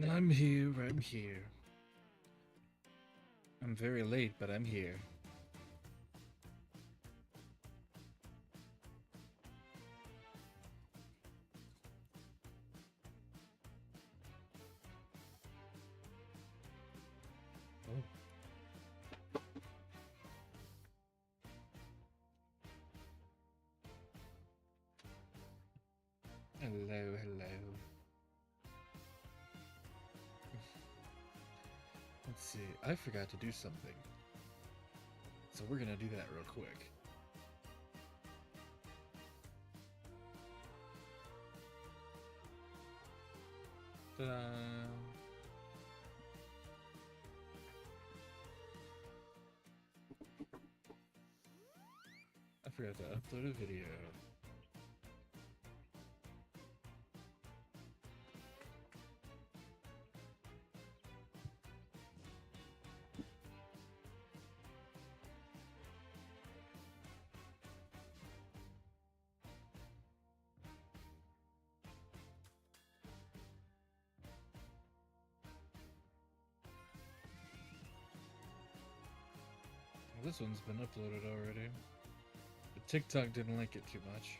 I'm here, I'm here. I'm very late, but I'm here. Oh. Hello, hello. Let's see, I forgot to do something. So we're gonna do that real quick. Ta-da! I forgot to upload a video. Well, this one's been uploaded already. But TikTok didn't like it too much.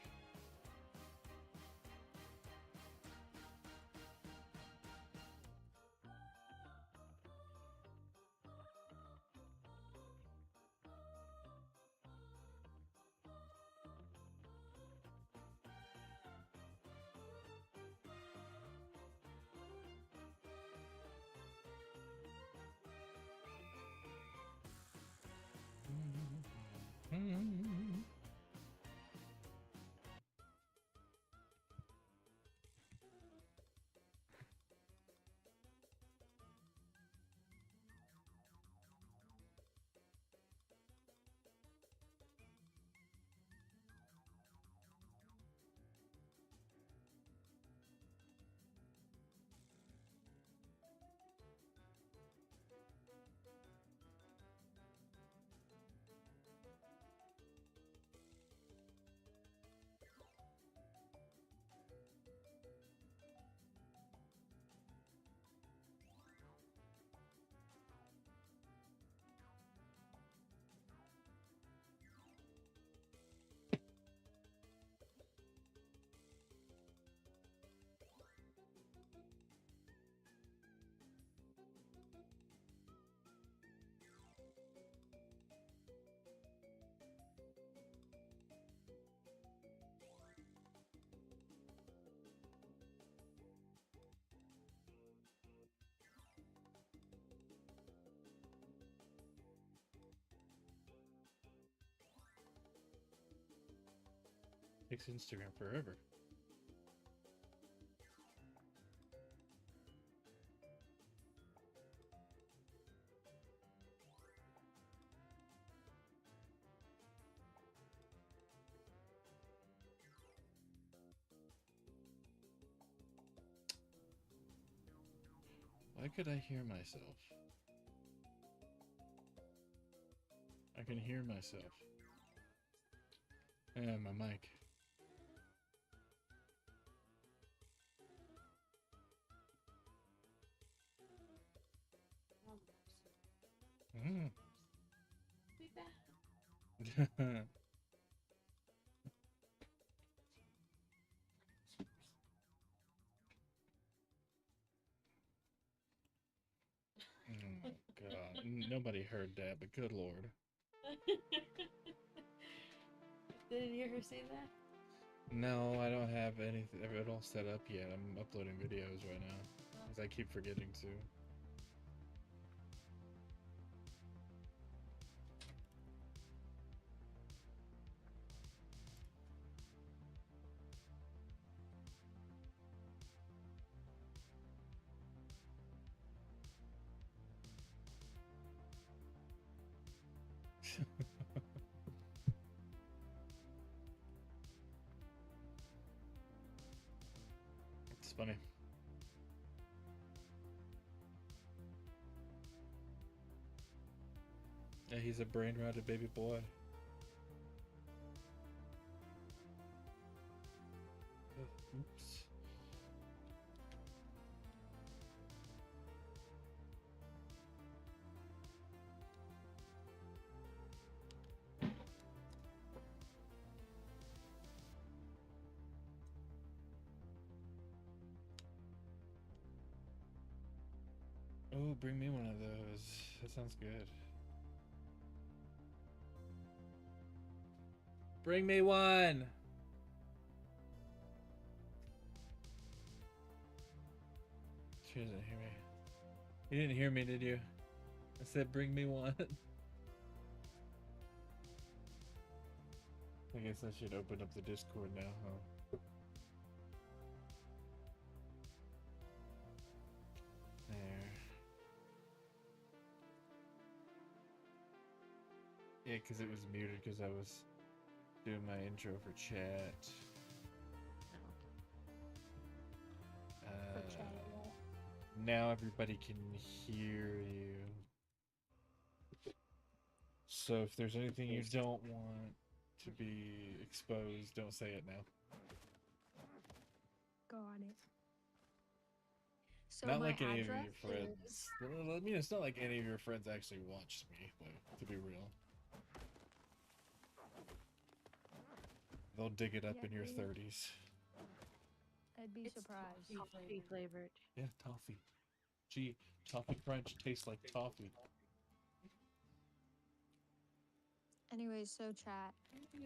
Takes Instagram forever. Why could I hear myself? I can hear myself. And my mic. Mm. Be back. Oh god. Nobody heard that, but good lord. Didn't hear her say that? No, I don't have anything it all set up yet. I'm uploading videos right now. Because I keep forgetting to. It's funny. Yeah, he's a brain-rotted baby boy. Oops. Ooh, bring me one of those. That sounds good. Bring me one! She doesn't hear me. You didn't hear me, did you? I said bring me one. I guess I should open up the Discord now, huh? There. Yeah, because it was muted because I was doing my intro for chat. For chat, yeah. Now everybody can hear you. So if there's anything you don't want to be exposed, don't say it now. Got it. So Not my like any of address your friends. Well, I mean, it's not like any of your friends actually watched me, but to be real. They'll dig it up Yeah, in your dude. 30s. I'd be It's surprised. toffee flavored. Yeah, toffee. Gee, toffee crunch tastes like toffee. Anyway, so chat.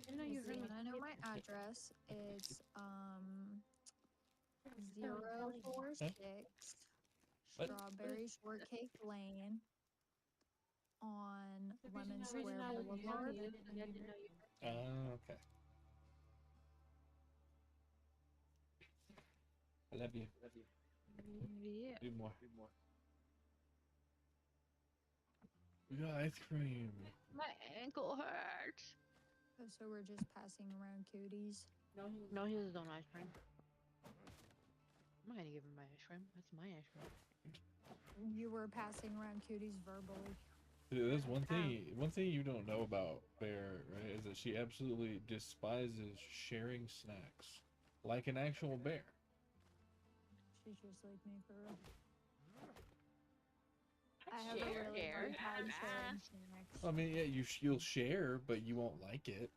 I know you Let's heard see, me. and I know my address. It's 046 What? Strawberry Shortcake Lane on Lemon Square Boulevard. Oh, okay. I love you. Yeah. Do more. We got ice cream. My ankle hurts. Oh, so we're just passing around cooties. No, he has his own ice cream. I'm not gonna give him my ice cream. That's my ice cream. You were passing around cooties verbally. Dude, there's one thing you don't know about Bear, right? Is that she absolutely despises sharing snacks, like an actual bear. She's just like me for real. I have a really hard time sharing snacks. I mean, yeah, you'll share, but you won't like it.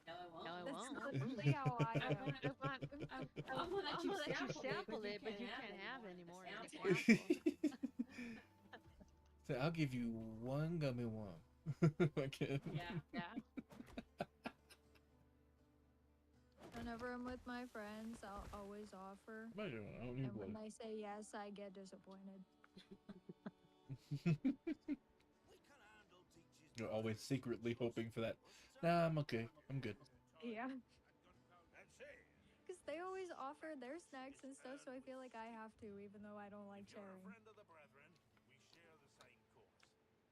No, I That's won't. literally how I am. I'm gonna let you sample it, but you can't have any more than a sample. So I'll give you one gummy worm. Okay. Yeah. Whenever I'm with my friends, I'll always offer. I don't need And when one. they say yes, I get disappointed. You're always secretly hoping for that. Nah, I'm okay. I'm good. Yeah. Because they always offer their snacks and stuff, so I feel like I have to, even though I don't like sharing.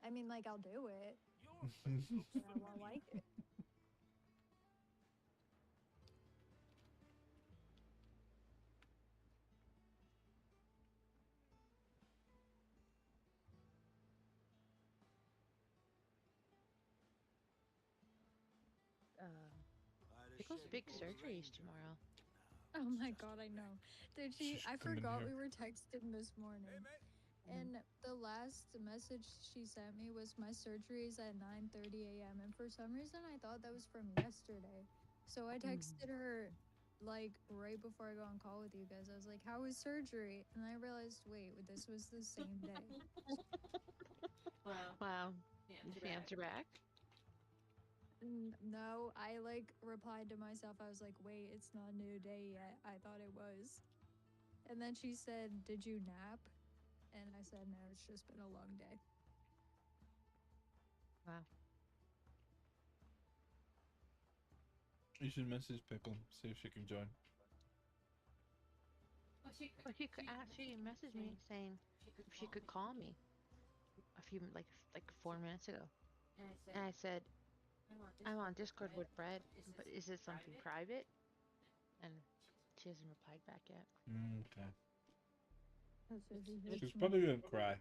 I mean, like, I'll do it, but I won't like it. Pickle's big surgery is tomorrow. Oh my god, I know. Dude, I Come in forgot here. we were texting this morning. And the last message she sent me was my surgery is at 9:30 a.m. And for some reason, I thought that was from yesterday. So I texted her like right before I go on call with you guys. I was like, "How was surgery?" And I realized, wait, this was the same day. Wow. Did she answer back? No, I like replied to myself. I was like, "Wait, it's not a new day yet. I thought it was." And then she said, "Did you nap?" And I said, "No, it's just been a long day." Wow. You should message Pickle, see if she can join. Well, she could actually message me saying if she could call me a few like 4 minutes ago, and I said I'm on Discord with Brett, but is it something private? And she hasn't replied back yet. Okay. That's what she hates She's me. probably gonna cry.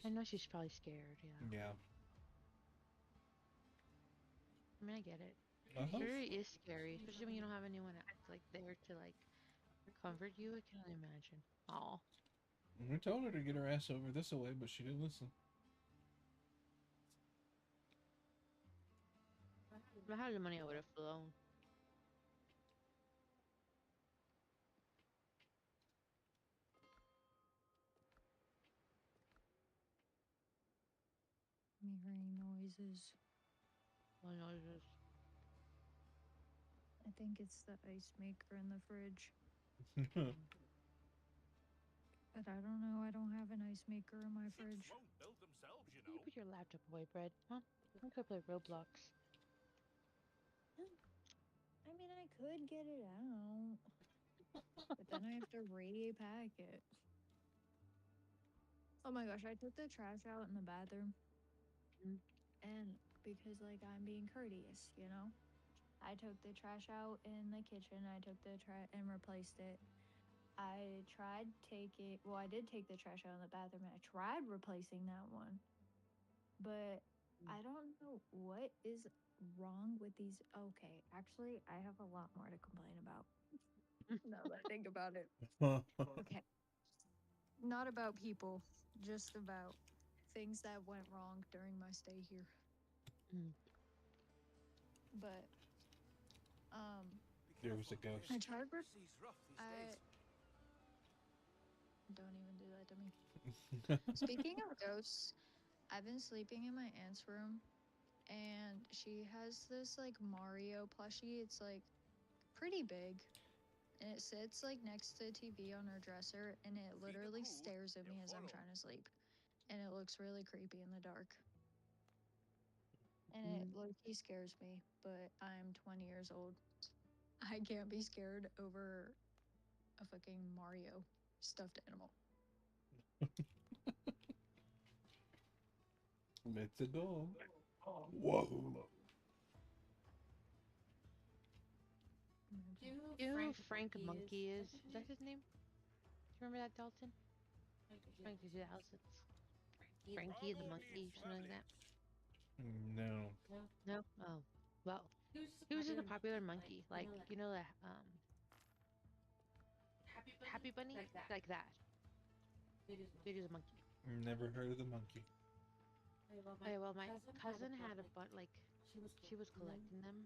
I know she's probably scared. Yeah. Yeah. I mean, I get it. Uh-huh. Surgery is scary, especially when you don't have anyone like there to like comfort you. I can only imagine. Oh. We told her to get her ass over this way, but she didn't listen. If I had the money, I would have flown. noises. What noises? I think it's the ice maker in the fridge. But I don't know. I don't have an ice maker in my fridge. Won't build themselves, you Can you know. put your laptop away, Bread? Huh? I'm gonna play Roblox. I mean, I could get it out, but then I have to repack it. Oh my gosh, I took the trash out in the bathroom. Mm. And because, like, I'm being courteous, you know? I took the trash out in the kitchen. I took the trash and replaced it. I tried taking, well, I did take the trash out in the bathroom and I tried replacing that one. But I don't know what is wrong with these. Okay, actually, I have a lot more to complain about. Now that I think about it. Okay. Not about people, just about things that went wrong during my stay here. Mm. But, There was a ghost. I tried. Sea's rough these I days. don't even do that to me. Speaking of ghosts, I've been sleeping in my aunt's room, and she has this like Mario plushie. It's like pretty big, and it sits like next to the TV on her dresser, and it literally stares at me as I'm trying to sleep, and it looks really creepy in the dark. And it low-key scares me, but I'm 20 years old. I can't be scared over a fucking Mario stuffed animal. It's a dog. Whoa. Do you know who Frank Monkey is? Is that his name? Do you remember that, Dalton? Frankie 2000s. Frankie the Monkey, something like that. No. No? Oh. Well, he was just a popular monkey. Like, you know that, Happy Bunny? Like that. Big as a monkey. Never heard of the monkey. Okay, well, my cousin had a bunch, like, she was collecting them.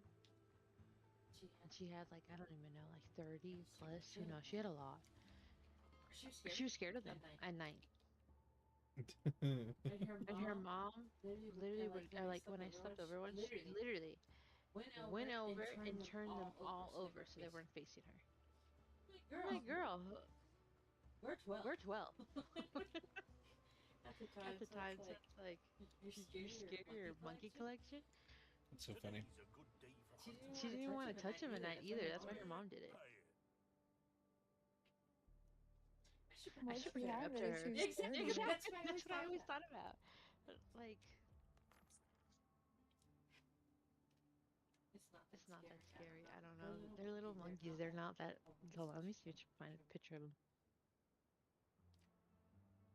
And she had, like, I don't even know, like 30 plus. You know, she had a lot. She was scared of them at night. And her mom literally would, like, when I slept over once, she literally went over and turned them all over so they weren't facing her. I'm like, girl, we're 12. At the time, so it's like, you're scared of your monkey collection? That's so funny. Today's a good day for She hunting. didn't even want to touch him at night either. That's why her mom did it. I should bring it up to her. Exactly. That's what I always thought about. Like, it's not that scary. I don't know. They're little monkeys. They're not that. Hold on, let me see if I can find a picture of them.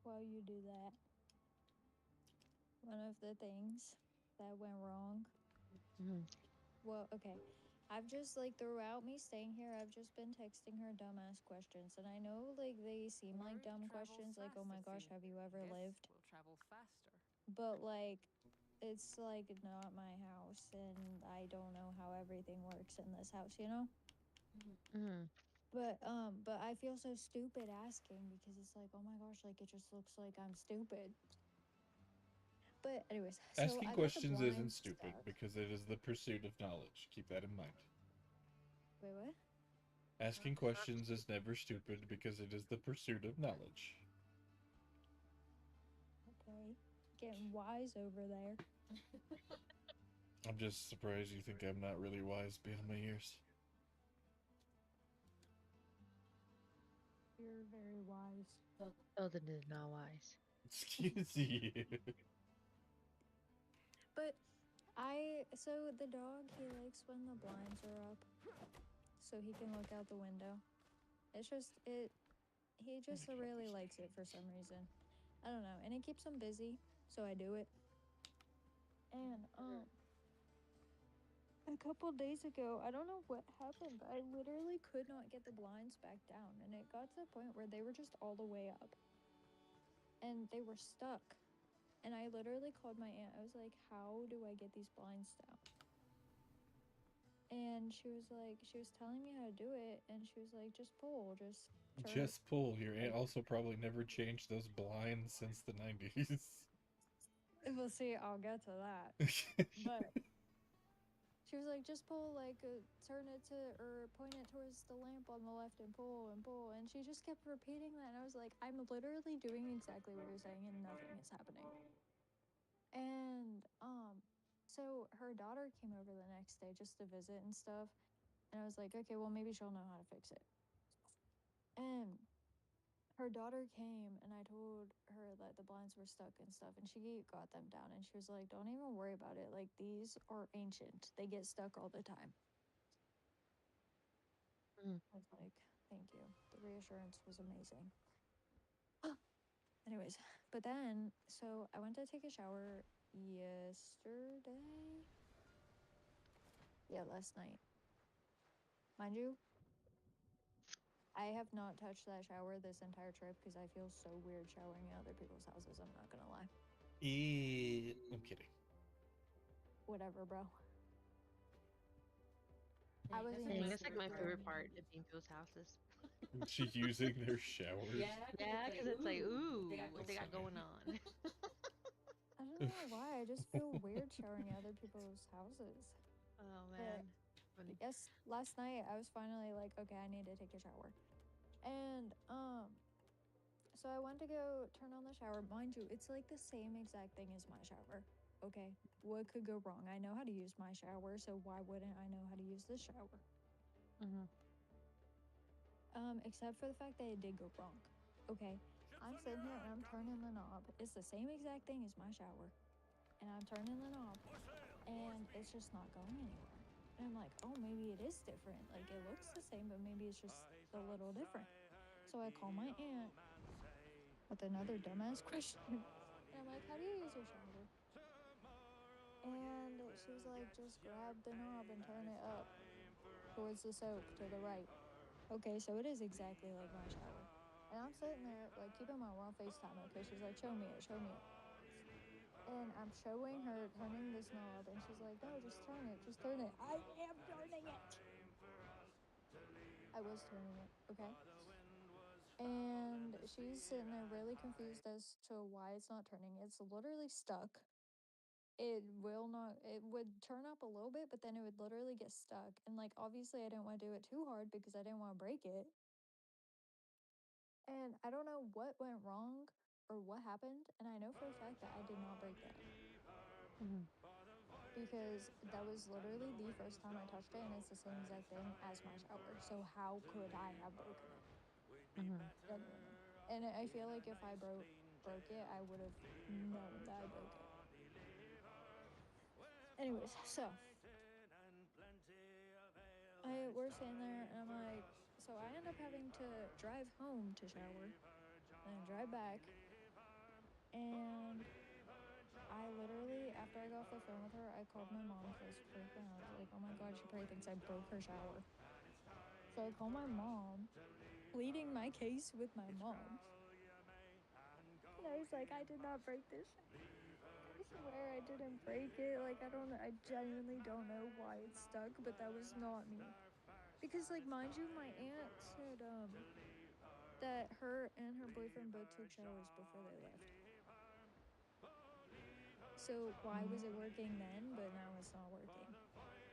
While you do that, one of the things that went wrong. Well, okay. I've just, like, throughout me staying here, I've just been texting her dumbass questions. And I know, like, they seem like dumb questions, like, oh my gosh, have you ever lived? We'll travel faster. But, like, it's, like, not my house, and I don't know how everything works in this house, you know? But I feel so stupid asking because it's like, oh my gosh, like, it just looks like I'm stupid. But anyways, so Asking I got the questions isn't blinds stupid stuck. because it is the pursuit of knowledge. Keep that in mind. Wait, what? Asking questions is never stupid because it is the pursuit of knowledge. Okay. Getting wise over there. I'm just surprised you think I'm not really wise beyond my years. You're very wise. Sheldon is not wise. Excuse you. But so the dog, he likes when the blinds are up so he can look out the window. It's just, he just really likes it for some reason. I don't know. And it keeps him busy, so I do it. And, a couple days ago, I don't know what happened, but I literally could not get the blinds back down. And it got to the point where they were just all the way up. And they were stuck. And I literally called my aunt. I was like, how do I get these blinds down? And she was telling me how to do it. And she was like, just pull, just turn it. Just pull. Your aunt also probably never changed those blinds since the 90s. Well, see, I'll get to that. But she was like, just pull, like, turn it to, or point it towards the lamp on the left and pull and pull. And she just kept repeating that. And I was like, I'm literally doing exactly what you're saying and nothing is happening. And, so her daughter came over the next day just to visit and stuff. And I was like, okay, well, maybe she'll know how to fix it. And her daughter came and I told her that the blinds were stuck and stuff, and she got them down and she was like, don't even worry about it. Like, these are ancient. They get stuck all the time. Mm. I was like, thank you. The reassurance was amazing. Anyways, but then, so I went to take a shower yesterday. Yeah, last night. Mind you, I have not touched that shower this entire trip because I feel so weird showering at other people's houses. I'm not gonna lie. I'm kidding. Whatever, bro. Yeah, I was that's in Dang, a that's like my super favorite part of being people's houses. She using their showers. Yeah, because it's like, ooh, what they got funny. going on. I don't know why. I just feel weird showering at other people's houses. Oh But man, funny. yes, last night I was finally like, okay, I need to take a shower. And so I went to go turn on the shower. Mind you, it's like the same exact thing as my shower. Okay, what could go wrong? I know how to use my shower, so why wouldn't I know how to use this shower? Mm-hmm. Except for the fact that it did go wrong. Okay, I'm sitting here and I'm turning the knob. It's the same exact thing as my shower. And I'm turning the knob and it's just not going anywhere. And I'm like, oh, maybe it is different. Like, it looks the same, but maybe it's just a little different. So I call my aunt with another dumbass question. And I'm like, how do you use your shower? And she was like, just grab the knob and turn it up towards the soap to the right. Okay, so it is exactly like my shower. And I'm sitting there, like, keeping my mom FaceTime, okay? She's like, show me it, show me it. And I'm showing her turning this knob, and she's like, no, just turn it, just turn it. I am turning it. I was turning it, okay? And she's sitting there really confused as to why it's not turning. It's literally stuck. It will not, it would turn up a little bit, but then it would literally get stuck. And, like, obviously I didn't want to do it too hard because I didn't want to break it. And I don't know what went wrong or what happened. And I know for a fact that I did not break that. Mm-hmm. Because that was literally the first time I touched it, and it's the same exact thing as my shower. So how could I have broken it? Mm-hmm. Genuinely. And I feel like if I broke it, I would have known that I broke it. Anyways, so we're sitting there, and I'm like, so I end up having to drive home to shower, and then drive back, and I literally, after I got off the phone with her, I called my mom because I was freaking out. I was like, oh my god, she probably thinks I broke her shower. So I called my mom, pleading my case with my mom. And I was like, I did not break this shower. I swear I didn't break it. Like, I genuinely don't know why it's stuck, but that was not me. Because, like, mind you, my aunt said, that her and her boyfriend both took showers before they left. So why was it working then, but now it's not working?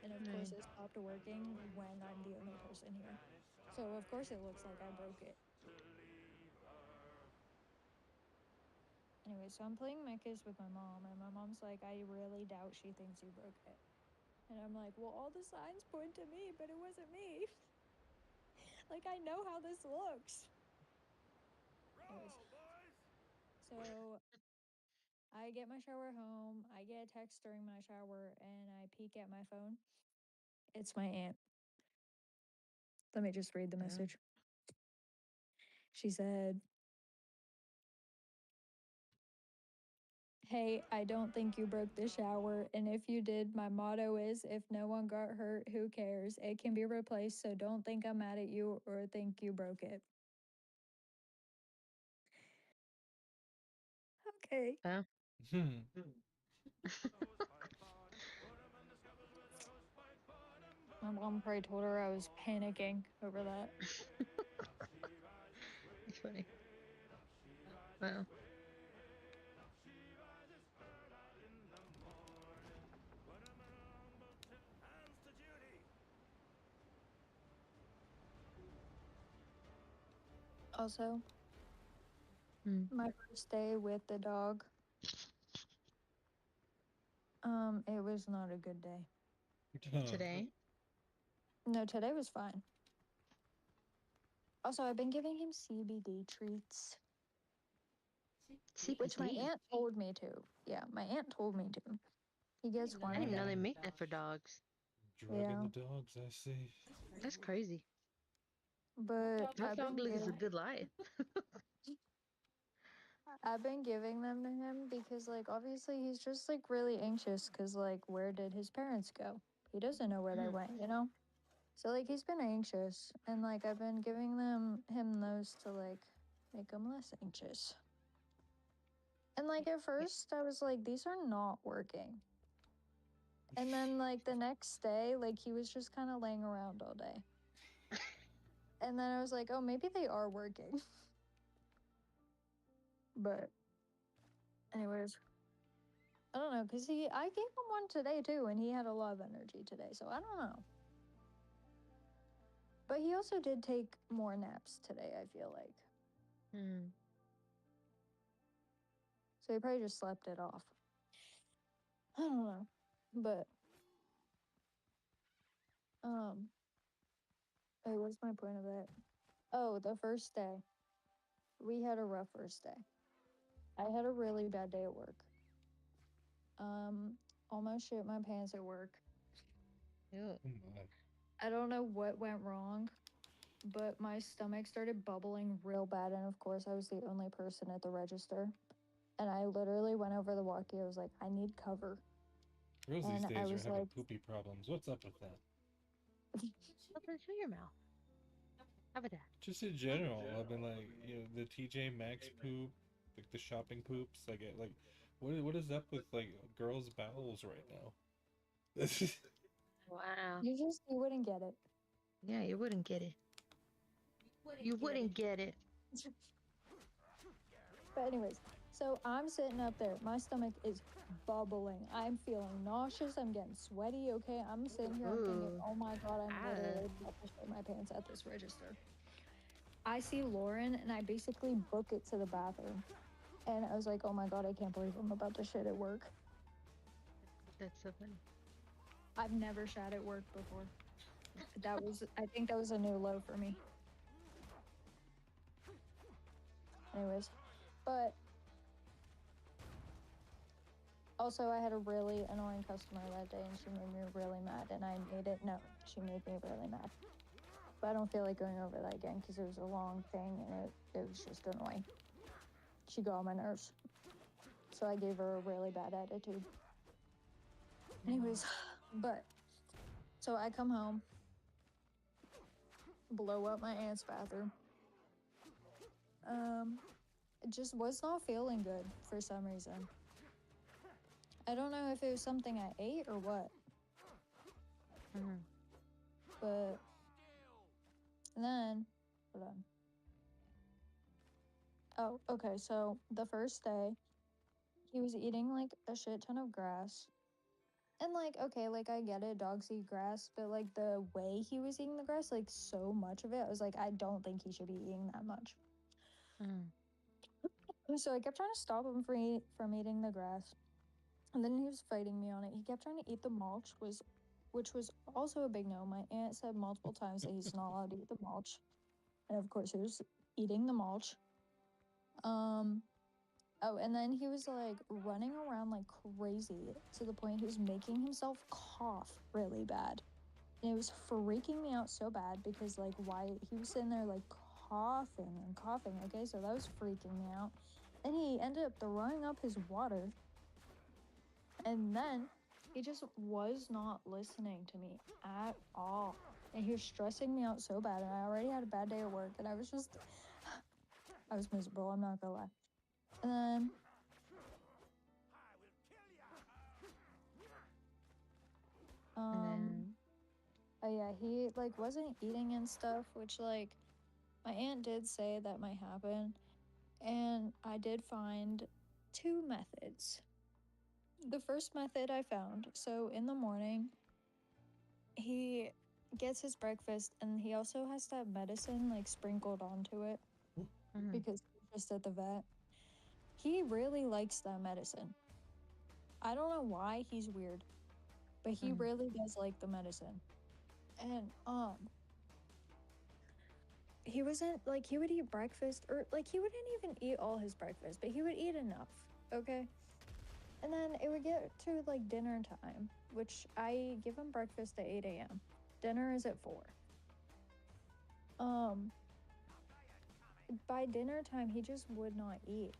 And of course Right. it stopped working when I'm the only person here. So of course it looks like I broke it. Anyway, so I'm playing my case with my mom, and my mom's like, I really doubt she thinks you broke it. And I'm like, well, all the signs point to me, but it wasn't me. Like, I know how this looks. Anyways, so I get my shower home, I get a text during my shower, and I peek at my phone. It's my aunt. Let me just read the Yeah. message. She said, hey, I don't think you broke the shower, and if you did, my motto is if no one got hurt, who cares? It can be replaced, so don't think I'm mad at you or think you broke it. Okay. Yeah. Hmm. My mom probably told her I was panicking over that. It's funny. Wow. Also, Hmm. my first day with the dog, it was not a good day. Today? No, today was fine. Also, I've been giving him CBD treats, which my CBD. aunt told me to. Yeah, my aunt told me to. He gets I didn't even know they horny. make that for dogs. Drugging Yeah. the dogs, I see. That's crazy. But That dog lives a good life. I've been giving them to him because, like, obviously he's just like really anxious because, like, where did his parents go? He doesn't know where they Mm. went, you know? So, like, he's been anxious, and like, I've been giving him those to like make him less anxious. And like, at first, I was like, these are not working. And then, like, the next day, like, he was just kind of laying around all day. And then I was like, oh, maybe they are working. But, anyways, I don't know, because I gave him one today too, and he had a lot of energy today, so I don't know. But he also did take more naps today, I feel like. Hmm. So he probably just slept it off. I don't know. But, wait, what's my point of it? Oh, the first day. We had a rough first day. I had a really bad day at work. Almost shit my pants at work. Ew. Oh my. I don't know what went wrong, but my stomach started bubbling real bad, and of course I was the only person at the register. And I literally went over the walkie. I was like, I need cover. Girls these And I days are was having like, poopy problems. What's up with that? Open to your mouth. How about that? Just in general, I've been like, the TJ Maxx poop, like the shopping poops. What is up with like girls' bowels right now? Wow. you wouldn't get it. Yeah, you wouldn't get it. You wouldn't get it. But anyways, so I'm sitting up there. My stomach is bubbling. I'm feeling nauseous. I'm getting sweaty. Okay, I'm sitting here. I'm thinking, Ooh. oh my god, I'm literally about to shit my pants at this register. I see Lauren, and I basically book it to the bathroom. And I was like, oh my god, I can't believe I'm about to shit at work. That's so funny. I've never shat at work before. I think that was a new low for me. Anyways, but also I had a really annoying customer that day, and she made me really mad, and she made me really mad. But I don't feel like going over that again because it was a long thing, and it was just annoying. She got on my nerves. So I gave her a really bad attitude. Anyways, but so I come home, blow up my aunt's bathroom. Just was not feeling good for some reason. I don't know if it was something I ate or what. Mm-hmm. But then, hold on. Oh, okay. So the first day, he was eating like a shit ton of grass. And like, okay, like I get it, dogs eat grass, but like the way he was eating the grass, like so much of it, I was like, I don't think he should be eating that much. Mm. So I kept trying to stop him from eating the grass. And then he was fighting me on it. He kept trying to eat the mulch, which was also a big no. My aunt said multiple times that he's not allowed to eat the mulch. And of course he was eating the mulch. Oh, and then he was like running around like crazy to the point he was making himself cough really bad. And it was freaking me out so bad because like why he was sitting there like coughing and coughing. Okay, so that was freaking me out. And he ended up throwing up his water. And then he just was not listening to me at all. And he was stressing me out so bad. And I already had a bad day at work. And I was miserable. I'm not gonna lie. And then, oh yeah, he like wasn't eating and stuff, which like my aunt did say that might happen. And I did find two methods. The first method I found, so in the morning, he gets his breakfast and he also has to have medicine like sprinkled onto it. Mhm. because he's just at the vet. He really likes that medicine. I don't know why, he's weird, but he Mhm. really does like the medicine. And he wasn't like, he would eat breakfast, or like he wouldn't even eat all his breakfast, but he would eat enough, okay? And then it would get to like dinner time, which I give him breakfast at 8 a.m. Dinner is at 4. By dinner time, he just would not eat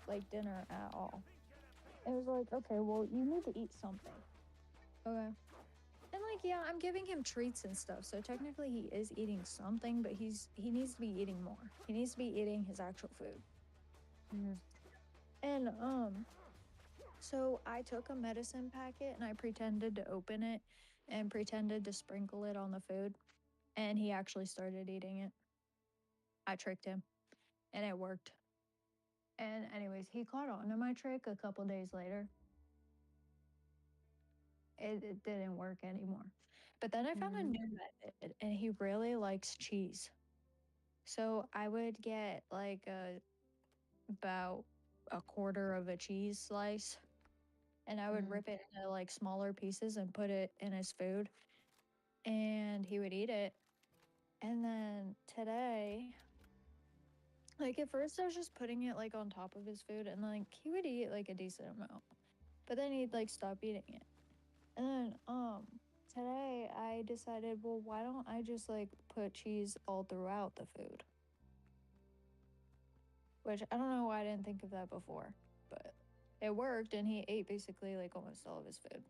like dinner at all. It was like, okay, well, you need to eat something. Okay. And like, yeah, I'm giving him treats and stuff, so technically he is eating something, but he needs to be eating more. He needs to be eating his actual food. Mhm. And so I took a medicine packet and I pretended to open it and pretended to sprinkle it on the food, and he actually started eating it. I tricked him, and it worked. And anyways, he caught on to my trick a couple days later. It didn't work anymore. But then I found a Mhm. new method, and he really likes cheese. So I would get like about a quarter of a cheese slice, and I would Mhm. rip it into like smaller pieces and put it in his food, and he would eat it. And then today, like at first I was just putting it like on top of his food, and like he would eat like a decent amount. But then he'd like stop eating it. And then today I decided, well, why don't I just like put cheese all throughout the food? Which I don't know why I didn't think of that before, but it worked, and he ate basically like almost all of his food.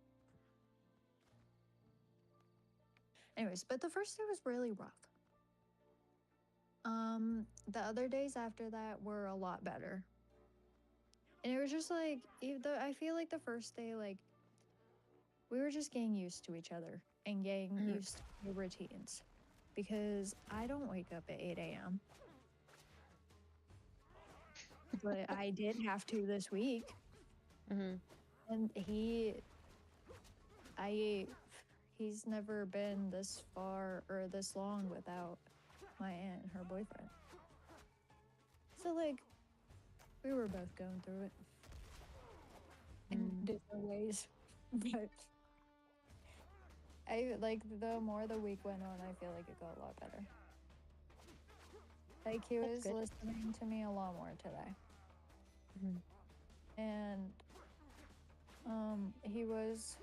Anyways, but the first day was really rough. The other days after that were a lot better. And it was just like, I feel like the first day, like, we were just getting used to each other and getting Mhm. used to the routines. Because I don't wake up at 8 a.m., but I did have to this week. Mhm. And he's never been this far or this long without my aunt and her boyfriend. So, like, we were both going through it in Mhm. different ways. But the more the week went on, I feel like it got a lot better. Like, he That's was good. listening to me a lot more today. Mhm. And he was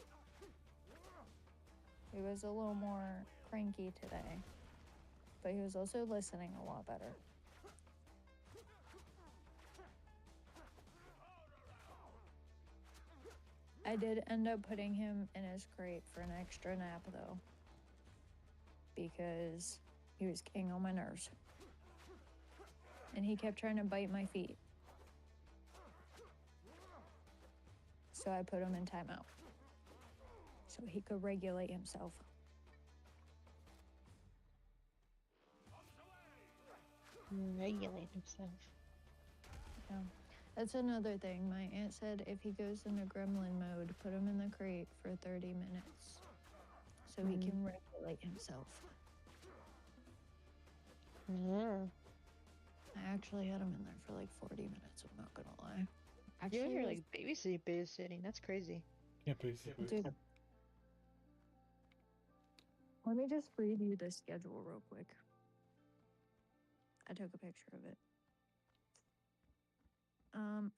a little more cranky today, but he was also listening a lot better. I did end up putting him in his crate for an extra nap, though, because he was getting on my nerves. And he kept trying to bite my feet. So I put him in timeout so he could regulate himself. Regulate himself. Yeah. That's another thing. My aunt said if he goes into gremlin mode, put him in the crate for 30 minutes so he Mhm. can regulate himself. Yeah. I actually had him in there for like 40 minutes, I'm not gonna lie. You're Actually, here like babysitting. That's crazy. Yeah, basically. dude, let me just read you the schedule real quick. I took a picture of it.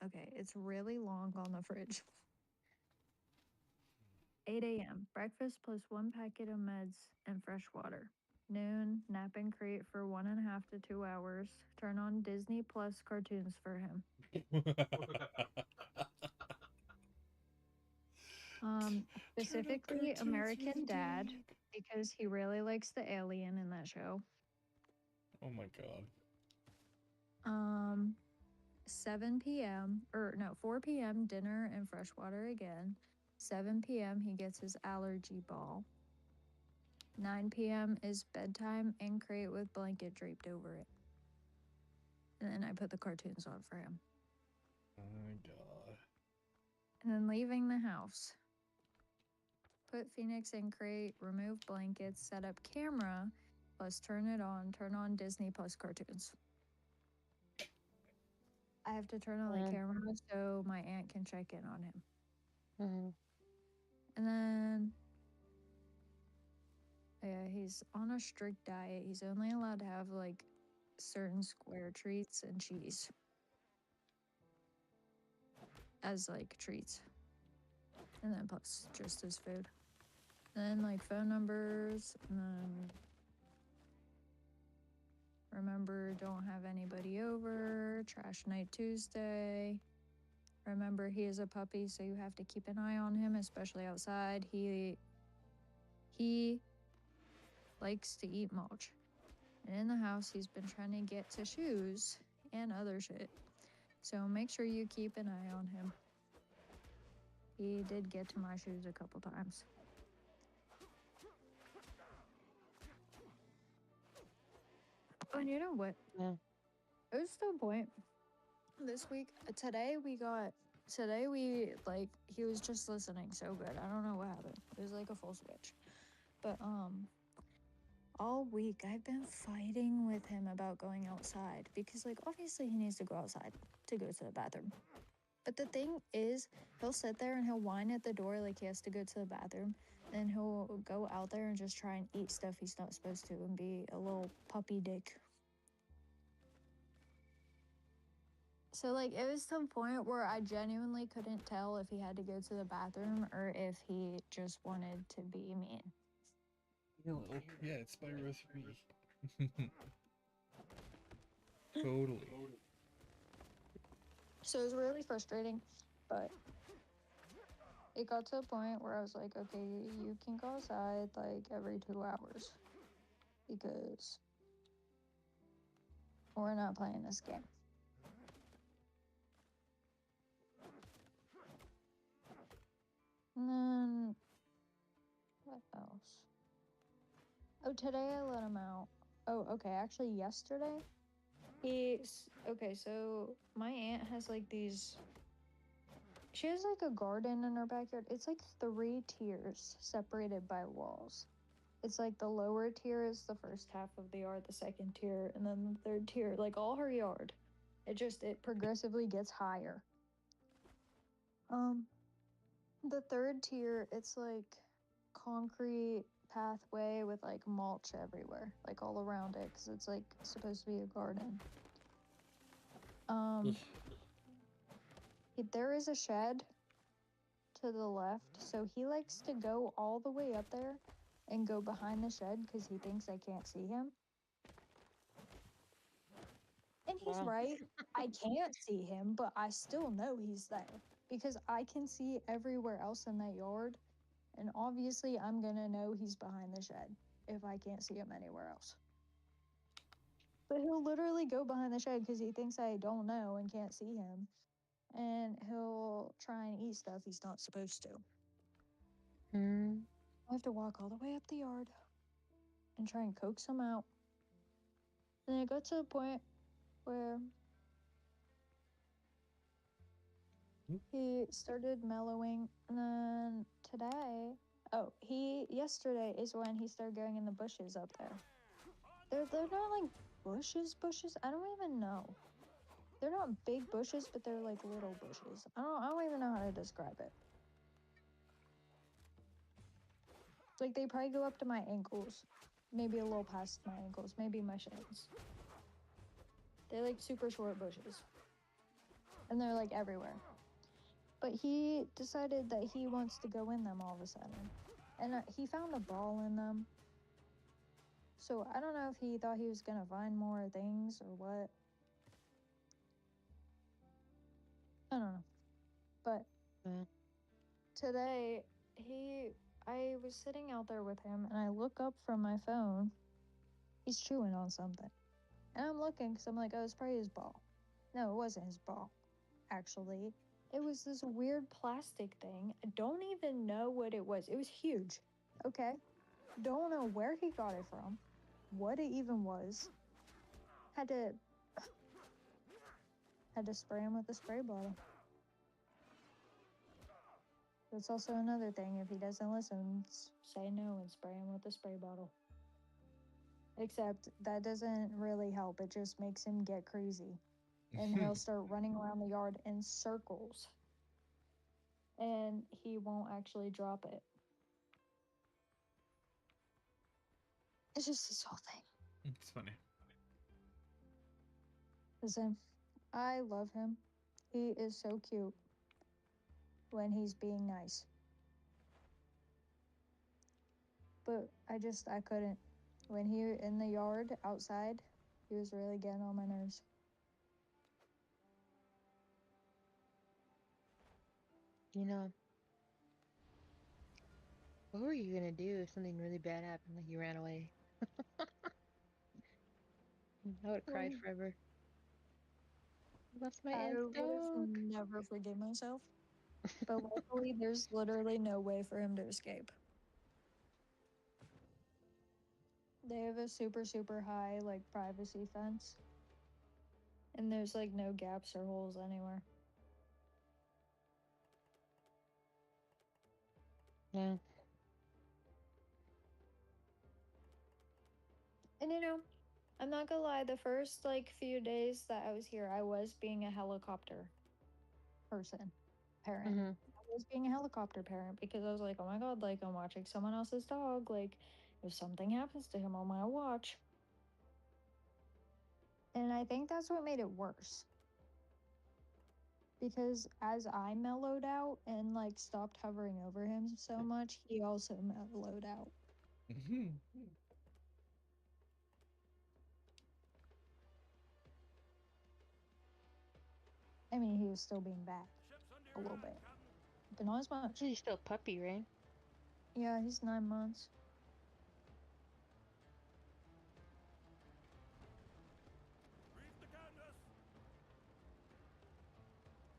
Okay, it's really long on the fridge. 8 a.m. Breakfast plus 1 packet of meds and fresh water. Noon, nap and crate for 1.5 to 2 hours. Turn on Disney Plus cartoons for him. Specifically American Dad, because he really likes the alien in that show. Oh my god. 7 p.m. or no, 4 p.m. dinner and fresh water again. 7 p.m. he gets his allergy ball. 9 p.m. is bedtime and crate with blanket draped over it. And then I put the cartoons on for him. Oh my god. And then leaving the house. Put Phoenix in crate, remove blankets, set up camera, plus turn on Disney Plus cartoons. I have to turn on the camera so my aunt can check in on him. Mm-hmm. And then, yeah, he's on a strict diet. He's only allowed to have like certain square treats and cheese as like treats. And then plus just his food. And then like phone numbers. And then remember, don't have anybody over. Trash night Tuesday. Remember, he is a puppy, so you have to keep an eye on him, especially outside. He likes to eat mulch. And in the house, he's been trying to get to shoes and other shit. So make sure you keep an eye on him. He did get to my shoes a couple times. Oh, and you know what? Yeah. It was the point this week. Today we like, he was just listening so good. I don't know what happened. It was like a full switch. But all week I've been fighting with him about going outside because like obviously he needs to go outside to go to the bathroom. But the thing is, he'll sit there and he'll whine at the door like he has to go to the bathroom. Then he'll go out there and just try and eat stuff he's not supposed to and be a little puppy dick. So like it was some point where I genuinely couldn't tell if he had to go to the bathroom or if he just wanted to be mean. Yeah, it's Spyro 3. Totally. So it was really frustrating, but it got to a point where I was like, okay, you can go outside like every 2 hours because we're not playing this game. And then what else? Oh, today I let him out. Oh, okay, actually yesterday okay, so my aunt has like these, she has like a garden in her backyard. It's like 3 tiers separated by walls. It's like the lower tier is the first half of the yard, the second tier, and then the third tier, like all her yard. It progressively gets higher. The third tier, it's like concrete pathway with like mulch everywhere, like all around it, because it's like supposed to be a garden. There is a shed to the left, so he likes to go all the way up there and go behind the shed because he thinks I can't see him. And he's right. I can't see him, but I still know he's there because I can see everywhere else in that yard. And obviously, I'm gonna know he's behind the shed if I can't see him anywhere else. But he'll literally go behind the shed because he thinks I don't know and can't see him. And he'll try and eat stuff he's not supposed to. I have to walk all the way up the yard and try and coax him out. And it got to the point where he started mellowing. And then yesterday is when he started going in the bushes up there. They're not like bushes. I don't even know. They're not big bushes, but they're like little bushes. I don't even know how to describe it. Like they probably go up to my ankles, maybe a little past my ankles, maybe my shins. They're like super short bushes, and they're like everywhere. But he decided that he wants to go in them all of a sudden, and he found a ball in them. So I don't know if he thought he was gonna find more things or what. I don't know. But today I was sitting out there with him and I look up from my phone. He's chewing on something. And I'm looking because I'm like, oh, it's probably his ball. No, it wasn't his ball, actually. It was this weird plastic thing. I don't even know what it was. It was huge. Okay? Don't know where he got it from, what it even was. Had to spray him with a spray bottle. That's also another thing. If he doesn't listen, say no and spray him with a spray bottle. Except that doesn't really help. It just makes him get crazy. and he'll start running around the yard in circles, and he won't actually drop it. It's just this whole thing. It's funny. Listen, I love him. He is so cute when he's being nice. But I couldn't. When he in the yard outside, he was really getting on my nerves. You know, what were you gonna do if something really bad happened, like you ran away? I would have cried Well, forever. Lost my I aunt's would have dog. never forgive myself. But luckily, there's literally no way for him to escape. They have a super, super high, like, privacy fence. And there's, like, no gaps or holes anywhere. Yeah. And, you know, I'm not gonna lie, the first, like, few days that I was here, I was being a helicopter parent. Mm-hmm. I was being a helicopter parent because I was like, oh my god, like, I'm watching someone else's dog. Like, if something happens to him on my watch. And I think that's what made it worse. Because as I mellowed out and, like, stopped hovering over him so much, he also mellowed out. I mean, he was still being bad Ship's under a your little hand, bit, Captain. but not as much. He's still a puppy, right? Yeah, he's 9 months. Reef the canvas.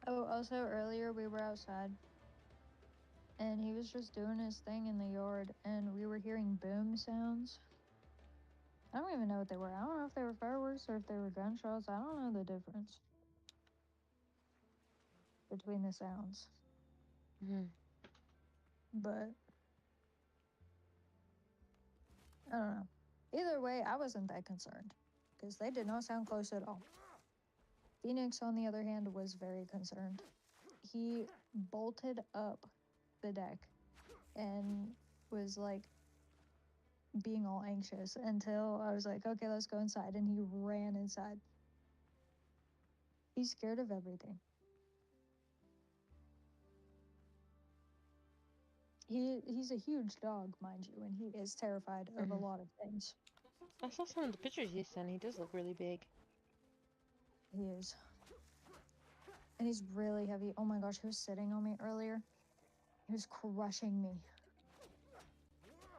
Oh, also earlier we were outside and he was just doing his thing in the yard and we were hearing boom sounds. I don't even know what they were. I don't know if they were fireworks or if they were gunshots. I don't know the difference between the sounds. Mm-hmm. But I don't know. Either way, I wasn't that concerned because they did not sound close at all. Phoenix, on the other hand, was very concerned. He bolted up the deck and was like being all anxious until I was like, okay, let's go inside. And he ran inside. He's scared of everything. He's a huge dog, mind you, and he is terrified of a Mm-hmm. lot of things. I saw some of the pictures you sent. He does look really big. He is. And he's really heavy. Oh my gosh, he was sitting on me earlier. He was crushing me.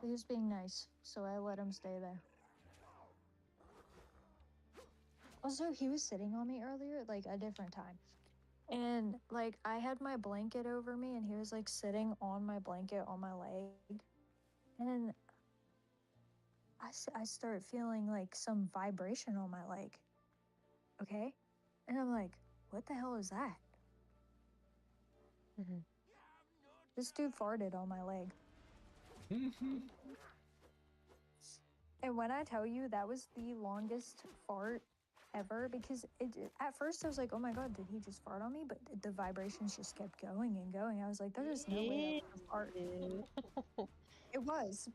He was being nice, so I let him stay there. Also, he was sitting on me earlier, like a different time. And like I had my blanket over me and he was like sitting on my blanket on my leg. And I started feeling like some vibration on my leg. Okay? And I'm like, what the hell is that? Mm-hmm. This dude farted on my leg. And when I tell you that was the longest fart ever, because at first I was like, oh my god, did he just fart on me? But the vibrations just kept going and going. I was like, there is no way that was a fart. Ew. It was.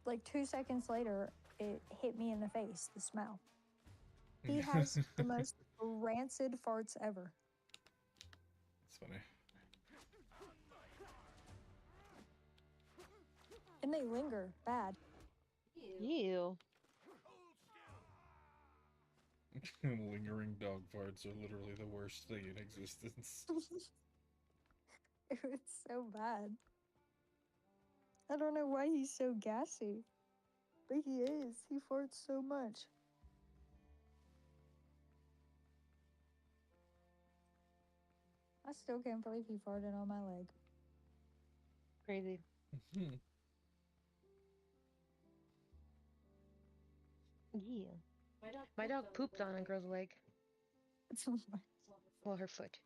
Like 2 seconds later, it hit me in the face, the smell. He has the most rancid farts ever. It's funny. And they linger bad. Ew. Lingering dog farts are literally the worst thing in existence. It's so bad. I don't know why he's so gassy. But he is. He farts so much. I still can't believe he farted on my leg. Crazy. Ew. My dog pooped on a girl's leg. Well, her foot.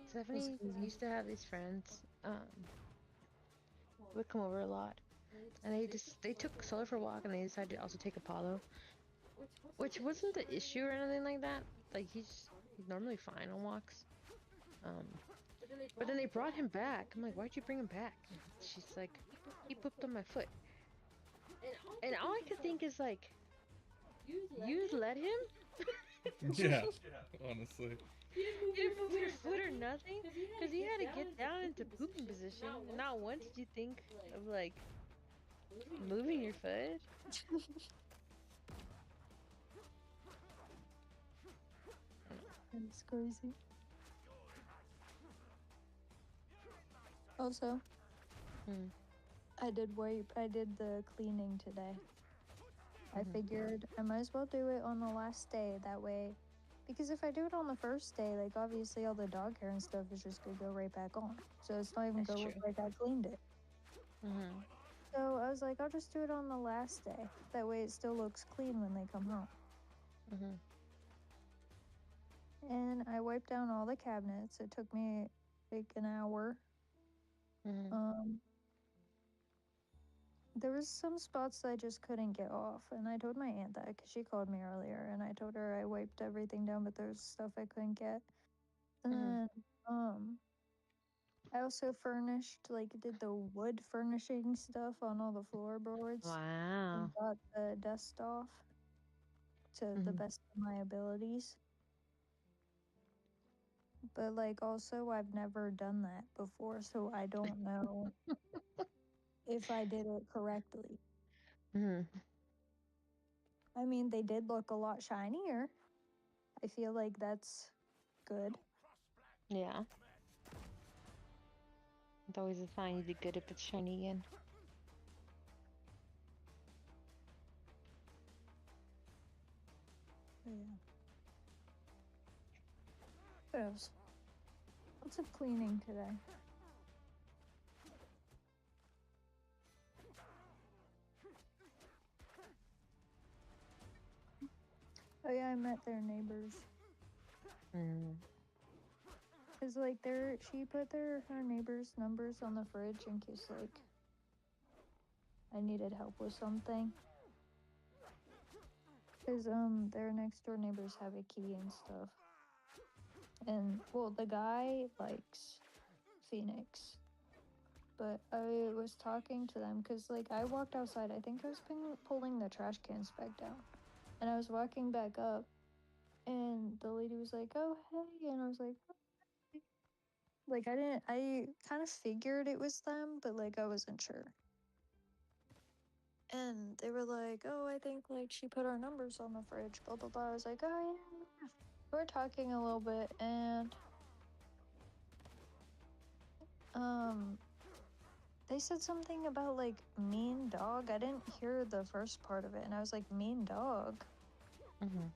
Stephanie crazy. used to have these friends. Would come over a lot, and they took Solar for a walk, and they decided to also take Apollo. which wasn't the issue or anything like that. Like he's normally fine on walks. Um, but then they brought him back. I'm like, why'd you bring him back? And she's like, he pooped on my foot. And all I could think is like, you let him? Yeah, honestly. You didn't move your foot or nothing? Because he had to get down into pooping position. And not once did you think of like moving your foot. That's crazy. Also, Hmm. I did the cleaning today. I Mhm. figured I might as well do it on the last day, that way. Because if I do it on the first day, like obviously all the dog hair and stuff is just gonna go right back on. So it's not even That's gonna true. look like I cleaned it. Mm-hmm. So I was like, I'll just do it on the last day. That way it still looks clean when they come home. Mm-hmm. And I wiped down all the cabinets. It took me like an hour. Mm-hmm. Um, there was some spots that I just couldn't get off, and I told my aunt that because she called me earlier, and I told her I wiped everything down, but there's stuff I couldn't get. And Mm-hmm. then, I also did the wood furnishing stuff on all the floorboards and Wow. got the dust off to the Mm-hmm. best of my abilities. But like also I've never done that before, so I don't know if I did it correctly. Mm-hmm. I mean, they did look a lot shinier. I feel like that's good. Yeah. It's always a sign you did good if it's shiny again. But yeah. What else? Lots of cleaning today. Oh yeah, I met their neighbors. Mm. Cause like she put her neighbors' numbers on the fridge in case like I needed help with something. Cause their next door neighbors have a key and stuff. And well, the guy likes Phoenix, but I was talking to them because like I walked outside. I think I was pulling the trash cans back down, and I was walking back up, and the lady was like, "Oh hey," and I was like, "Hi." Like I kind of figured it was them, but like I wasn't sure. And they were like, "Oh, I think like she put our numbers on the fridge." Blah blah blah. I was like, "Oh yeah." We were talking a little bit, and um, they said something about like mean dog. I didn't hear the first part of it, and I was like, "Mean dog," Mm-hmm.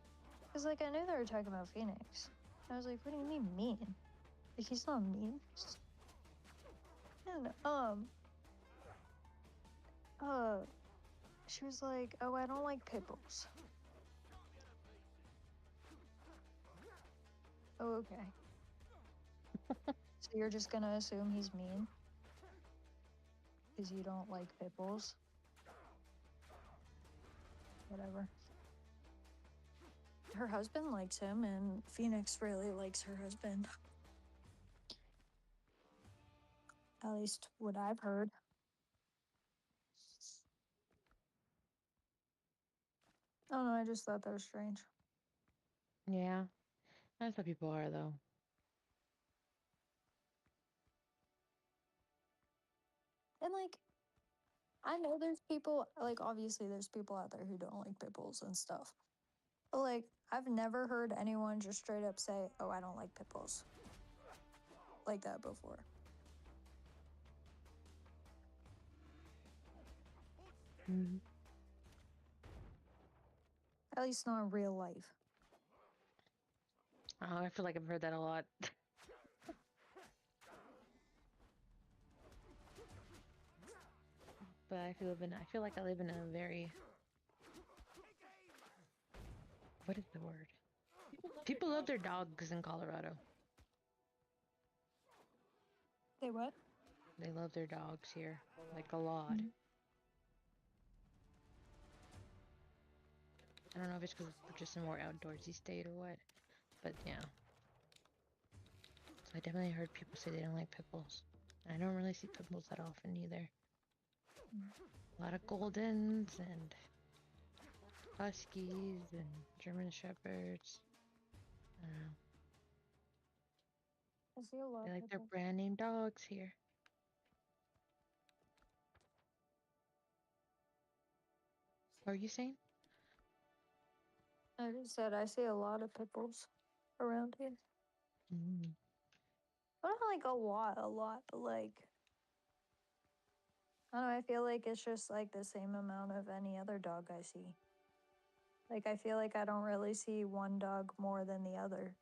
because like I knew they were talking about Phoenix. I was like, "What do you mean mean? Like he's not mean." And uh, she was like, "Oh, I don't like pit bulls." Oh, okay. So you're just gonna assume he's mean because you don't like pit bulls? Whatever. Her husband likes him, and Phoenix really likes her husband. At least what I've heard. I don't know, I just thought that was strange. Yeah. That's how people are, though. And like, I know there's people, like, obviously there's people out there who don't like pit bulls and stuff. But like, I've never heard anyone just straight up say, "Oh, I don't like pit bulls," like that before. Mm-hmm. At least not in real life. Oh, I feel like I've heard that a lot. But I feel like I live in a very, what is the word? People love their dogs in Colorado. They what? They love their dogs here, like a lot. Mhm. I don't know if it's because we're just in a more outdoorsy state or what, but yeah. So I definitely heard people say they don't like pit bulls. I don't really see pit bulls that often either. A lot of Goldens and Huskies and German Shepherds. I don't know. I see a lot They of like their people. brand name dogs here. What are you saying? I just said I see a lot of pickles around here. Mm. But not like a lot, but like I don't know, I feel like it's just like the same amount of any other dog I see. Like I feel like I don't really see one dog more than the other.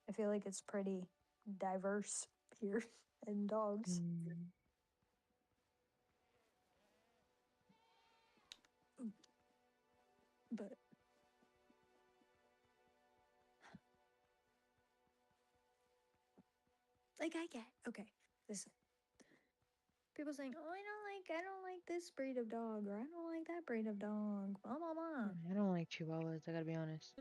I feel like it's pretty diverse here in dogs. Mm. But like I get okay. Listen. People saying, "Oh, I don't like this breed of dog, or I don't like that breed of dog." Blah blah blah. I don't like Chihuahuas, I gotta be honest.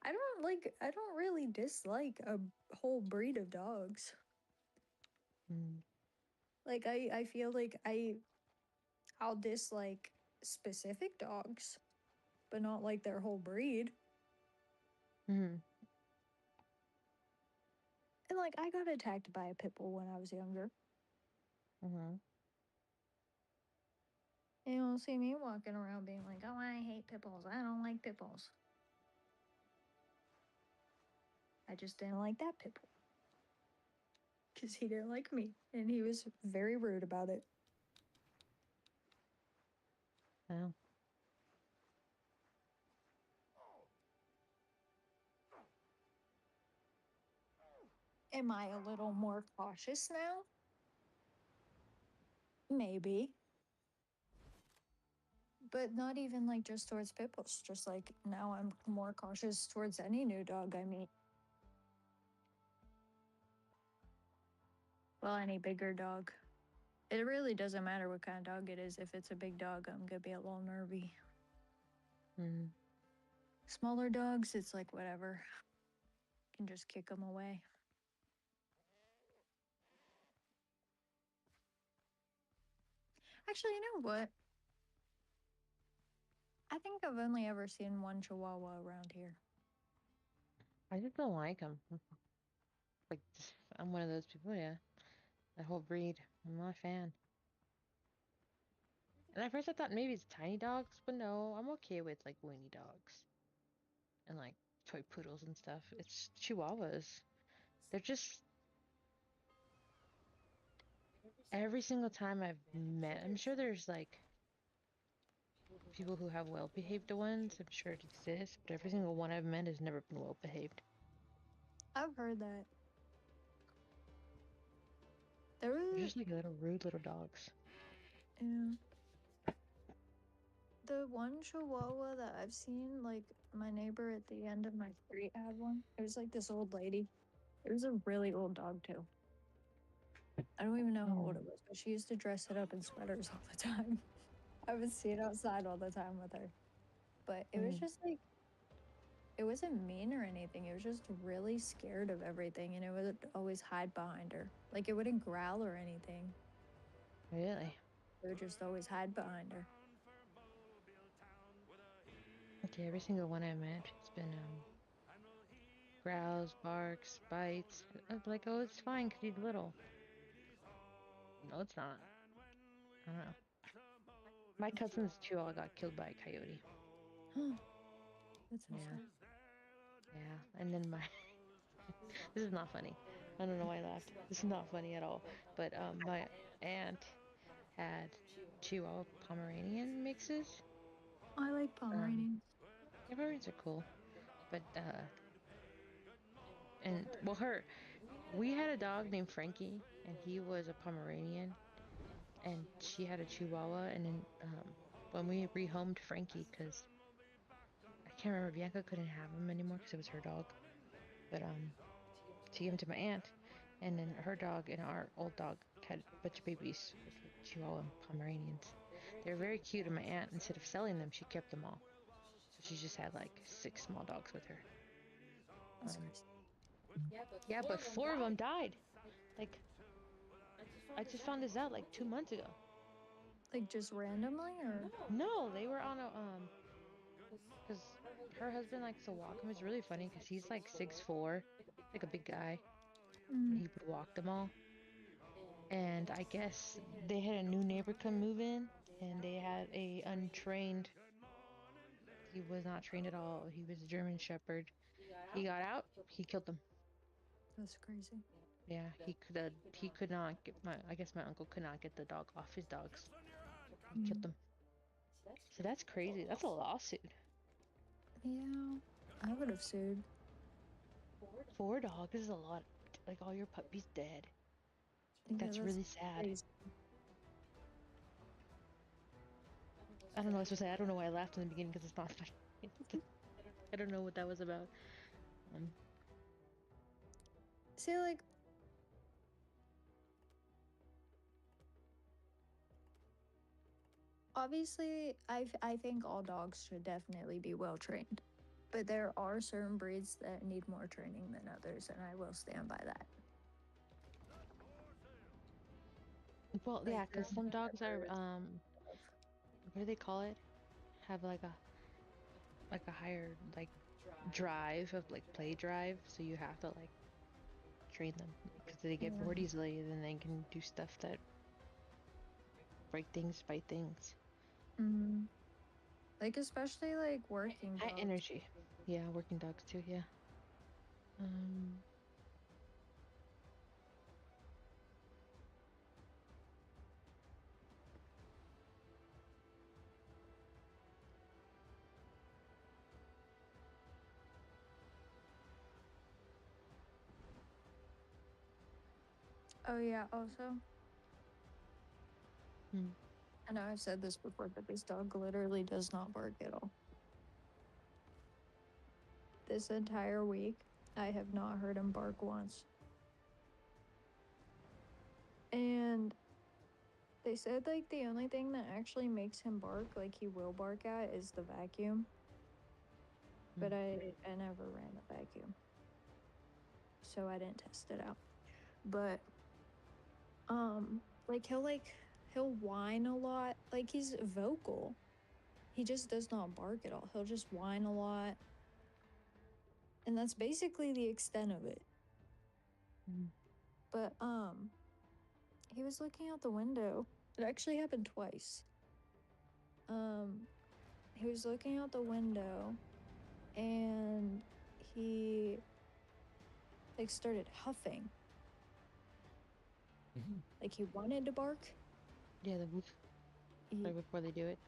I don't really dislike a whole breed of dogs. Mm. Like I feel like I'll dislike specific dogs, but not like their whole breed. Mm. And like I got attacked by a pit bull when I was younger. Mm-hmm. And you don't see me walking around being like, "Oh, I hate pit bulls. I don't like pit bulls." I just didn't like that pit bull because he didn't like me, and he was very rude about it. Well, Am I a little more cautious now? Maybe. But not even like just towards pit bulls, just like now I'm more cautious towards any new dog I meet. Well, any bigger dog. It really doesn't matter what kind of dog it is. If it's a big dog, I'm gonna be a little nervy. mm. Smaller dogs, it's like whatever. Can just kick them away. Actually, you know what? I think I've only ever seen one Chihuahua around here. I just don't like them. Like, I'm one of those people, yeah. That whole breed. I'm not a fan. And at first I thought maybe it's tiny dogs, but no, I'm okay with like weenie dogs and like toy poodles and stuff. It's Chihuahuas. They're just every single time I've met, I'm sure there's like people who have well behaved ones. I'm sure it exists, but every single one I've met has never been well behaved. I've heard that. There They're was just like little rude little dogs. yeah, the one Chihuahua that I've seen, like my neighbor at the end of my street had one. It was like this old lady. It was a really old dog too. I don't even know how old Mm. it was, but she used to dress it up in sweaters all the time. I would see it outside all the time with her. But it was Mm. just like it wasn't mean or anything. It was just really scared of everything and it would always hide behind her. Like it wouldn't growl or anything. Really? It would just always hide behind her. Okay, every single one I met, it's been growls, barks, bites. I'm like, oh, it's fine 'cause he's little. No, it's not. I don't know. My cousins too all got killed by a coyote. That's so Yeah, sad. yeah. And then my this is not funny. I don't know why I laughed. This is not funny at all. But my aunt had Chihuahua Pomeranian mixes. I like Um, Pomeranians. yeah, Pomeranians are cool, but and well, we had a dog named Frankie, and he was a Pomeranian, and she had a Chihuahua, and then when we rehomed Frankie, because I can't remember, Bianca couldn't have him anymore because it was her dog, but she gave him to my aunt, and then her dog and our old dog had a bunch of babies with like Chihuahua and Pomeranians. They're very cute, and my aunt, instead of selling them, she kept them all. So she just had like 6 small dogs with her. That's Um, crazy. yeah, but 4 of them died. Like, I just found this out like 2 months ago. Like just randomly, or No, they were on a because her husband likes to walk him. It's really funny because he's like 6'4", like a big guy, and mm, he would walk them all. And I guess they had a new neighbor come move in, and they had a untrained. He was not trained at all. He was a German Shepherd. He got out. He killed them. that's crazy. Yeah, he could not get my. I guess my uncle could not get the dog off his dogs. He killed Mm. them. So that's crazy. That's a lawsuit. Yeah, I would have sued. 4 dogs is a lot. Like all your puppies dead. Like, Yeah, that's that's really sad. crazy. I don't know what to say. I don't know why I laughed in the beginning because it's not funny. I don't know what that was about. Um, See, like, obviously, I think all dogs should definitely be well trained, but there are certain breeds that need more training than others, and I will stand by that. well, Like yeah, because some German dogs are Shepherds. what do they call it? Have like a higher like drive of like play drive, so you have to like train them because they get Yeah. bored easily, then they can do stuff that break things, bite things. Mm. Like especially like working High dogs. energy. Yeah, working dogs too. Yeah. Um. Oh yeah. Also, hmm. I know I've said this before, but this dog literally does not bark at all. This entire week, I have not heard him bark once. And they said like the only thing that actually makes him bark, like he will bark at, is the vacuum. But I never ran the vacuum, so I didn't test it out. But like he'll whine a lot. Like he's vocal. He just does not bark at all. He'll just whine a lot. And that's basically the extent of it. Mm. But he was looking out the window. It actually happened twice. Um he was looking out the window and he like started huffing. Like he wanted to bark. Yeah, the woof. He Like before they do it.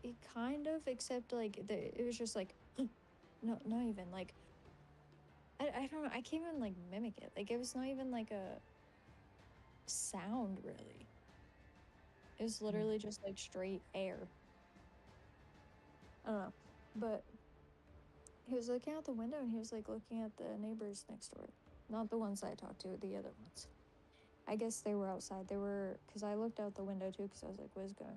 he kind of, except like it was just like no, not even like I don't know. I can't even like mimic it. Like it was not even like a sound really. It was literally just like straight air. I don't know. But he was looking out the window and he was like looking at the neighbors next door. Not the ones I talked to, the other ones. I guess they were outside. They were, because I looked out the window too because I was like, what is going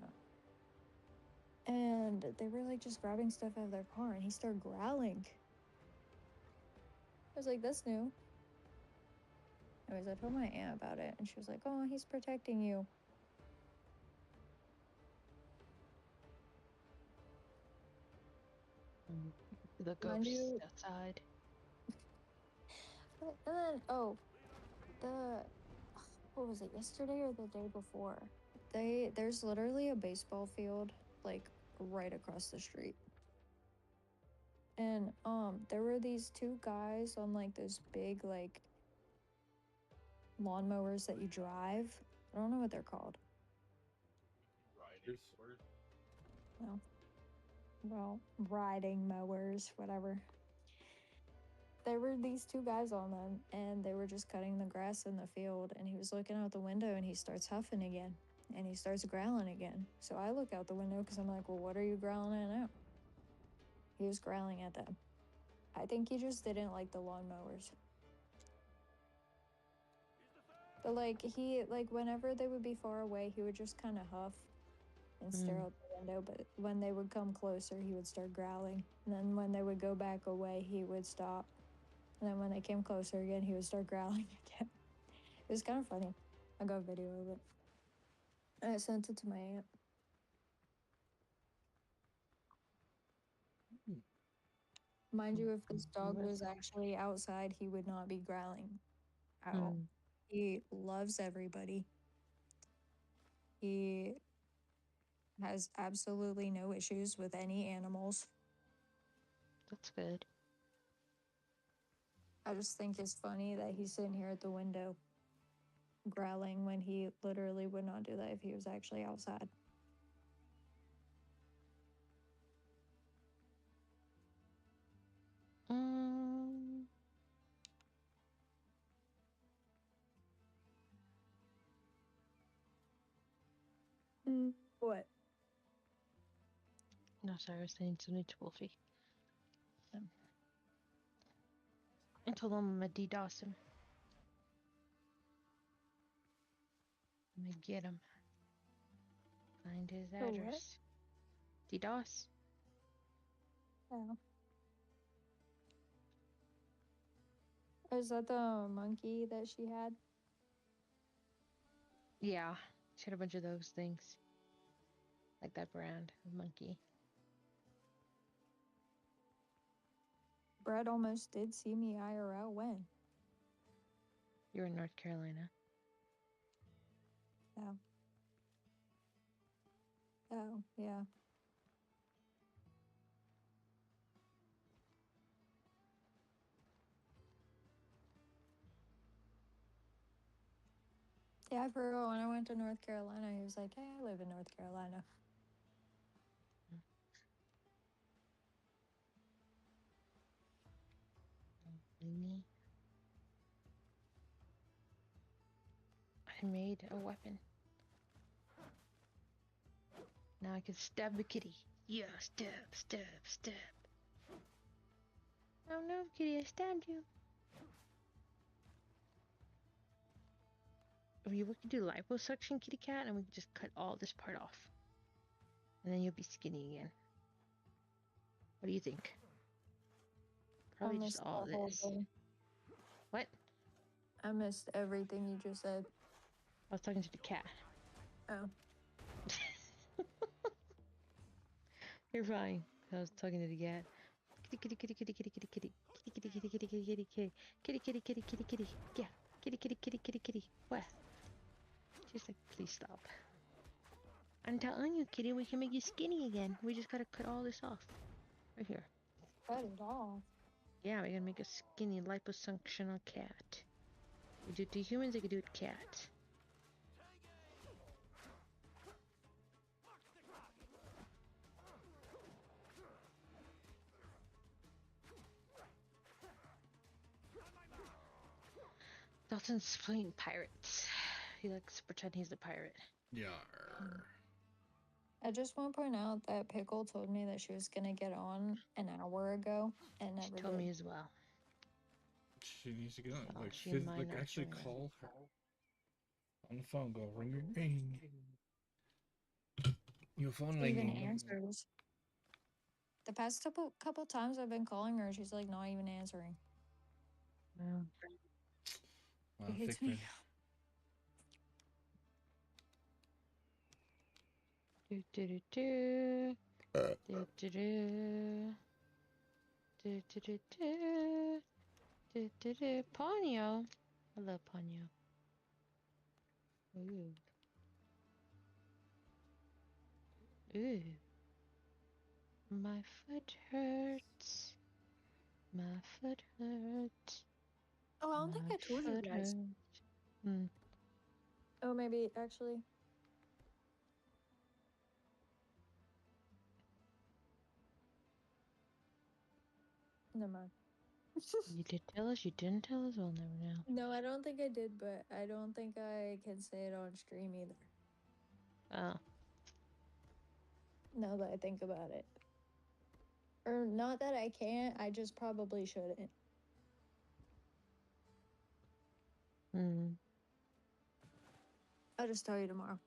on? And they were like just grabbing stuff out of their car and he started growling. I was like, that's new. Anyways, I told my aunt about it and she was like, oh, he's protecting you. The Mind ghosts you, outside. and then, oh, the, what was it, yesterday or the day before? There's literally a baseball field like right across the street. And there were these two guys on like those big like lawnmowers that you drive. I don't know what they're called. Riders. No. Well, riding mowers, whatever. There were these two guys on them and they were just cutting the grass in the field and he was looking out the window and he starts huffing again and he starts growling again. So I look out the window because I'm like, well, what are you growling at now? He was growling at them. I think he just didn't like the lawnmowers. But like he like whenever they would be far away, he would just kind of huff. and stare Mm. out the window. But when they would come closer, he would start growling. And then when they would go back away, he would stop. And then when they came closer again, he would start growling again. It was kind of funny. I got a video of it. I sent it to my aunt. Mind you, if this dog was actually outside, he would not be growling at all. Mm. He loves everybody. He has absolutely no issues with any animals. That's good. I just think it's funny that he's sitting here at the window growling when he literally would not do that if he was actually outside. Mm. What? No, sorry, I was saying something to Wolfie. Oh. I told him I'm gonna DDoS him. I'm gonna get him. Find his Oh, what? address. DDoS. Oh. Is that the monkey that she had? Yeah, she had a bunch of those things. Like that brand of monkey. Brett almost did see me IRL when? You're in North Carolina. Oh. Oh, yeah. Yeah, I forgot when I went to North Carolina, he was like, hey, I live in North Carolina. Me. I made a weapon. Now I can stab the kitty. Yeah, stab, stab, stab. Oh no, kitty, I stabbed you. We can do liposuction, kitty cat, and we can just cut all this part off. And then you'll be skinny again. What do you think? Probably just missed all the whole this. thing. What? I missed everything you just said. I was talking to the cat. Oh. You're fine. I was talking to the cat. Kitty, kitty, kitty, kitty, kitty, kitty, kitty, kitty, kitty, kitty, kitty, kitty, kitty, kitty, kitty, kitty, kitty, yeah, kitty, kitty, kitty, kitty, kitty. What? She's like, please stop. I'm telling you, kitty, we can make you skinny again. We just gotta cut all this off. Right here. Cut it off. Yeah, we're gonna make a skinny liposuctional cat. We do it to humans, they can do it to cats. Dalton's playing pirates. He likes to pretend he's a pirate. Yar. I just want to point out that Pickle told me that she was going to get on an hour ago and never She told did. me as well. She needs to get on. So Like, she might like not actually join us. call her on the phone. Go ring, ring, ring. Your phone She even ringing. answers. The past couple times I've been calling her, she's like not even answering. No. She hates me. Do do do do. Do do do. Do do do do. Do do do. Ponyo. I love Ponyo. Ooh. Ooh. My foot hurts. My foot hurts. Oh, I don't think I told you guys. Hmm. Oh, maybe actually. Never mind. You did tell us, you didn't tell us, we'll never know. No, I don't think I did, but I don't think I can say it on stream either. Oh. Now that I think about it. Or not that I can't, I just probably shouldn't. Hmm. I'll just tell you tomorrow.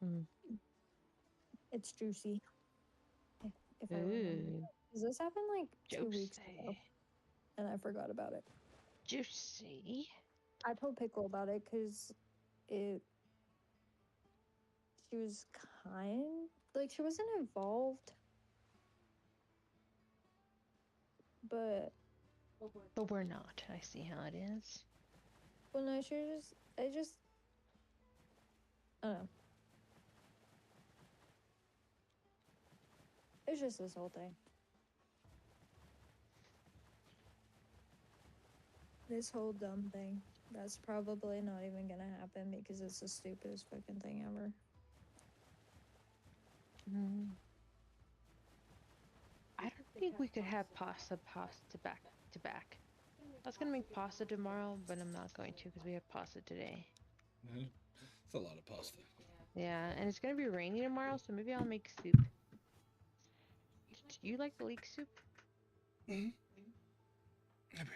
Mm. It's juicy. If I remember. Ooh, 'Cause this happened like 2 weeks ago, juicy. and I forgot about it. Juicy. I told Pickle about it because it. She was she wasn't involved, but But we're not. I see how it is. well, no, I don't know. It's just this whole thing. This whole dumb thing. That's probably not even gonna happen because it's the stupidest fucking thing ever. Mm. I don't think we could have pasta back to back. I was gonna make pasta tomorrow, but I'm not going to because we have pasta today. It's a lot of pasta. Yeah, and it's gonna be rainy tomorrow, so maybe I'll make soup. Do you like the leek soup? Mm-hmm.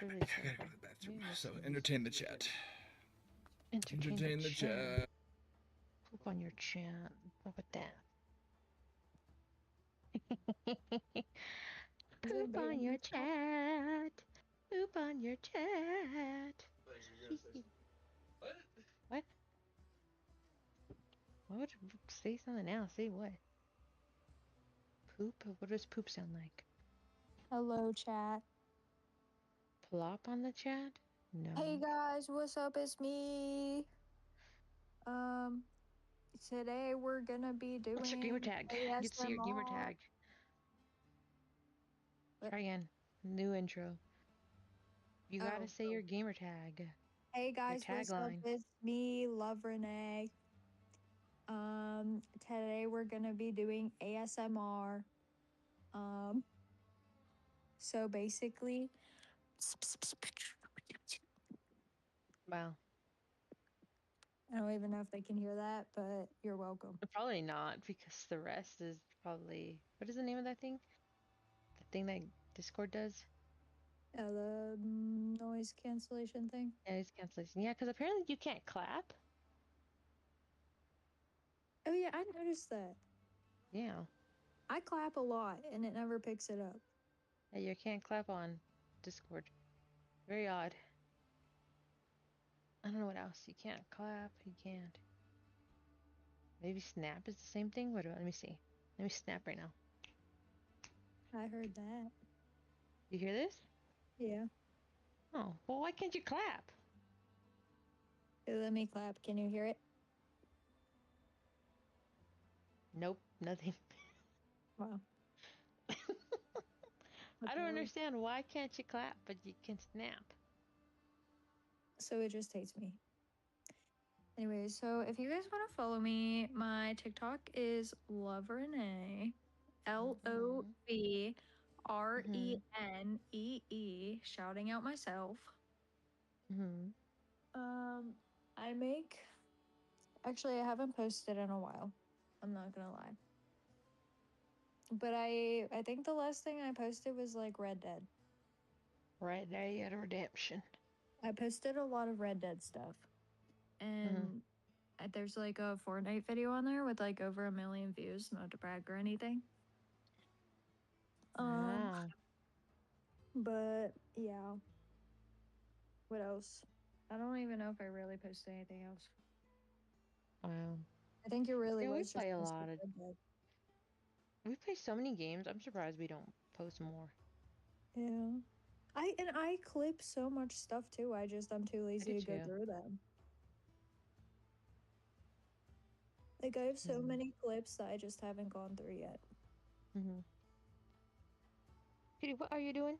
Really I gotta good. go to the bathroom. Yeah, So that's entertain the chat. Entertain the chat. chat. Poop on your chat. What with that? Poop on your chat. Poop on your chat. What? What would say something now? Say what? Poop? What does poop sound like? Hello, chat. Plop on the chat? No. Hey guys, what's up? It's me. Today we're gonna be doing What's your gamer tag? I get to see your gamer ASMR. tag. What? Try again. New intro. You gotta Oh, say your gamer tag. hey guys, Your what's up? tagline. It's me, Love Renee. Today we're gonna be doing ASMR. So basically, Wow. I don't even know if they can hear that, but you're welcome. Probably not, because the rest is probably. What is the name of that thing? The thing that Discord does? The noise cancellation thing. Noise cancellation. Yeah, because apparently you can't clap. Oh yeah, I noticed that. Yeah. I clap a lot and it never picks it up. Yeah, you can't clap on Discord. Very odd. I don't know what else. You can't clap. You can't. Maybe snap is the same thing? Let me see. Let me snap right now. I heard that. You hear this? Yeah. Oh, well, why can't you clap? Let me clap. Can you hear it? Nope, nothing. Wow. I don't understand. Why can't you clap, but you can snap? So it just hates me. Anyway, so if you guys want to follow me, my TikTok is Love Renee. LOVRENEE. Shouting out myself. Mm-hmm. I make. Actually, I haven't posted in a while. I'm not gonna lie. But I think the last thing I posted was like Red Dead. Right there, you had a redemption. I posted a lot of Red Dead stuff. And there's like a Fortnite video on there with like over 1 million views, not to brag or anything. Wow. But yeah. What else? I don't even know if I really posted anything else. Wow. I think it really Yeah, we was just play a mostly lot of. Red Dead. We play so many games. I'm surprised we don't post more. Yeah. I clip so much stuff too. I'm too I lazy do to go too. through them. Like I have so many clips that I just haven't gone through yet. Mm-hmm. Kitty, what are you doing?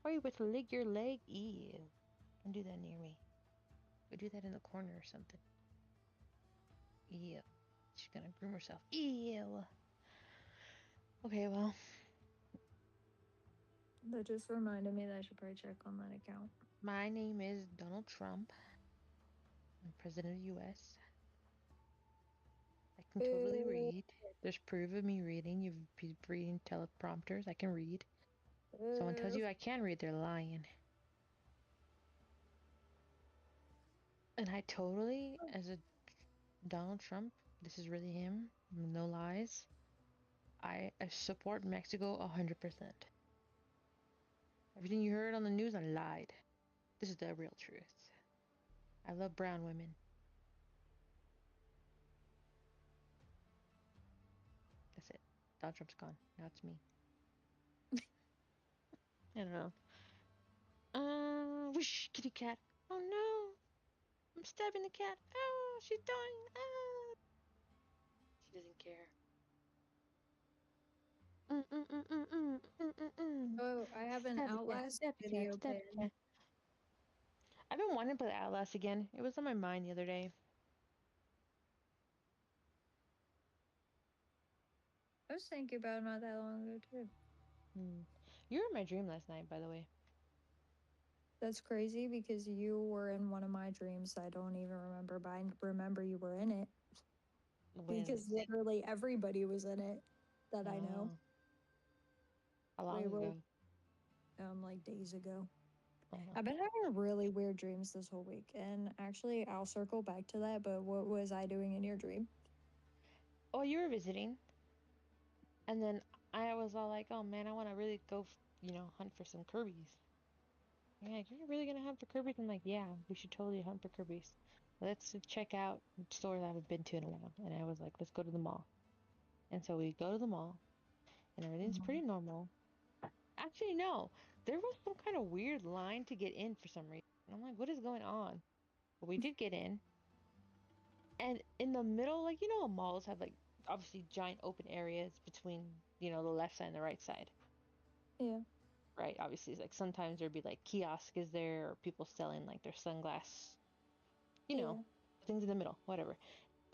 Why are you with your leg? Ew. Don't do that near me. Go do that in the corner or something. Ew. She's gonna groom herself. Ew. Okay, well. That just reminded me that I should probably check on that account. My name is Donald Trump. I'm president of the U.S. I can totally read. There's proof of me reading. You've been reading teleprompters. I can read. Someone tells you I can read, they're lying. And I totally, as a Donald Trump This is really him. No lies. I support Mexico 100%. Everything you heard on the news, I lied. This is the real truth. I love brown women. That's it. Donald Trump's gone. Now it's me. I don't know. Whoosh, kitty cat. Oh no! I'm stabbing the cat. Oh, she's dying. Ah! She doesn't care. Oh, I have an Stab the cat. Outlast Stab the cat. video Stab the pin. cat. I've been wanting to play Outlast again. It was on my mind the other day. I was thinking about it not that long ago too. You were in my dream last night, by the way. That's crazy because you were in one of my dreams. I don't even remember, but I remember you were in it When? because literally everybody was in it that I know. Oh. How long ago? Like days ago. Oh. I've been having really weird dreams this whole week, and actually, I'll circle back to that. But what was I doing in your dream? Oh, you were visiting, and then I was all like, "Oh man, I want to really go, hunt for some Kirby's." You're like, "You're really gonna hunt for Kirby's?" I'm like, "Yeah, we should totally hunt for Kirby's. Let's check out stores I haven't been to in a while." And I was like, "Let's go to the mall." And so we go to the mall, and everything's pretty normal. Actually, no, there was some kind of weird line to get in for some reason. And I'm like, "What is going on?" But we did get in, and in the middle, like malls have like obviously giant open areas between the left side and the right side. Yeah. Right, obviously, like sometimes there'd be like kiosk is there or people selling like their sunglass, things in the middle, whatever.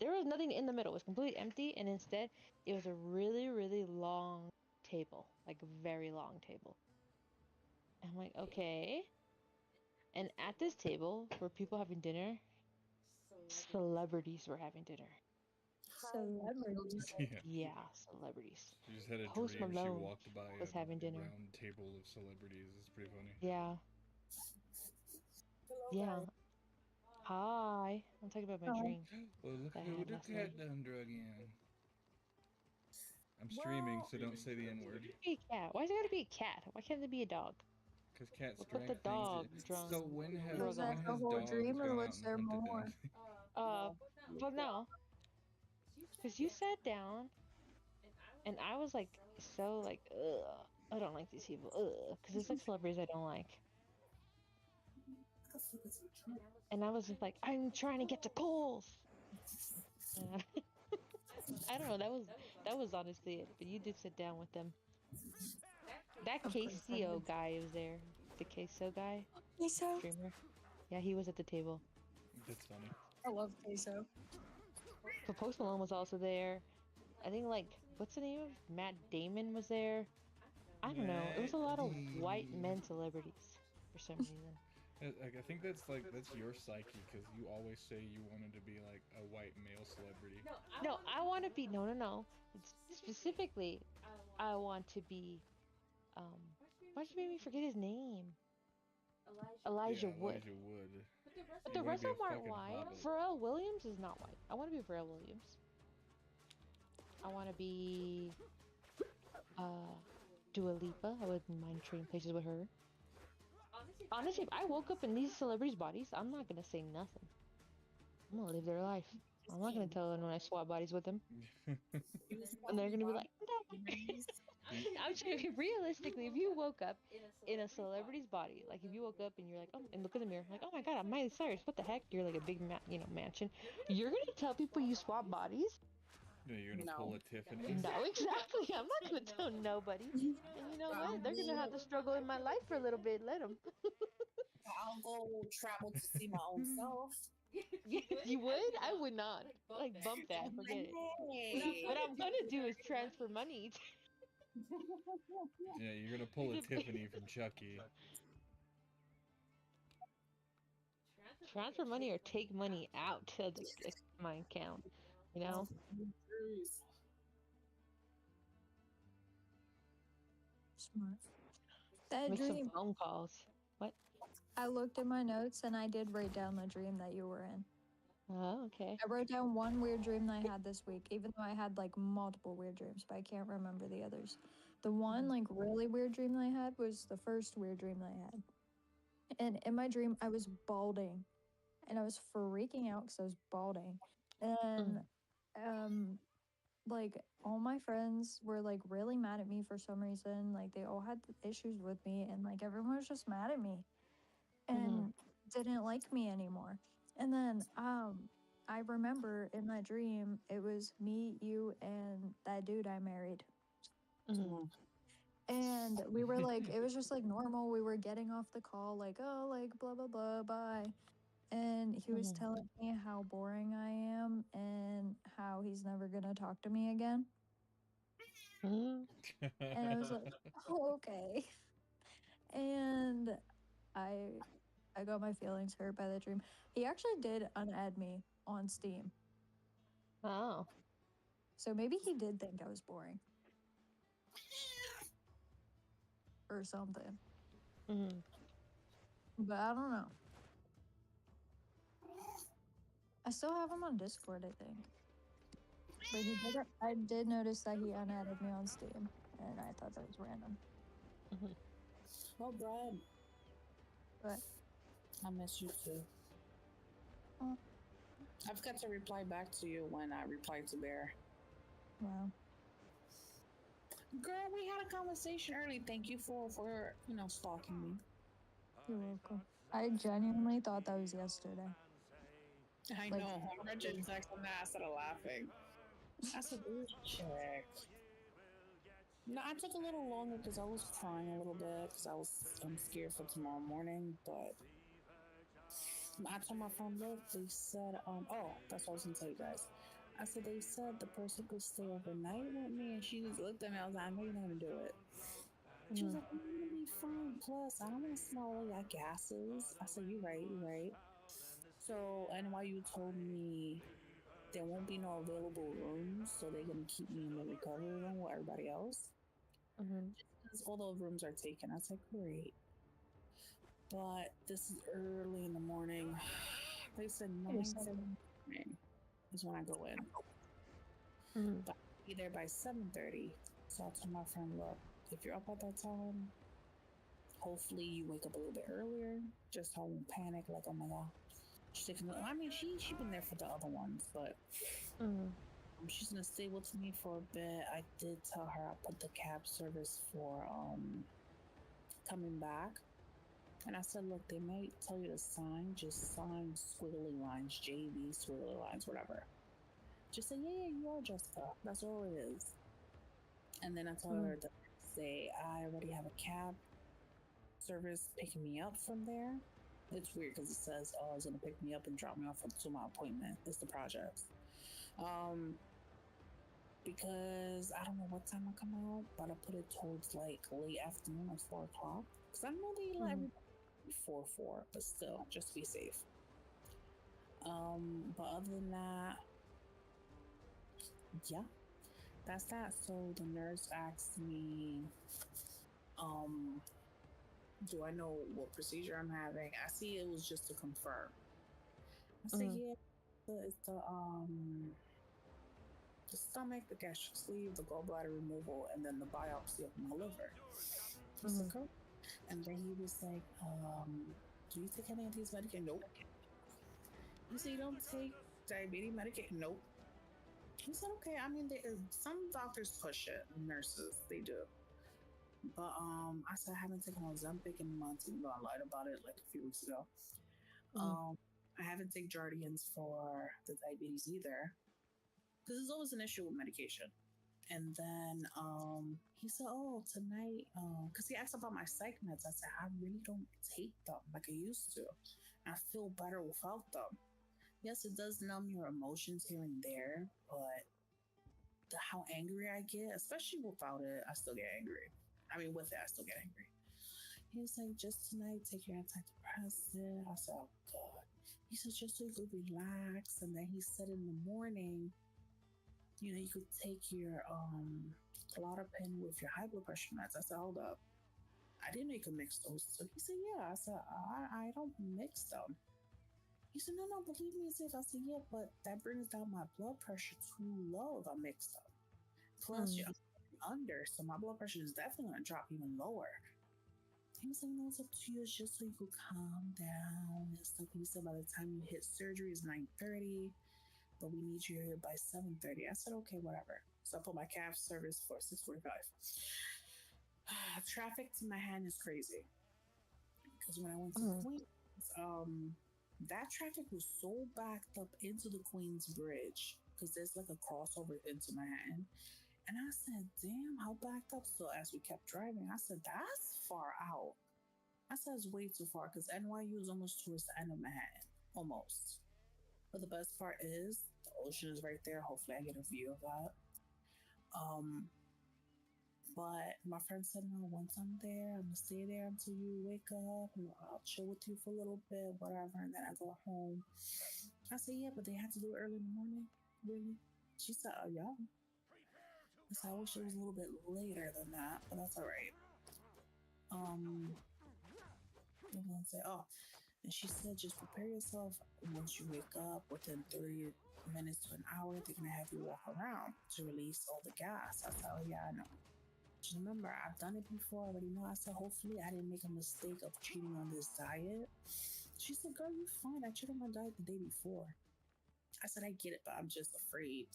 There was nothing in the middle. It was completely empty, and instead it was a really, really long table, like a very long table. And I'm like, okay. And at this table were people having dinner. Celebrities were having dinner. Celebrities. Yeah. Yeah, celebrities. She just had a Post dream. She Malone walked by was having a dinner. round table of celebrities. It's pretty funny. Yeah. Yeah. Hi. I'm talking about my Hi. dream. Well, look that I who had the last cat night. done drug in. I'm streaming, so don't say the N word. Be a cat. Why's it gotta be a cat? Why can't it be a dog? Because cats What drag the things. dog drunk? So when Was that when the has whole dogs dream, or gone out was and there hunted more? anything? But no, because you sat down, and I was like, so like, ugh, I don't like these people, ugh, because it's like celebrities I don't like. And I was just like, I'm trying to get to Kohl's. I don't know. That was honestly it. But you did sit down with them. That Of course I KCO did. guy was there. The queso guy, Queso. streamer. Yeah, he was at the table. That's funny. I love queso. But Post Malone was also there. I think like what's the name of Matt Damon was there. I don't know. It was a lot of white men celebrities for some reason. I think that's your psyche, because you always say you wanted to be like a white male celebrity. No, I want to be no. It's specifically, I want to be. Why'd you make me forget his name? Elijah Yeah, Wood. Elijah Wood. But You the wanna rest be of a them aren't fucking white. hobbit. Pharrell Williams is not white. I want to be Pharrell Williams. I want to be Dua Lipa. I wouldn't mind trading places with her. Honestly, if I woke up in these celebrities' bodies, I'm not gonna say nothing. I'm gonna live their life. I'm not gonna tell them when I swap bodies with them. And they're gonna be like, no. I'm saying realistically, if you woke up in a celebrity's body, like if you woke up and you're like, oh, and look in the mirror, like, oh my god, I'm Miley Cyrus. What the heck? You're like a big, mansion. You're gonna tell people you swap bodies? Yeah, you're gonna pull a Tiffany. No, exactly. I'm not gonna tell nobody. And you know what? They're gonna have to struggle in my life for a little bit. Let them. I'll go travel to see my own self. You would? I would not. Like bump that. Forget it. Hey. What I'm gonna do is transfer money. Yeah, you're gonna pull a Tiffany from Chucky. Transfer money or take money out of my account. You know? Smart. That Make some dream. phone calls. What? I looked at my notes and I did write down the dream that you were in. Oh, okay. I wrote down one weird dream that I had this week, even though I had like multiple weird dreams, but I can't remember the others. The one like really weird dream that I had was the first weird dream that I had. And in my dream, I was balding and I was freaking out because I was balding. And um, like all my friends were like really mad at me for some reason. Like they all had issues with me, and like everyone was just mad at me and didn't like me anymore. And then I remember in that dream it was me, you, and that dude I married. And we were like, it was just like normal. We were getting off the call, like, oh, like, blah, blah, blah, bye. And he was telling me how boring I am and how he's never going to talk to me again. And I was like, oh, okay. And I I got my feelings hurt by the dream. He actually did unadd me on Steam. Oh. So maybe he did think I was boring. Or something. But I don't know. I still have him on Discord, I think. But he did. I did notice that he unadded me on Steam, and I thought that was random. Well, Brad, But I miss you too. oh, I forgot to reply back to you when I replied to Bear. wow. Girl, we had a conversation early. Thank you for stalking me. You're welcome. I genuinely thought that was yesterday. I Like- know. I read your text and I started laughing. I said, "Ooh, check." No, I took a little longer because I was crying a little bit because I'm scared for tomorrow morning. But I told my friend, look, they said, that's what I was gonna tell you guys. I said they said the person could stay overnight with me, and she just looked at me. I was like, I know you're not gonna do it. She was like, I'm gonna be fine. Plus, I don't want to smell all your gases. I said, you're right, you're right. So, and while you told me there won't be no available rooms, so they're gonna keep me in the recovery room with everybody else. Because all those rooms are taken. I was like, great. But this is early in the morning. They said 9:30 is when I go in. But I'll be there by 7:30. So I told my friend, look, if you're up at that time, hopefully you wake up a little bit earlier, just so I won't panic, like, oh my god. She been there for the other ones, but she's gonna stay with me for a bit. I did tell her I put the cab service for coming back. And I said, look, they might tell you to sign, just sign squiggly lines, JV, squiggly lines, whatever. Just say, yeah, you are Jessica. That's all it is. And then I told her to say, I already have a cab service picking me up from there. It's weird because it says, oh, it's going to pick me up and drop me off to my appointment. It's the projects. Because I don't know what time I come out, but I put it towards like late afternoon, like 4 o'clock. Because I know they let everybody before 4, but still, just be safe. But other than that, yeah, that's that. So the nurse asked me, do I know what procedure I'm having? I see it was just to confirm. I said, yeah, it's the stomach, the gastric sleeve, the gallbladder removal, and then the biopsy of my liver. He said, cool. And then he was like, do you take any of these medications? Nope. He said, you don't take diabetes medication? Nope. He said, okay. I mean, some doctors push it, nurses, they do. But I said I haven't taken Ozempic in months, even though I lied about it like a few weeks ago. I haven't taken Jardians for the diabetes either, because there's always an issue with medication. And then he said, oh, tonight, because he asked about my psych meds. I said, I really don't take them like I used to. And I feel better without them. Yes, it does numb your emotions here and there, but how angry I get, especially without it, I still get angry. I mean, with it, I still get angry. He was like, just tonight, take your antidepressant. I said, oh, God. He said, just so you could relax. And then he said in the morning, you could take your Klonopin with your high blood pressure meds. I said, hold up. I didn't know you could mix those. So he said, yeah. I said, I don't mix them. He said, no, believe me, it's safe. I said, yeah, but that brings down my blood pressure too low if I mix up. Plus, Mm. you're under, so my blood pressure is definitely going to drop even lower. He was like, no, it's up to you. It's just so you could calm down and stuff. He said, by the time you hit surgery, it's 9:30, but we need you here by 7:30. I said, okay, whatever. So I put my cab service for 6:45. Traffic to Manhattan is crazy. Because when I went to Queens, that traffic was so backed up into the Queens Bridge because there's like a crossover into Manhattan. And I said, damn, how backed up. So as we kept driving, I said, that's far out. I said, it's way too far because NYU is almost towards the end of Manhattan. Almost. But the best part is the ocean is right there. Hopefully I get a view of that. But my friend said, no, once I'm there, I'm going to stay there until you wake up. And I'll chill with you for a little bit, whatever. And then I go home. I said, yeah, but they had to do it early in the morning. Really? She said, oh, yeah. I said, I wish it was a little bit later than that, but that's all right. I was going to say, oh, and she said, just prepare yourself. Once you wake up, within 30 minutes to an hour, they're going to have you walk around to release all the gas. I said, oh, yeah, I know. Just remember, I've done it before. I already know. I said, hopefully I didn't make a mistake of cheating on this diet. She said, girl, you're fine. I cheated on my diet the day before. I said, I get it, but I'm just afraid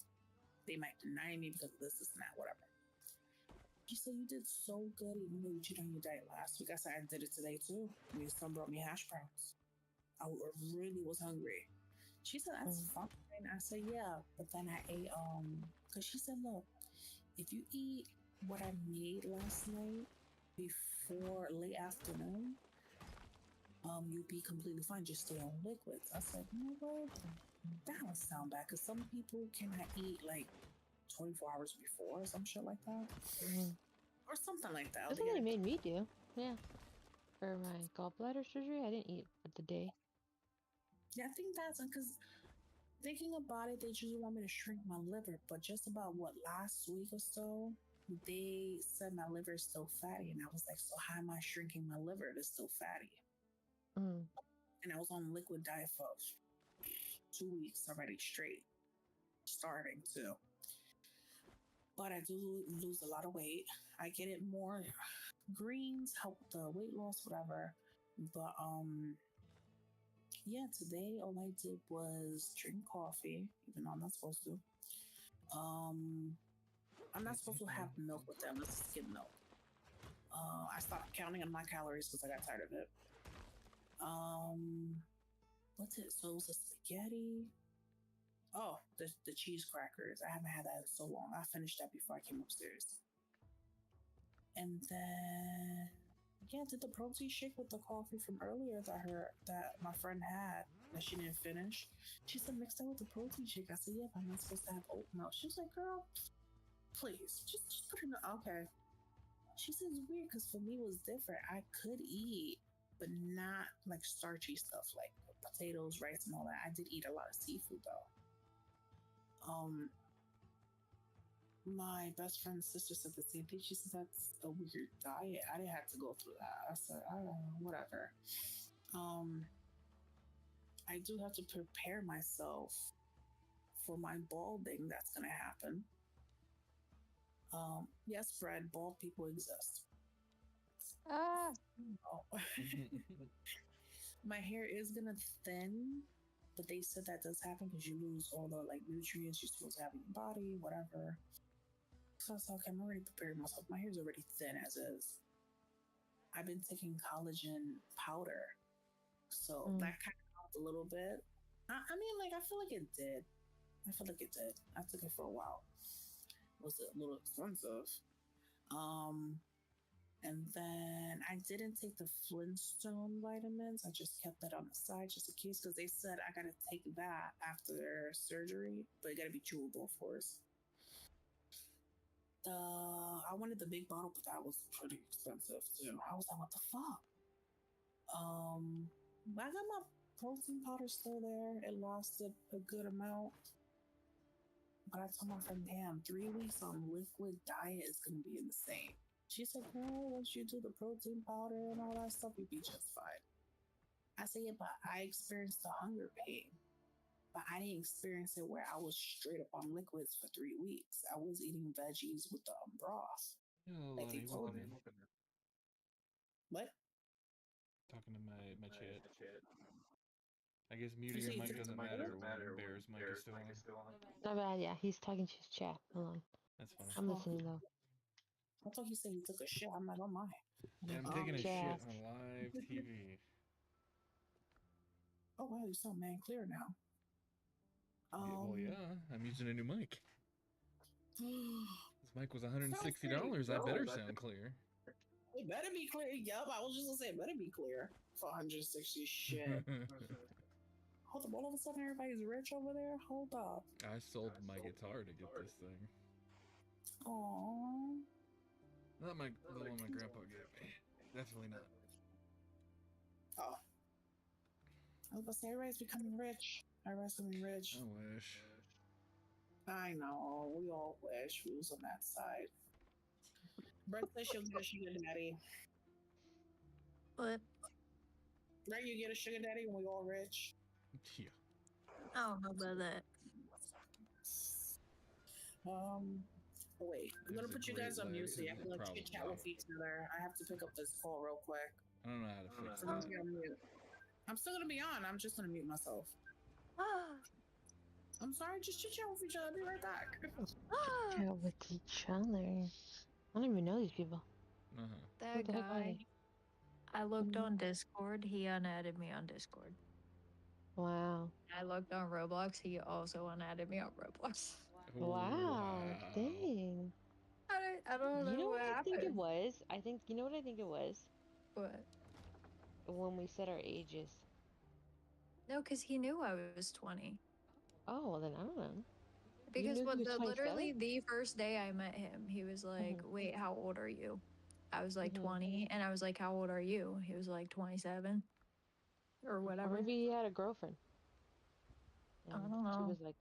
they might deny me because of this, and that, whatever. She said, you did so good even though you cheated on your diet last week. I said, I did it today too. Your son brought me hash browns. I really was hungry. She said, that's fine. I said, yeah. But then I ate, because she said, look, if you eat what I made last night before late afternoon, you'll be completely fine. Just stay on liquids. I said, you know what? That don't sound bad because some people cannot eat like 24 hours before or some shit like that. Or something like that. That's what they made me do. Yeah. For my gallbladder surgery, I didn't eat the day. Yeah, I think that's because thinking about it, they just want me to shrink my liver. But just about last week or so, they said my liver is still fatty. And I was like, so how am I shrinking my liver? It's still fatty. And I was on liquid diet for 2 weeks already straight, starving too. But I do lose a lot of weight. I get it more. Greens help the weight loss, whatever. But yeah, today all I did was drink coffee, even though I'm not supposed to. I'm not supposed to have milk with them. Let's skip milk. I stopped counting on my calories because I got tired of it. What's it? So it was a spaghetti. Oh, the cheese crackers. I haven't had that in so long. I finished that before I came upstairs. And then, yeah, did the protein shake with the coffee from earlier that my friend had that she didn't finish. She said, mix that with the protein shake. I said, yeah, but I'm not supposed to have oat milk. She was like, girl, please, just put it in. Okay. She said, it's weird because for me it was different. I could eat, but not like starchy stuff like potatoes, rice, and all that. I did eat a lot of seafood though. My best friend's sister said the same thing. She said that's a weird diet. I didn't have to go through that. I said, I don't know, whatever. I do have to prepare myself for my balding that's gonna happen. Yes, Brad, bald people exist. Ah. Oh. My hair is gonna thin, but they said that does happen because you lose all the like nutrients you're supposed to have in your body, whatever. So I was like, okay, I'm already preparing myself. My hair's already thin as is. I've been taking collagen powder, so that kind of helped a little bit. I mean, like, I feel like it did. I took it for a while. It was a little expensive. And then I didn't take the Flintstone vitamins. I just kept that on the side just in case because they said I gotta take that after surgery, but it gotta be chewable, of course. I wanted the big bottle, but that was pretty expensive too. I was like, what the fuck? I got my protein powder still there. It lasted a good amount. But I told my friend, damn, 3 weeks on liquid diet is gonna be insane. She said, girl, once you do the protein powder and all that stuff, you'll be just fine. I say, yeah, but I experienced the hunger pain. But I didn't experience it where I was straight up on liquids for 3 weeks. I was eating veggies with the broth, Hello, like they Lonnie. told Welcome me. in. What? Talking to my chat. I guess You muting say your you mic took doesn't the matter when Bear's mic is still on. Not bad, yeah. He's talking to his chat. Hold on. That's funny. I'm Oh, listening though. I thought you said you took a shit. I'm like, oh my. Yeah, I'm Talk taking a chat. shit on live TV. Oh wow, you sound man clear now. Well, yeah, I'm using a new mic. This mic was $160. I better sound clear. It better be clear. Yup, I was just gonna say it better be clear for 160 shit. Hold up, all of a sudden everybody's rich over there? Hold up. I sold my guitar to get this thing. Aww. Not the one my grandpa gave me. Definitely not. Oh. I was about to say everybody's becoming rich. Everybody's becoming rich. I wish. I know. We all wish we was on that side. Brett says she'll get a sugar daddy. What? Right? You get a sugar daddy when we all rich. Yeah. I don't know about that. Wait. I'm gonna put you guys on mute so you can like chit chat with each other. I have to pick up this call real quick. I don't know how to fix I'm that. gonna mute. I'm still gonna be on. I'm just gonna mute myself. I'm sorry. Just chit chat with each other. I'll be right back. Chat with each other. I don't even know these people. Uh-huh. That Who the heck are guy. they? I looked on Discord. He unadded me on Discord. Wow. I looked on Roblox. He also unadded me on Roblox. Wow. Dang. I don't You know know what what I think it happened. was? You know what I think it was? What? When we said our ages. No, because he knew I was 20. Oh, well then I don't know. Because knew he was 27? literally the first day I met him, he was like, "Wait, how old are you?" I was like 20, and I was like, "How old are you?" He was like 27 or Or whatever. maybe he had a girlfriend. I And don't she know. was like,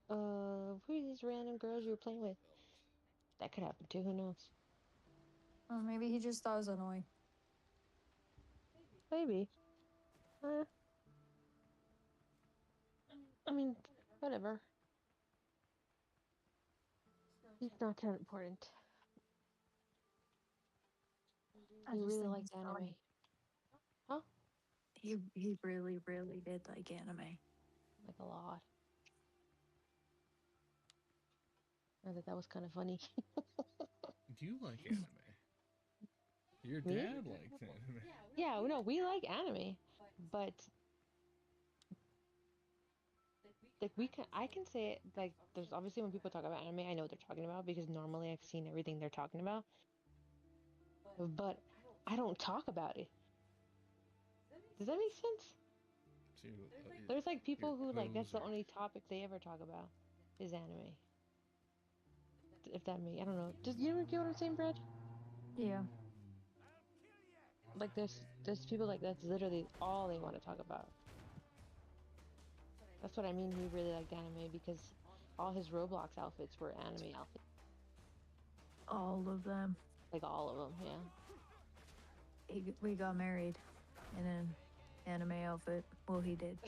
who are these random girls you were playing with? That could happen too, who knows? Or maybe he just thought I was annoying. Maybe. I mean, whatever. He's not that important. He really liked anime. Huh? He really, really did like anime. Like a lot. I thought that was kind of funny. Do you like anime? Your Me? dad likes anime. Yeah, no, we like anime, but like I can say it, like there's obviously when people talk about anime, I know what they're talking about because normally I've seen everything they're talking about, but I don't talk about it. Does that make sense? So There's like people who like that's the poser. only topic they ever talk about is anime. If that I don't know. Does you get what I'm saying, Brad? Yeah. Like there's people like that's literally all they want to talk about. That's what I mean. He really liked anime because all his Roblox outfits were anime outfits. All of them. Like all of them, yeah. We got married in an anime outfit. Well, he did.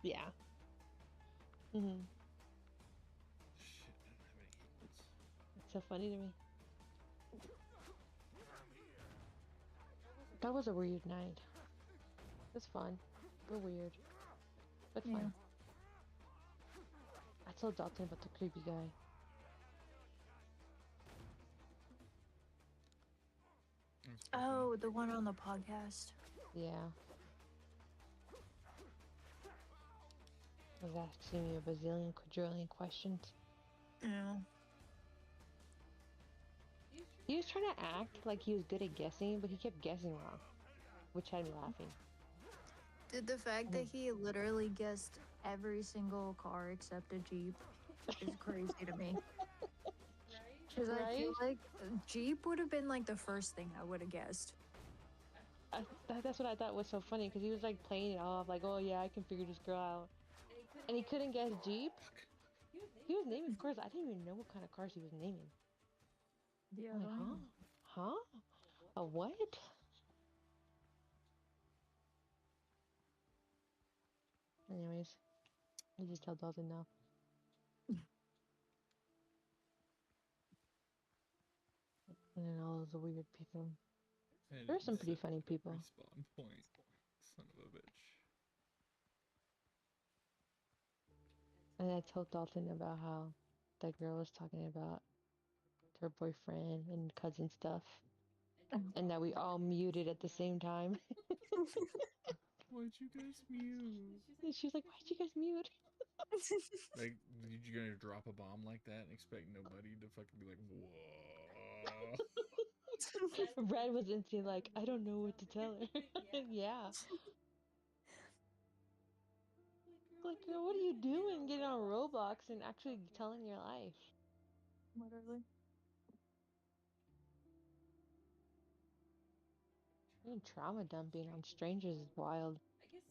Yeah. Mhm. Shit, I don't have any equals. It's so funny to me. That was a weird night. It was fun, but weird, but fun. Yeah. I told Dalton about the creepy guy. Oh, the one on the podcast. Yeah. Was asking me a bazillion, quadrillion questions. Yeah. He was trying to act like he was good at guessing, but he kept guessing wrong, which had me laughing. Did the fact that he literally guessed every single car except a Jeep is crazy to me. Because I feel like Jeep would have been like the first thing I would have guessed. That's what I thought was so funny, because he was like playing it off, like, oh yeah, I can figure this girl out. And he couldn't guess Jeep. He was naming cars. I didn't even know what kind of cars he was naming. Yeah. I'm like, huh? A what? Anyways, I just tell Dalton no. And then all those weird people. And There are some pretty set funny people. Respawn point. Son of a bitch. And I told Dalton about how that girl was talking about her boyfriend and cousin stuff. And that we all muted at the same time. Why'd you guys mute? And she was like, why'd you guys mute? Like, you gonna drop a bomb like that and expect nobody to fucking be like, whoa? Brad was instantly like, I don't know what to tell her. Yeah. Like, girl, what are you doing getting on Roblox and actually telling your life? Literally. I mean, trauma dumping on strangers is wild.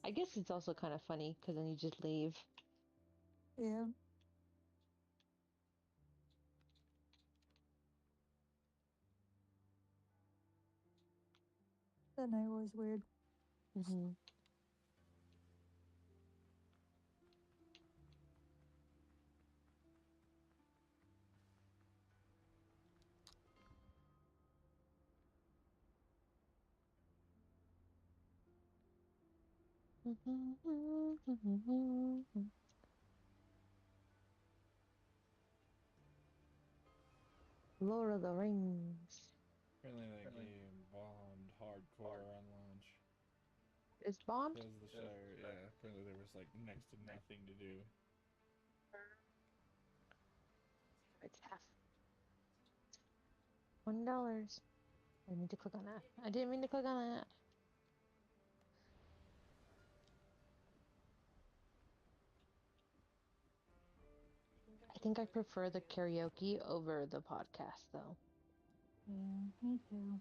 I guess it's also kind of funny because then you just leave. Yeah. That night was weird. Mm-hmm. Lord of the Rings. Apparently that game bombed hardcore on launch. It's bombed? Says the Shire, yeah. Apparently there was like next to nothing to do. It's half. $1. I need to click on that. I didn't mean to click on that. I think I prefer the karaoke over the podcast, though. Yeah, me too.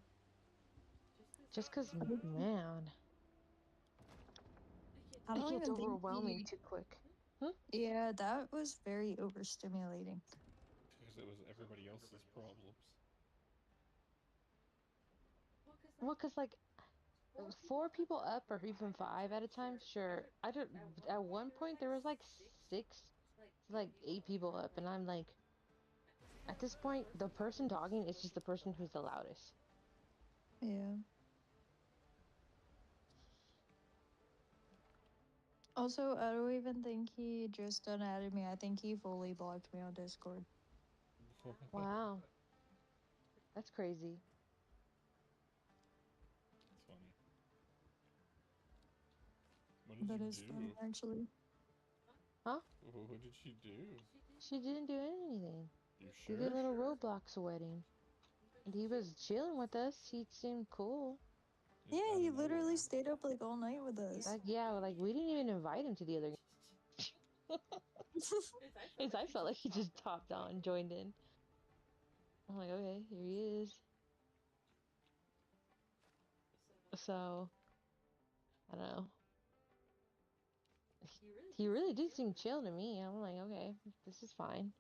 Just because, I man, I it don't gets even think overwhelming too quick. Yeah, that was very overstimulating. Because it was everybody else's problems. Well, because, like, 4 people up or even 5 at a time, sure. I don't. At one point, there was like 6 to like 8 people up, and I'm like, at this point, the person talking is just the person who's the loudest. Yeah. Also, I don't even think he just done added me. I think he fully blocked me on Discord. Wow, that's crazy. That's funny. What did That you is do? funny, actually. Huh? What did she do? She didn't do anything. You We did a sure? little Roblox wedding, and he was chilling with us. He seemed cool. Just Yeah, out he of literally nowhere. stayed up like all night with us. Like, yeah, like we didn't even invite him to the other. Because I felt like he just topped on and joined in. I'm like, okay, here he is. So, I don't know. He really did seem chill to me. I'm like, okay, this is fine.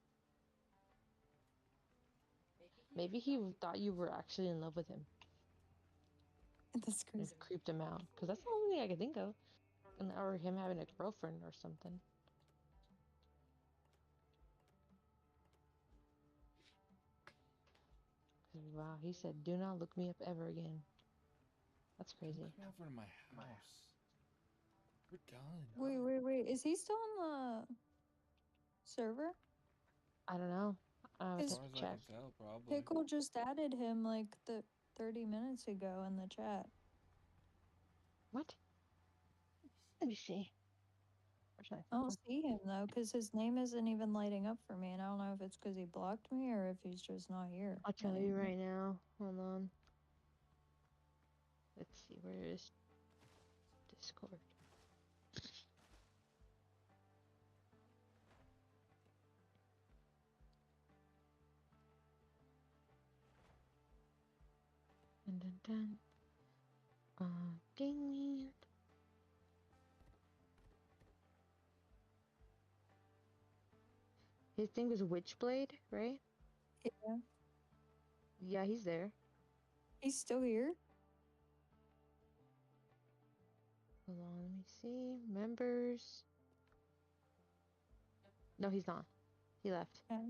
Maybe he thought you were actually in love with him That's and crazy. creeped him out. Because that's the only thing I could think of. Or him having a girlfriend or something. Wow, he said, do not look me up ever again. That's crazy. Come over to my house. We're done. Wait. Is he still on the server? I don't know. I would As have His far as to I check. can tell, probably. Pickle just added him like 30 minutes ago in the chat. What? Let me see. Where's my I don't phone? see him though, because his name isn't even lighting up for me, and I don't know if it's because he blocked me or if he's just not here. I'll tell you right now. Hold on. Let's see. Where is Discord? Dun, dun, dun. Ding. His thing was Witchblade, right? Yeah, Yeah, he's there. he's still here. Hold on, let me see. Members. No, he's not. He left. Okay.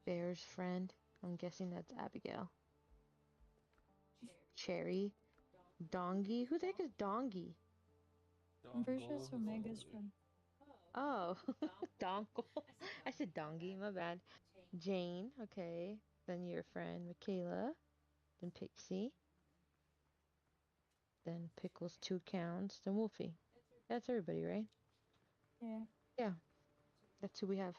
Bear's friend. I'm guessing that's Abigail. Cherry. Dongy. Who the heck is Dongy? I'm pretty sure it's Dongle, Omega's friend. Oh, Donkle. I said Dongy. My bad. Jane. Okay. Then your friend Michaela. Then Pixie. Then Pickles 2 counts. Then Wolfie. That's everybody, right? Yeah. Yeah. That's who we have.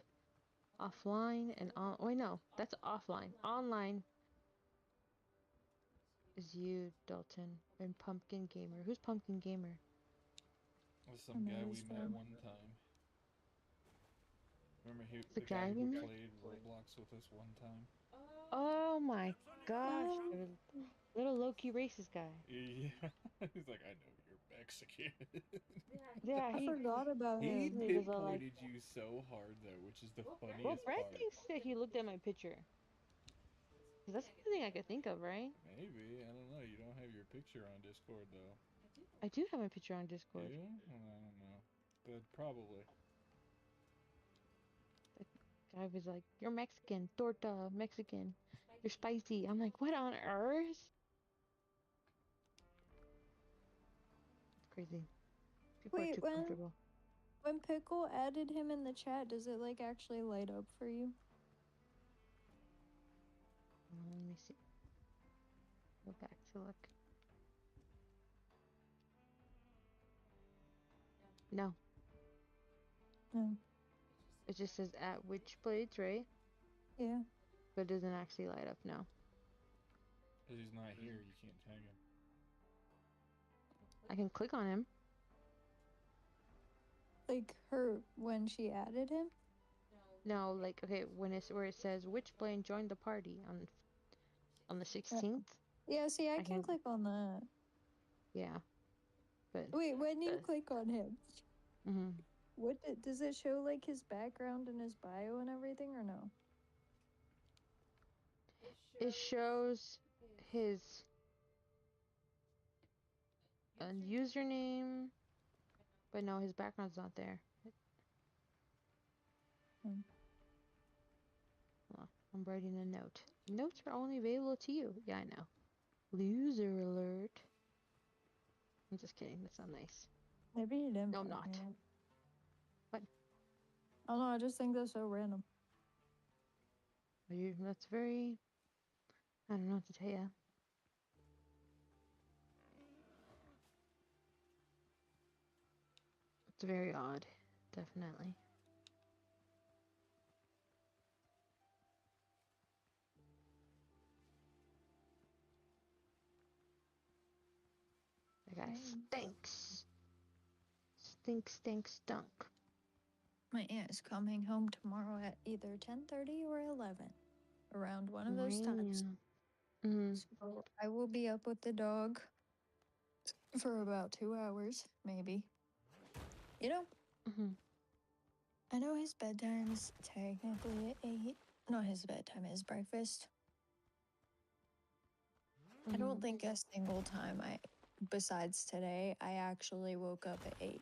Offline and on. Wait, no. That's offline. Online is you, Dalton, and Pumpkin Gamer. Who's Pumpkin Gamer? There's some guy we Omega's met friend. one time. Remember The the guy guy we who met? played Roblox with us one time? Oh my gosh, Oh. the little low-key racist guy. Yeah. He's like, I know you're Mexican. Yeah, I forgot about He him. he was all like, pinpointed you so hard though, which is the well, funniest Brad part. thinks that he looked at my picture. 'Cause that's the only thing I could think of, right? Maybe, I don't know. You don't have your picture on Discord though. I do have my picture on Do Discord. you? I don't know. But probably. The guy was like, "You're Mexican, torta, Mexican. You're spicy." I'm like, "What on earth?" It's crazy. People are Wait, too comfortable. when Pickle added him in the chat, does it like actually light up for you? Let me see. Go back to look. No, No. it just says at Witchblades, right? Yeah. But it doesn't actually light up. No. Because he's not here, you can't tag him. I can click on him. Like her when she added him? No, like okay, when it's where it says Witchblade joined the party on the 16th. Yeah, see, I I can can- click on that. Yeah, but Wait, when you the- click on him, mhm. does it show like his background and his bio and everything or no? It shows his username, but no, his background's not there. Hmm. Hold on, I'm writing a note. Notes are only available to you. Yeah, I know. Loser alert. I'm just kidding. That's not nice. Maybe you didn't. No, I'm put not. me on. What? I don't know, I just think that's so random. That's very. I don't know what to tell you. It's very odd. Definitely. That guy stinks. Stink, stink, stunk. My aunt is coming home tomorrow at either 10:30 or 11. Around one of those times. Mm-hmm. So I will be up with the dog for about 2 hours, maybe. You know, Mm-hmm. I know his bedtime's technically at 8. Not his bedtime, his breakfast. I don't think a single time besides today, I actually woke up at 8.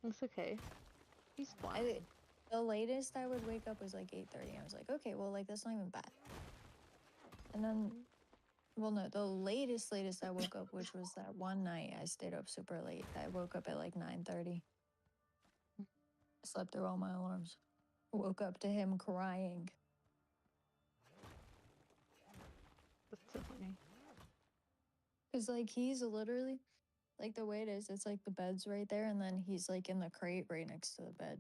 It's okay. He's fine. The latest I would wake up was like 8:30. I was like, okay, well, like that's not even bad. And then, well, no, the latest I woke up, which was that one night I stayed up super late. I woke up at like 9:30. Slept through all my alarms. Woke up to him crying. That's so funny. Cause like he's literally like the way it is, it's like the bed's right there, and then he's like in the crate right next to the bed.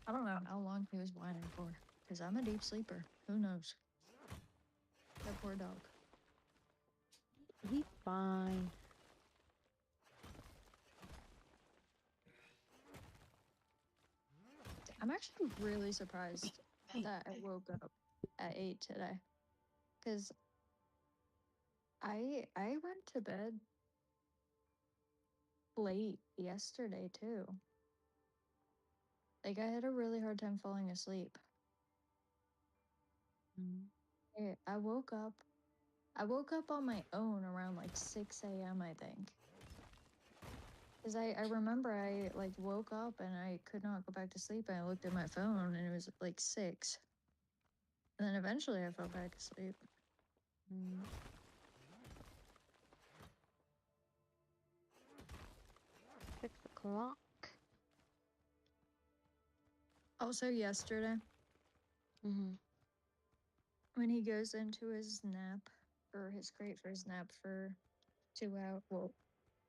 I don't know how long he was whining for, cause I'm a deep sleeper. Who knows? That poor dog. He's fine. I'm actually really surprised that I woke up at 8 today, cause I went to bed late yesterday too. Like I had a really hard time falling asleep. I woke up. I woke up on my own around like 6 a.m. I think. Because I remember I like woke up and I could not go back to sleep. And I looked at my phone and it was like 6. And then eventually I fell back asleep. Mm. 6 o'clock. Also, yesterday, Mm-hmm. when he goes into his nap or his crate for his nap for 2 hours, well,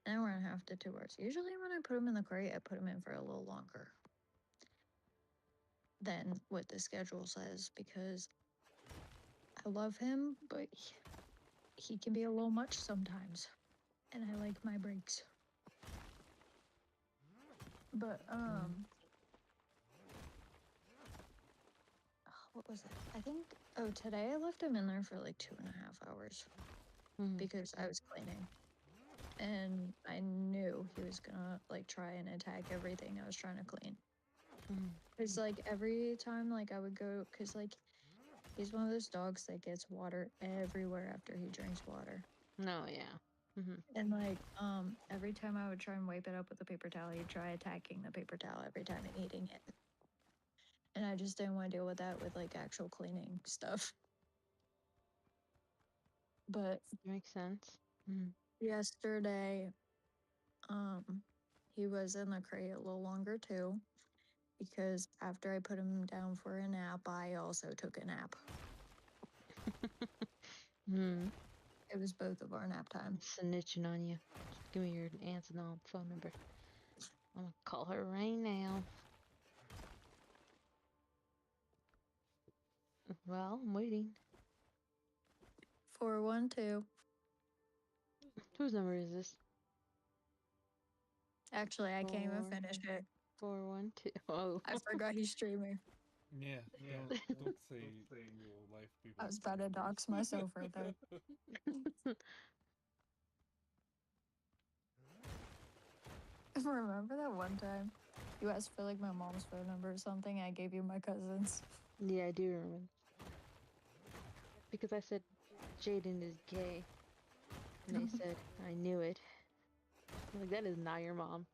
an hour and a half to 2 hours. Usually, when I put him in the crate, I put him in for a little longer than what the schedule says because I love him, but he can be a little much sometimes. And I like my breaks. But, what was it? I think, today I left him in there for like 2.5 hours Mm-hmm. because I was cleaning. And I knew he was gonna like try and attack everything I was trying to clean. Mm-hmm. Cause like every time like I would go, cause like he's one of those dogs that gets water everywhere after he drinks water. No, yeah. Mm-hmm. And like every time I would try and wipe it up with a paper towel, he'd try attacking the paper towel every time and eating it. And I just didn't want to deal with that with like actual cleaning stuff. But Makes sense. Mm-hmm. yesterday, he was in the crate a little longer too. Because after I put him down for a nap, I also took a nap. Hmm. It was both of our nap time. Snitching on you. Just give me your aunt's phone number. I'm gonna call her right now. Well, I'm waiting. 412. Whose number is this? Actually, I can't even finish it. 412. Oh. I forgot he's streaming. Yeah, don't say real life people. I was about to dox myself right there. Remember that one time you asked for like my mom's phone number or something? I gave you my cousin's. Yeah, I do remember. Because I said Jaden is gay. And they said, I knew it. I'm like, that is not your mom.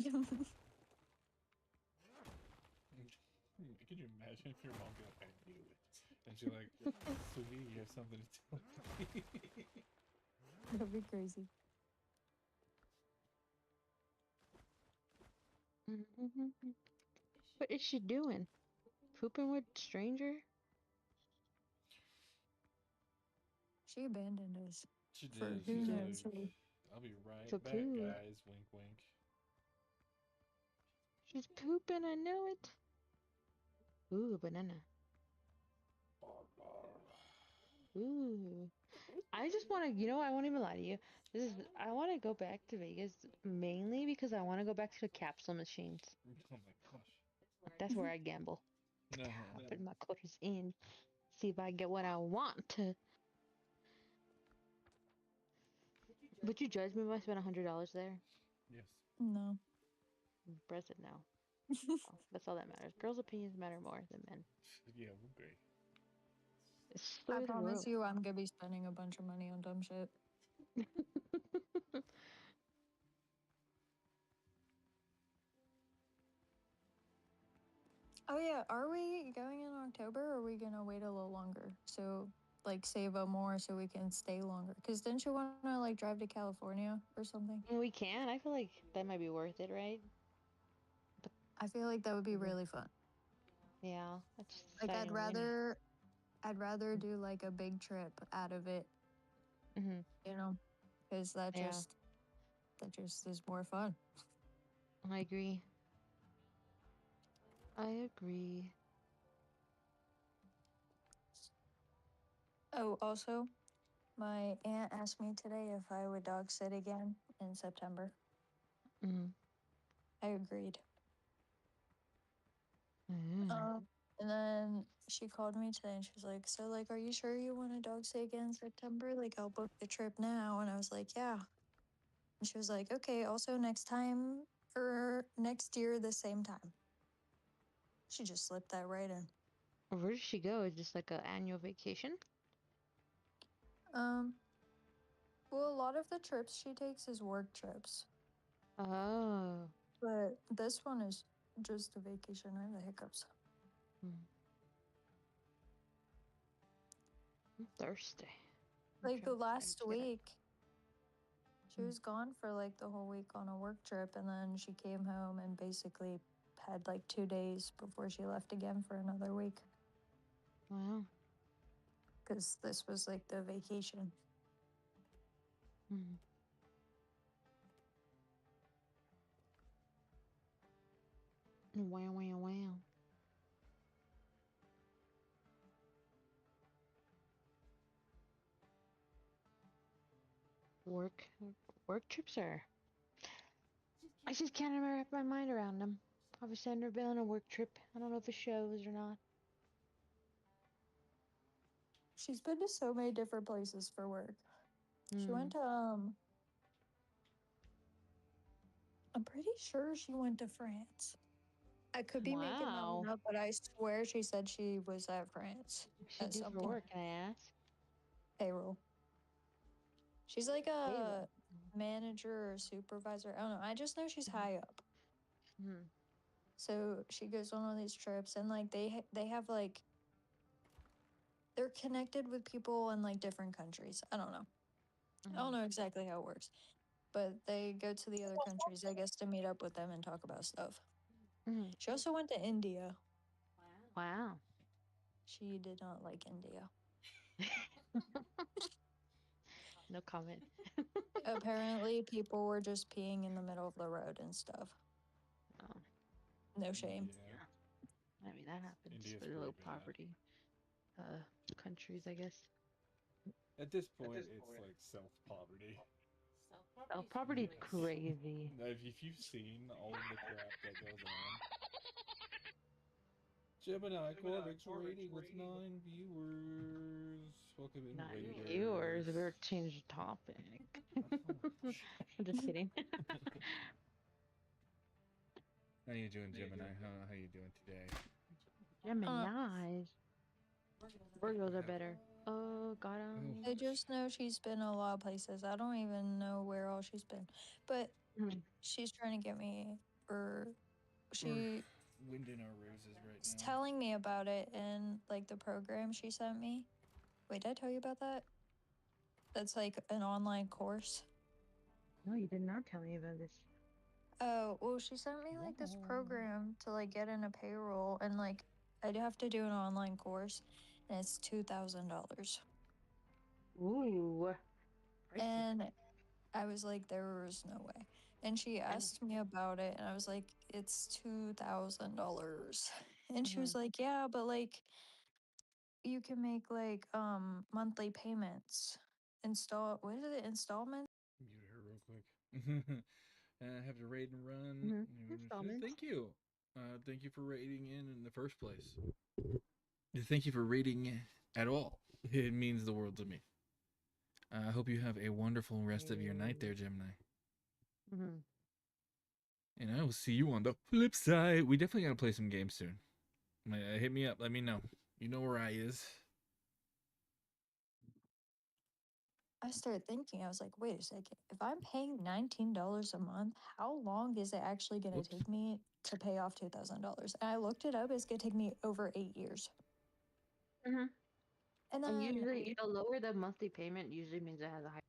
Could you imagine if your mom be like, I knew it? And she's like, sweetie, you have something to tell me. That'd be crazy. What is she doing? Pooping with stranger? She abandoned us. She For did. who She's knows like, who. I'll be right So back, cute. guys. Wink, wink. She's pooping, I know it. Ooh, banana. Ooh. I just want to, I won't even lie to you. I want to go back to Vegas mainly because I want to go back to the capsule machines. Oh my gosh. That's where I gamble. No. Put my quarters in, see if I get what I want. Would you judge me if I spent $100 there? Yes. No. Brett said no. Oh, that's all that matters. Girls' opinions matter more than men. Yeah, we'll agree. It's the I way the promise world. you I'm gonna be spending a bunch of money on dumb shit. Oh yeah, are we going in October or are we gonna wait a little longer? So like save up more so we can stay longer. Cause didn't you wanna like drive to California or something? We can. I feel like that might be worth it, right? I feel like that would be really fun. Yeah. That's just Like deciding when. I'd rather do like a big trip out of it, Mhm. you know, because that Yeah. just is more fun. I agree. I agree. Oh, also, my aunt asked me today if I would dog sit again in September. Mhm. I agreed. Mhm. And then she called me today and she was like, so like, are you sure you want to dog sit again in September? Like, I'll book the trip now. And I was like, yeah. And she was like, okay, also next time or next year, the same time. She just slipped that right in. Where does she go? Is just like an annual vacation? Um, well, a lot of the trips she takes is work trips. Oh. But this one is just a vacation. I have the hiccups. Hmm. I'm thirsty. Like the trying to last get it. week, she Mm. was gone for like the whole week on a work trip, and then she came home and basically had like 2 days before she left again for another week. Wow. Because this was like the vacation. Hmm. Wow, wow, wow. Work, work trips are. I just can't wrap my mind around them. Obviously, I've never been on a work trip. I don't know if it shows or not. She's been to so many different places for work. She went to I'm pretty sure she went to France. I could be making that one Wow. up, but I swear she said she was at France She at do some for point. work, can I ask? Payroll. She's like Payroll. a manager or supervisor. I don't know. I just know she's high up. Hmm. So she goes on all these trips, and like they have like they're connected with people in like different countries. I don't know. I don't know exactly how it works, but they go to the other countries, I guess, to meet up with them and talk about stuff. Hmm. She also went to India. Wow. She did not like India. No comment. Apparently, people were just peeing in the middle of the road and stuff. Oh, No shame. Yeah. I mean, that happens India's for the low pretty bad. poverty countries, I guess. At this point, it's like self poverty. Oh, poverty's Yes. crazy. Now, if you've seen all of the crap that goes on, Gemini Corvix rating with 9 viewers. Welcome in, Not waiters. viewers. We were changing topic. I'm just kidding. How you doing, Gemini? How you doing today? Gemini's. Virgos are better. Oh, got Oh, I him. just know she's been a lot of places. I don't even know where all she's been. But she's trying to get me, or we're she's winding our roses right now. telling me about it in like the program she sent me. Wait, did I tell you about that? That's like an online course. No, you did not tell me about this. Oh, well, she sent me like this program to like get in a payroll, and like I'd have to do an online course, and it's $2,000. Ooh. Pricey. And I was like, there was no way. And she asked me about it, and I was like, it's $2,000. And she was like, yeah, but like you can make like monthly payments. What is it? Installments? Mute her real quick. I have to raid and run. Installments. Thank you. Thank you for raiding in the first place. Thank you for raiding at all. It means the world to me. I hope you have a wonderful rest of your night there, Gemini. And I will see you on the flip side. We definitely got to play some games soon. Hit me up. Let me know. You know where I is. I started thinking, I was like, wait a second. If I'm paying $19 a month, how long is it actually going to take me to pay off $2,000? And I looked it up. It's going to take me over 8 years. And And then usually, the lower the monthly payment usually means it has a high.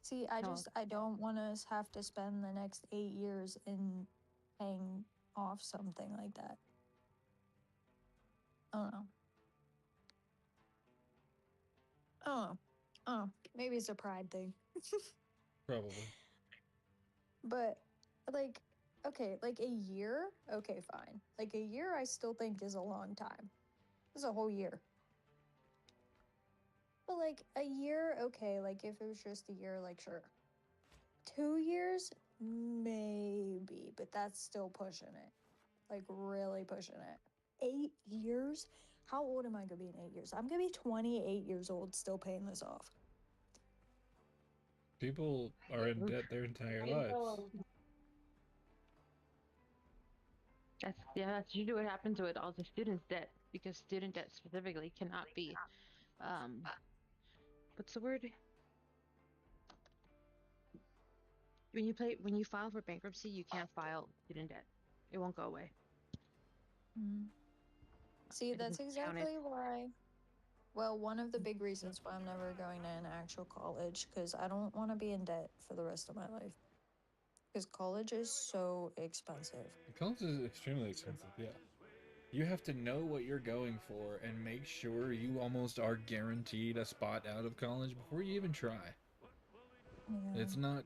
see, I don't want to have to spend the next 8 years in paying off something like that. I don't know. I don't know. Oh, maybe it's a pride thing. Probably. But like, okay, like a year, okay, fine. Like a year, I still think is a long time. It's a whole year. But like a year, okay, like if it was just a year, like sure. 2 years, maybe, but that's still pushing it. Like really pushing it. 8 years? How old am I gonna be in 8 years? I'm gonna be 28 years old still paying this off. People are in debt their entire lives. That's usually what happens with all the students' debt, because student debt specifically cannot be what's the word? when you file for bankruptcy, you can't file student debt. It won't go away. Mm. See, It that's doesn't count it. exactly why. Well, one of the big reasons why I'm never going to an actual college, because I don't want to be in debt for the rest of my life. Because college is so expensive. College is extremely expensive, yeah. You have to know what you're going for and make sure you almost are guaranteed a spot out of college before you even try. Yeah. It's not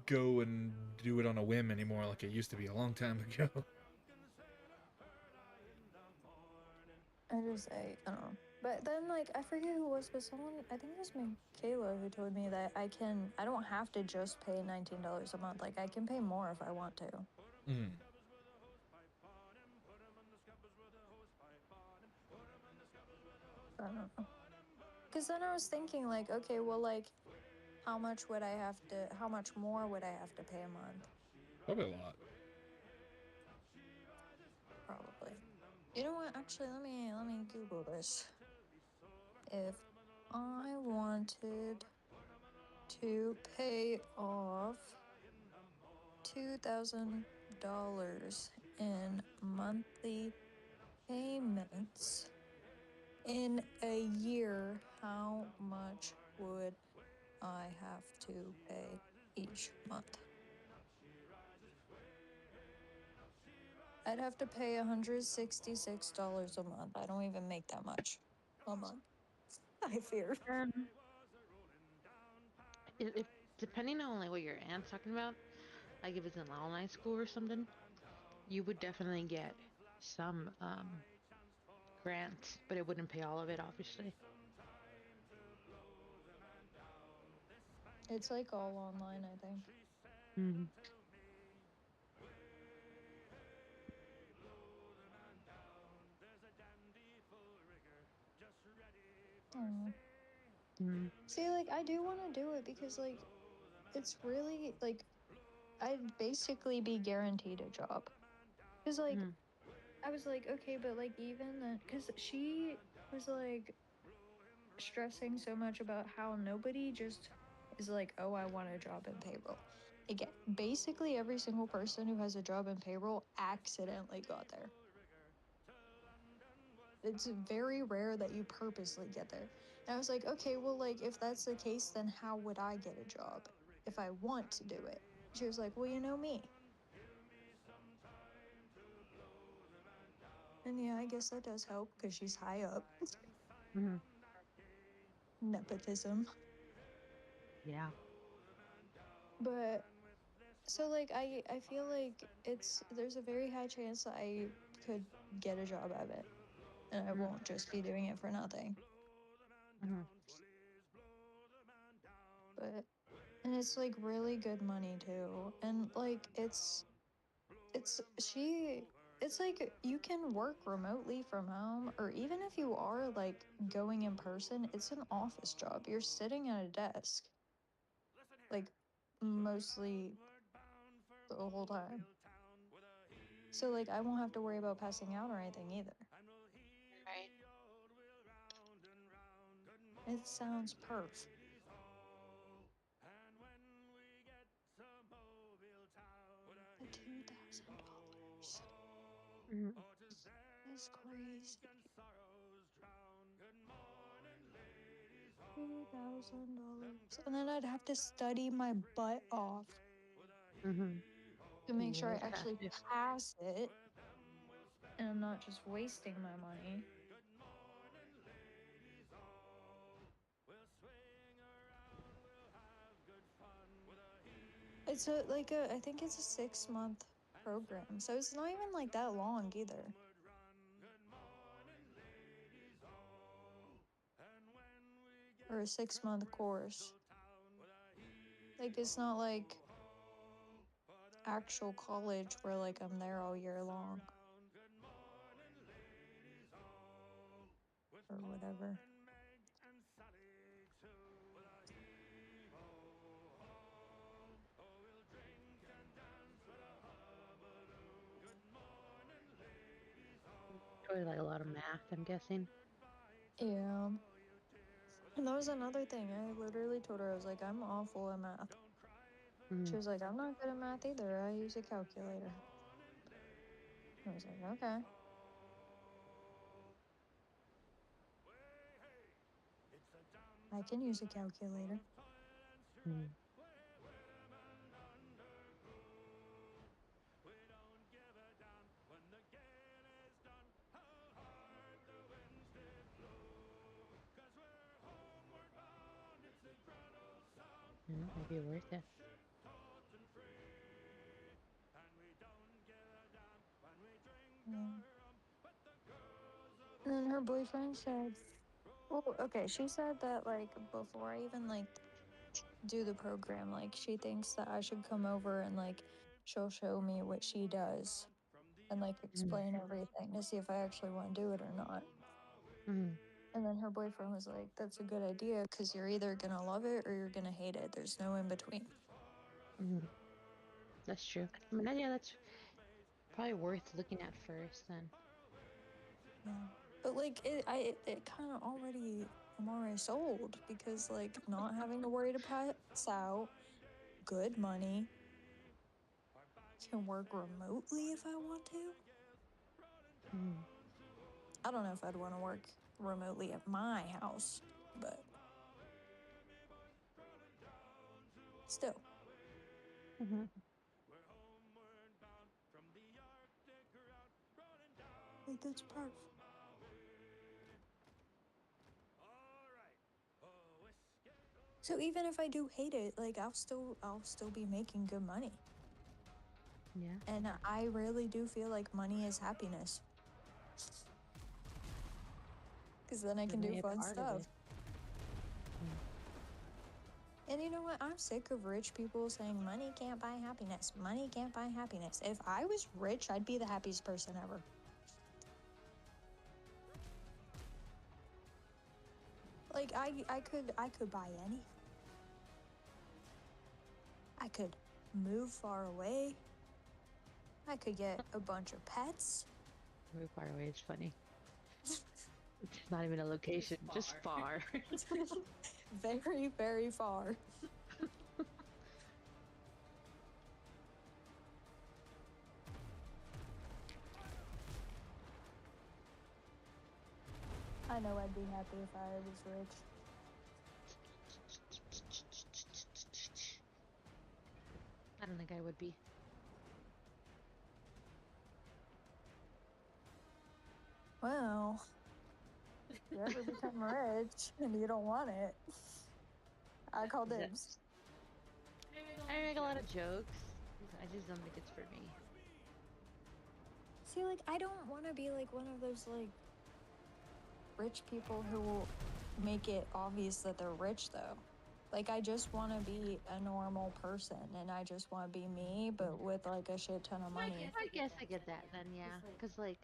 go and do it on a whim anymore like it used to be a long time ago. I don't know. But then, like, I forget who it was, but someone, I think it was Michaela who told me that I don't have to just pay $19 a month. Like, I can pay more if I want to. Mm. I don't know. Because then I was thinking, like, okay, well, like, how much more would I have to pay a month? Probably a lot. Probably. You know what? Actually, let me Google this. If I wanted to pay off $2,000 in monthly payments in a year, how much would I have to pay each month? I'd have to pay $166 a month. I don't even make that much a month, I fear. If depending on like what your aunt's talking about, like if it's an online school or something, you would definitely get some grants, but it wouldn't pay all of it, obviously. It's like all online, I think. Mm-hmm. Oh. Mm-hmm. See, like, I do want to do it because, like, it's really, like, I'd basically be guaranteed a job. Because, like, I was like, okay, but, like, even then, because she was, like, stressing so much about how nobody just is like, oh, I want a job in payroll. Again, basically every single person who has a job in payroll accidentally got there. It's very rare that you purposely get there. And I was like, okay, well, like, if that's the case, then how would I get a job if I want to do it? She was like, well, you know me. And yeah, I guess that does help because she's high up. Mm-hmm. Nepotism. Yeah. But so like I feel like there's a very high chance that I could get a job out of it. And I Mm-hmm. won't just be doing it for nothing. Mm-hmm. But and it's like really good money too. And like it's she it's like you can work remotely from home, or even if you are like going in person, it's an office job. You're sitting at a desk like mostly the whole time. So like I won't have to worry about passing out or anything either. Right. It sounds perf. The $2,000 Mm-hmm. is crazy. $2,000, and then I'd have to study my butt off Mm-hmm. to make sure I We'll pass actually it. pass it, and I'm not just wasting my money. It's I think it's a 6-month program, so it's not even like that long either, or a 6-month course. Like it's not like actual college where like I'm there all year long or whatever. Probably like a lot of math, I'm guessing. Yeah. And that was another thing. I literally told her, I was like, I'm awful at math. She Mm. was like, I'm not good at math either. I use a calculator. I was like, okay. I can use a calculator. Mm. Might be worth it. Yeah. And then her boyfriend said, well, okay, she said that, like, before I even, like, do the program, like, she thinks that I should come over and, like, she'll show me what she does and, like, Mm. explain everything to see if I actually want to do it or not. Mm. And then her boyfriend was like, that's a good idea because you're either going to love it or you're going to hate it. There's no in between. Mm. That's true. I mean, yeah, that's probably worth looking at first then. Yeah. But, like, it kind of already, I'm already sold because, like, not having to worry to pass out, good money, can work remotely if I want to. Mm. I don't know if I'd want to work remotely at my house, but still, Mm-hmm. like, that's perfect. So even if I do hate it, like, I'll still be making good money. Yeah. And I really do feel like money is happiness. Because then I can do Maybe a fun part of stuff. it. Mm. And you know what? I'm sick of rich people saying money can't buy happiness. Money can't buy happiness. If I was rich, I'd be the happiest person ever. Like, I could buy anything. I could move far away. I could get a bunch of pets. Very far away. It's funny. It's not even a location, just far. Very, very far. I know I'd be happy if I was rich. I don't think I would be. Well, if you ever become rich and you don't want it, I call Is that- dibs. I make a lot of jokes. I just don't think it's for me. See, like, I don't want to be like one of those, like, rich people who will make it obvious that they're rich, though. Like, I just want to be a normal person and I just want to be me, but with, like, a shit ton of money. I guess I get that then, yeah. Because, like,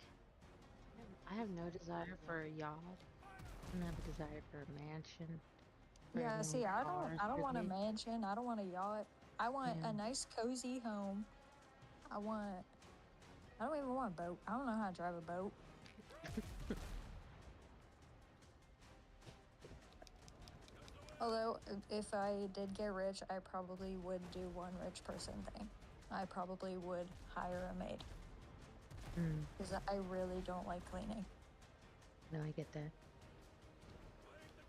I have no desire for a yacht. I don't have a desire for a mansion. Or Yeah, any see, I cars, don't want a really. mansion. I don't want a yacht. I want Yeah. a nice, cozy home. I don't even want a boat. I don't know how to drive a boat. Although, if I did get rich, I probably would do one rich person thing. I probably would hire a maid. Mm. Because I really don't like cleaning. No, I get that.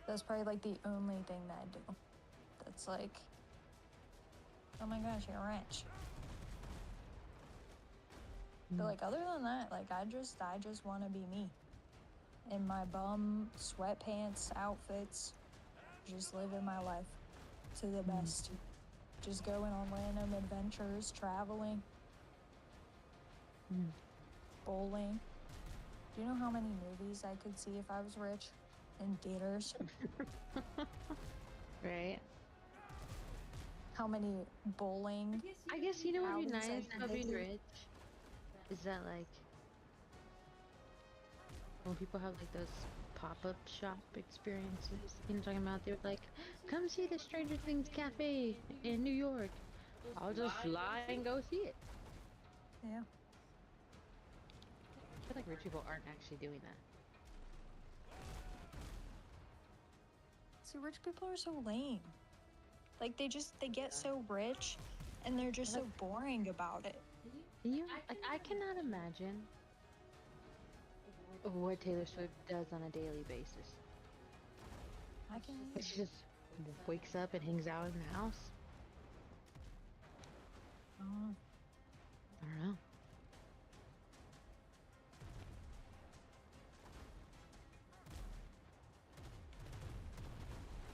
That's probably, like, the only thing that I do. That's like, oh my gosh, you're rich. But, like, other than that, like, I just want to be me. In my bum sweatpants outfits. Just living my life to the best. Just going on random adventures, traveling, Mm. bowling. Do you know how many movies I could see if I was rich in theaters? Right? How many bowling? I guess you know what would be alleys I nice could about being hit? rich? Is that, like, when people have, like, those pop-up shop experiences, you know what I'm talking about? They're like, come see the Stranger Things cafe in New York. I'll just fly and go see it. Yeah. I feel like rich people aren't actually doing that. See, rich people are so lame. Like they get so rich, and they're just so boring about it. You like I cannot imagine what Taylor Swift does on a daily basis. I can. She just wakes up and hangs out in the house. Oh, I don't know.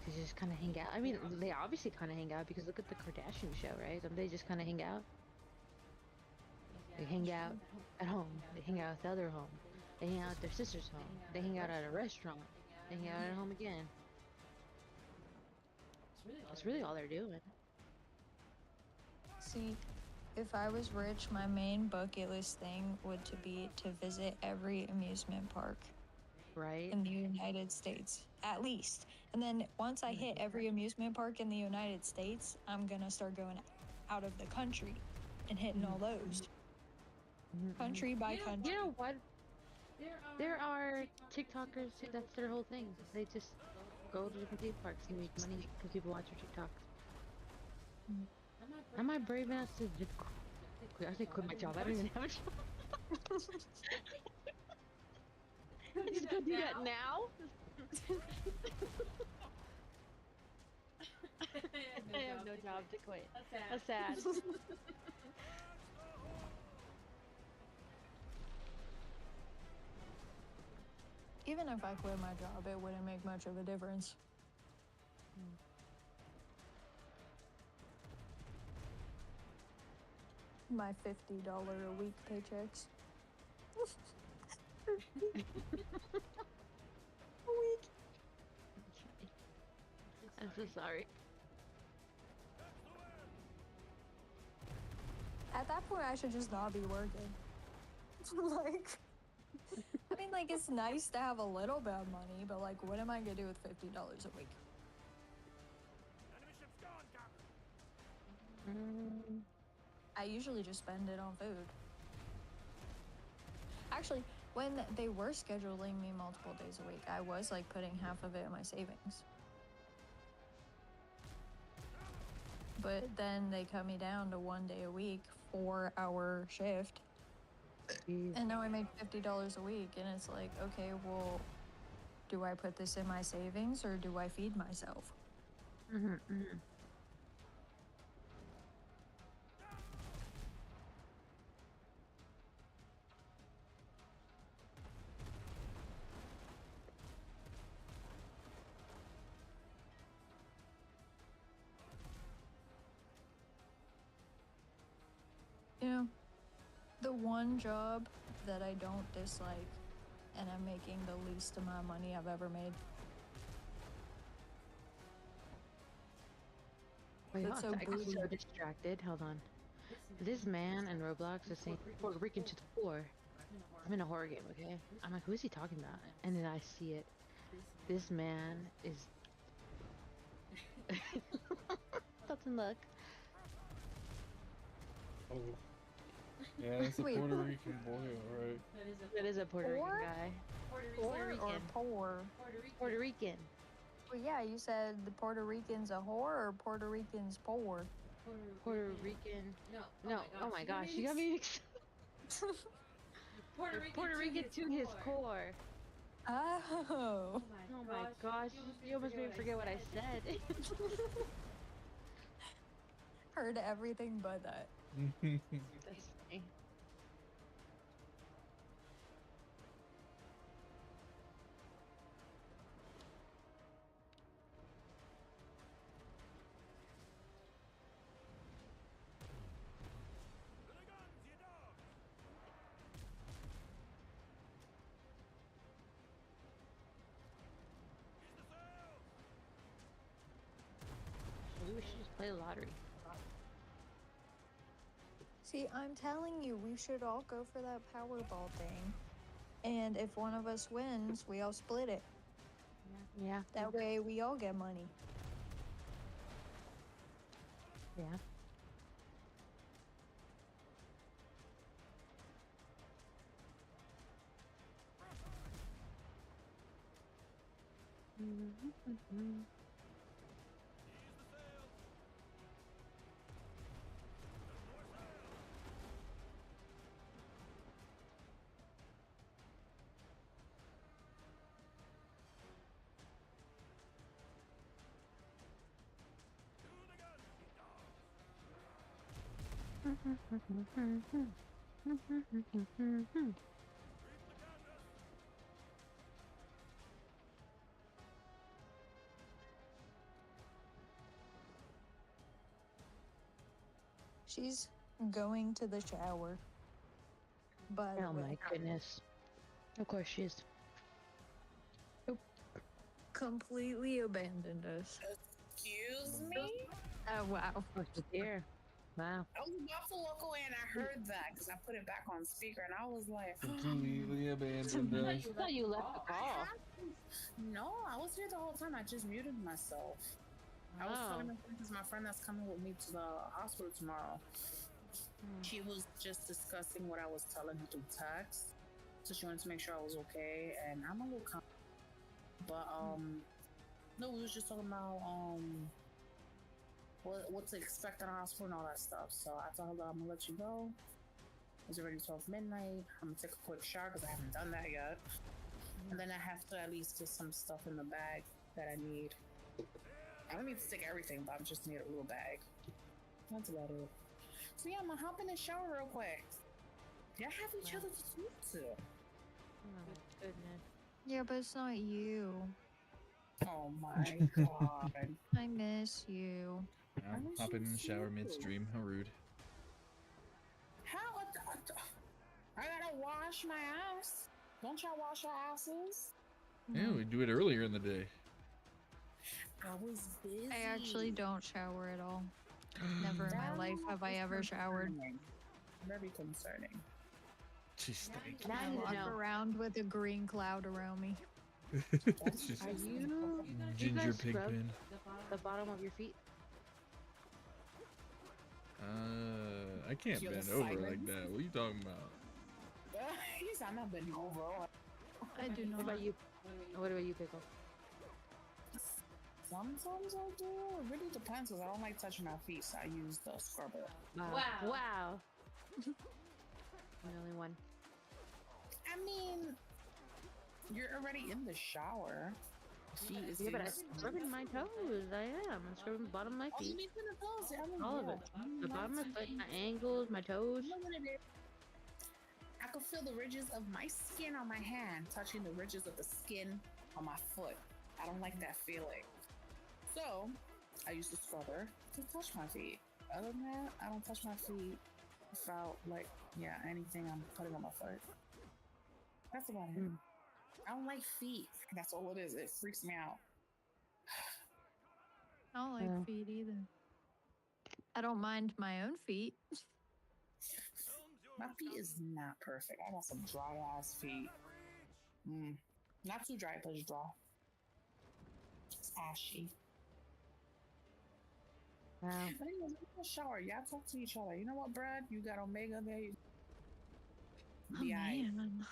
They just kind of hang out. I mean, they obviously kind of hang out because look at the Kardashian show, right? Don't they just kind of hang out? They hang out at home. They hang out at the other home. They hang out at their sister's home. They hang out at a restaurant. They hang out at home again. That's really all they're doing. see, if I was rich, my main bucket list thing would to be to visit every amusement park Right? in the United States, at least. And then once I hit every amusement park in the United States, I'm gonna start going out of the country and hitting all those. Country by country. You know what? There are TikTokers who that's their whole thing. They just go to different theme parks and make money because people watch their TikToks. Am I brave enough to just quit? I say quit my job. I don't even have a job. Just go do that now? I have no job to quit. That's sad. Even if I quit my job, it wouldn't make much of a difference. My $50 a week paychecks. A week. I'm so sorry. At that point, I should just not be working. Like, I mean, like, it's nice to have a little bit of money, but like, what am I gonna do with $50 a week? Enemy ship's gone, Captain. I usually just spend it on food. Actually, when they were scheduling me multiple days a week, I was like putting half of it in my savings. But then they cut me down to 1 day a week, 4-hour shift. And now I make $50 a week, and it's like, okay, well, do I put this in my savings or do I feed myself? You know, the one job that I don't dislike and I'm making the least amount of money I've ever made. Wait, That's so I got bougie. so distracted. Hold on. This man in Roblox is saying Puerto Rican to the core. I'm in a horror game, okay? I'm like, who is he talking about? And then I see it. This man is. Doesn't look. Oh. Yeah, that's a Wait. Puerto Rican boy, alright. That is a Puerto Rican Poor? guy. Poor or poor? Puerto Rican. Well, yeah, you said the Puerto Rican's a whore or Puerto Rican's poor? Puerto Rican. No. Oh my gosh, you got me mixed. Puerto Rican to his core. Oh. Oh my gosh, you almost made me forget what I said. Heard everything but that. That's funny. To the guns, you dogs. Use the sails. Maybe we should just play the lottery. See, I'm telling you, we should all go for that Powerball thing. And if one of us wins, we all split it. Yeah. That way we all get money. Yeah. She's going to the shower. By the Oh way, my goodness. Of course she is. completely abandoned us. Excuse me? Oh wow. Oh, she's here. Wow. I was about to walk away and I heard that because I put it back on speaker and I was like, Completely abandoned us. I thought you left the call. no, I was here the whole time. I just muted myself. I was Oh. telling my friend that's coming with me to the hospital tomorrow. Hmm. She was just discussing what I was telling her through text. So she wanted to make sure I was okay, and I'm a little but no, we was just talking about what to expect in the hospital and all that stuff. So I told her that I'm gonna let you go. It's already 12 midnight. I'm gonna take a quick shower because I haven't done that yet. And then I have to at least get some stuff in the bag that I need. I don't need to take everything, but I just need a little bag. That's about it. So yeah, I'm gonna hop in the shower real quick. Y'all have each other to talk to. Oh, goodness. Yeah, but it's not you. Oh my god. I miss you. I'm hopping in the shower midstream. How rude. How? I gotta wash my ass. Don't y'all wash your asses? Yeah, we do it earlier in the day. I was busy. I actually don't shower at all. Never in my life have I ever showered. Very concerning. She's stinky. Now I you walk know. around with a green cloud around me. She's Are you ginger guys pig scrub pen. the bottom of your feet? I can't Feel the bend over like silence? that. What are you talking about? He's not bending over. I do What not. about you? What about you, Pickle? Sometimes I do. It really depends because I don't like touching my feet, so I use the scrubber. Wow. Wow. I'm the only one. I mean, you're already in the shower. Feet is Yeah, but I'm just- scrubbing my toes. I am. I'm scrubbing the bottom of my Oh, you feet. need to toes. I mean, All of yeah. it. The bottom of my foot, my ankles, my toes. You know what it is? I could feel the ridges of my skin on my hand touching the ridges of the skin on my foot. I don't like that feeling. So, I use the scrubber to touch my feet. Other than that, I don't touch my feet without, like, anything I'm putting on my foot. That's about it. I don't like feet. That's all it is. It freaks me out. I don't like Yeah. feet either. I don't mind my own feet. My feet is not perfect. I got some dry ass feet. Not too dry, but it's dry. It's ashy. Wow. But anyways, in the shower, y'all talk to each other. You know what, Brad? You got Omega there. Oh man,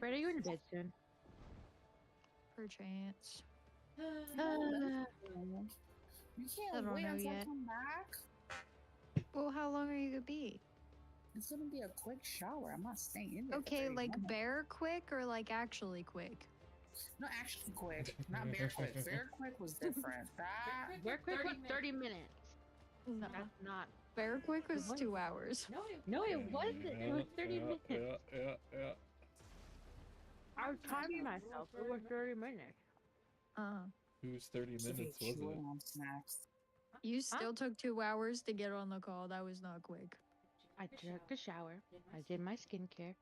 Brett, are you in bed soon? perchance. You I can't don't wait know until I yet. come back. Well, how long are you gonna be? It's gonna be a quick shower. I'm not staying in there. for Okay, 30 like minutes. bear quick or like actually quick? No, actually quick. Not bear quick. Bear quick was different. That We're quick for 30 minutes. No, That's not. bear quick was What? 2 hours. No, it wasn't. It was 30 minutes. Yeah. I was timing myself. It was 30 minutes. Whose 30 minutes was it? on snacks. You still took 2 hours to get on the call. That was not quick. I took a shower. I did my skincare.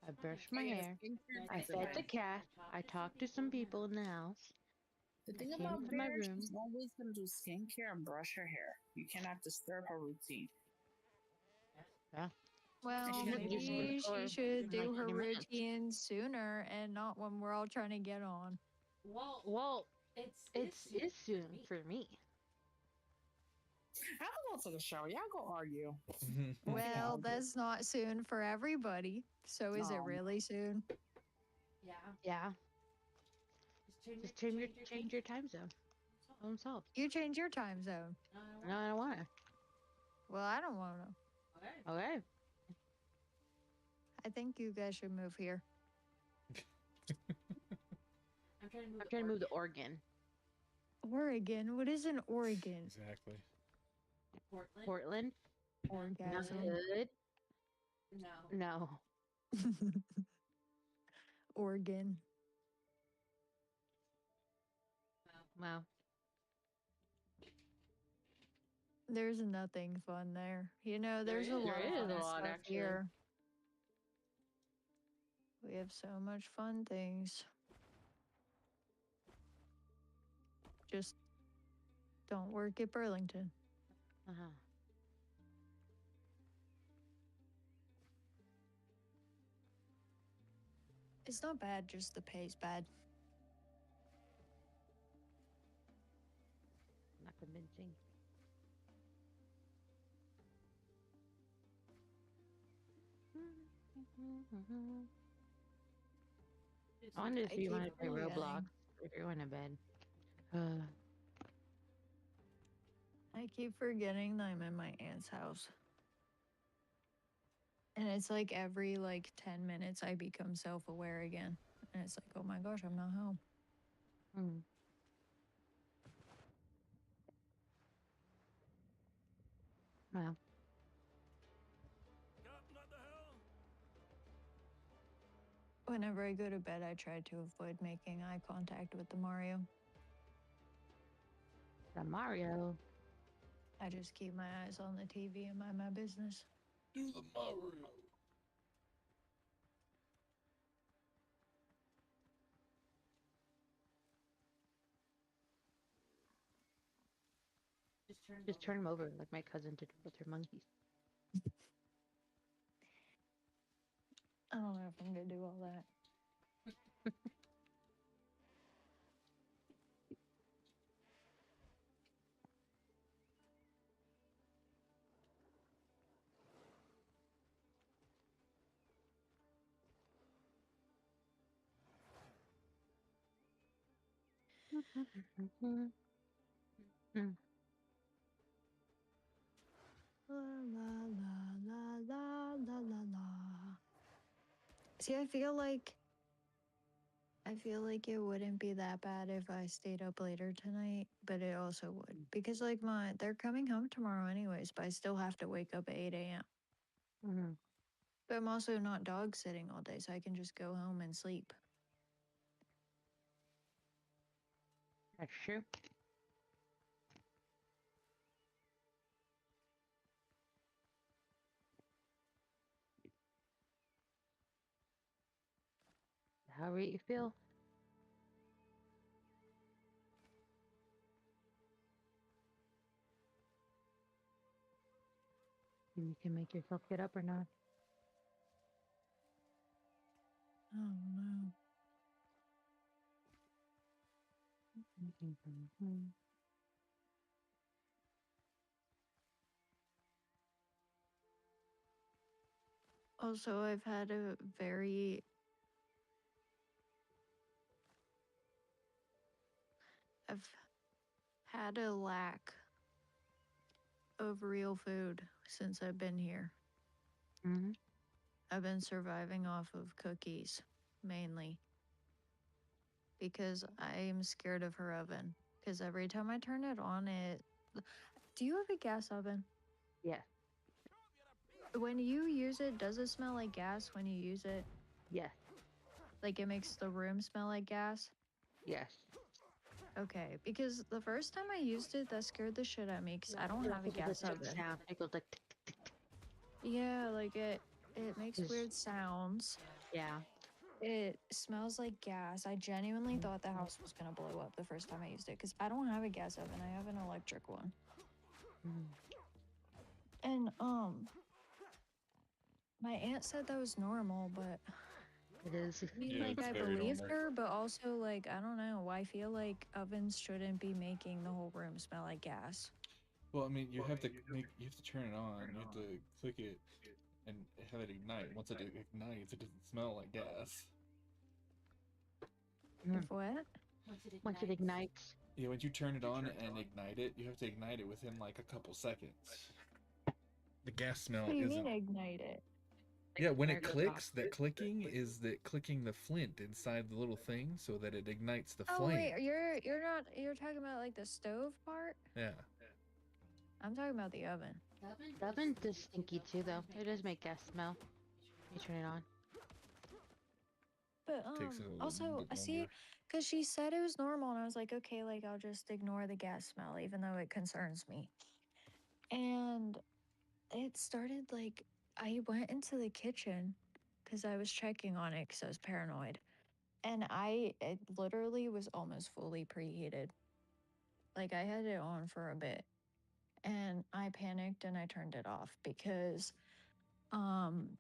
I brushed my Hey, hair. skincare I is fed the okay. cat. I talked to some people in the house. The thing came about to my Bear, room. she's always gonna do skincare and brush her hair. You cannot disturb her routine. Well, she doesn't use maybe it for she should do like her 20 minutes. routine sooner and not when we're all trying to get on. Well, it's soon for me. I'm gonna take a shower. Y'all go argue. Well, that's not soon for everybody. So is it No. really soon? Yeah. Just change your time zone. Problem solved. You change your time zone. No, I don't want to. Well, I don't want to. Okay. I think you guys should move here. I'm trying to move to Oregon. Oregon? What is in Oregon? Exactly. Portland. Not Orgasm. good. No. Organ. Wow. There's nothing fun there. You know, there's a lot There of is fun a lot, stuff actually. here. We have so much fun things. Just don't work at Burlington. Uh-huh. It's not bad, just the pay's bad. Not convincing. I wonder if I you keep want to play Roblox forgetting. if you're going to bed. I keep forgetting that I'm in my aunt's house. And it's like every 10 minutes I become self-aware again. And it's like, oh my gosh, I'm not home. Hmm. Wow. Captain at the helm. Whenever I go to bed, I try to avoid making eye contact with the Mario. The Mario. I just keep my eyes on the TV and mind my business. Do the Mario. Just turn them over like my cousin did with her monkeys. I don't know if I'm gonna do all that. La la la la la la la la. See, I feel like it wouldn't be that bad if I stayed up later tonight, but it also would because they're coming home tomorrow anyways, but I still have to wake up at 8 a.m. Mm-hmm. But I'm also not dog sitting all day, so I can just go home and sleep. That's true. However you feel. You can make yourself get up or not. Oh no. Also, I've had a lack of real food since I've been here. Mm-hmm. I've been surviving off of cookies mainly because I'm scared of her oven. Because every time I turn it on, Do you have a gas oven? Yes. When you use it, does it smell like gas when you use it? Yes. Like it makes the room smell like gas? Yes. Okay, because the first time I used it, that scared the shit out of me because I don't have a gas oven. Sound. It goes like tick, tick, tick. Yeah, like it makes Just- weird sounds. Yeah. It smells like gas. I genuinely thought the house was gonna blow up the first time I used it because I don't have a gas oven. I have an electric one. And my aunt said that was normal, but It is. I mean, Yeah, like it's I very believed normal. her, but also like I don't know. I feel like ovens shouldn't be making the whole room smell like gas. Well, I mean, you have to turn it on. You have to click it and have it ignite. Once it ignites, it doesn't smell like gas. If what? Once it ignites. Yeah, once you turn it on and ignite it, you have to ignite it within like a couple seconds. The gas smell What do you isn't. mean ignite it? Yeah, when it Fire goes clicks, off. that clicking is that clicking the flint inside the little thing so that it ignites the Oh flame. wait, you're talking about like the stove part? Yeah. I'm talking about the oven. The oven does stinky too, though. It does make gas smell. You turn it on. But Takes a little also, bit I see, longer. because she said it was normal, and I was like, okay, like I'll just ignore the gas smell, even though it concerns me. And it started like I went into the kitchen because I was checking on it because I was paranoid, and it literally was almost fully preheated. Like I had it on for a bit, and I panicked and I turned it off because um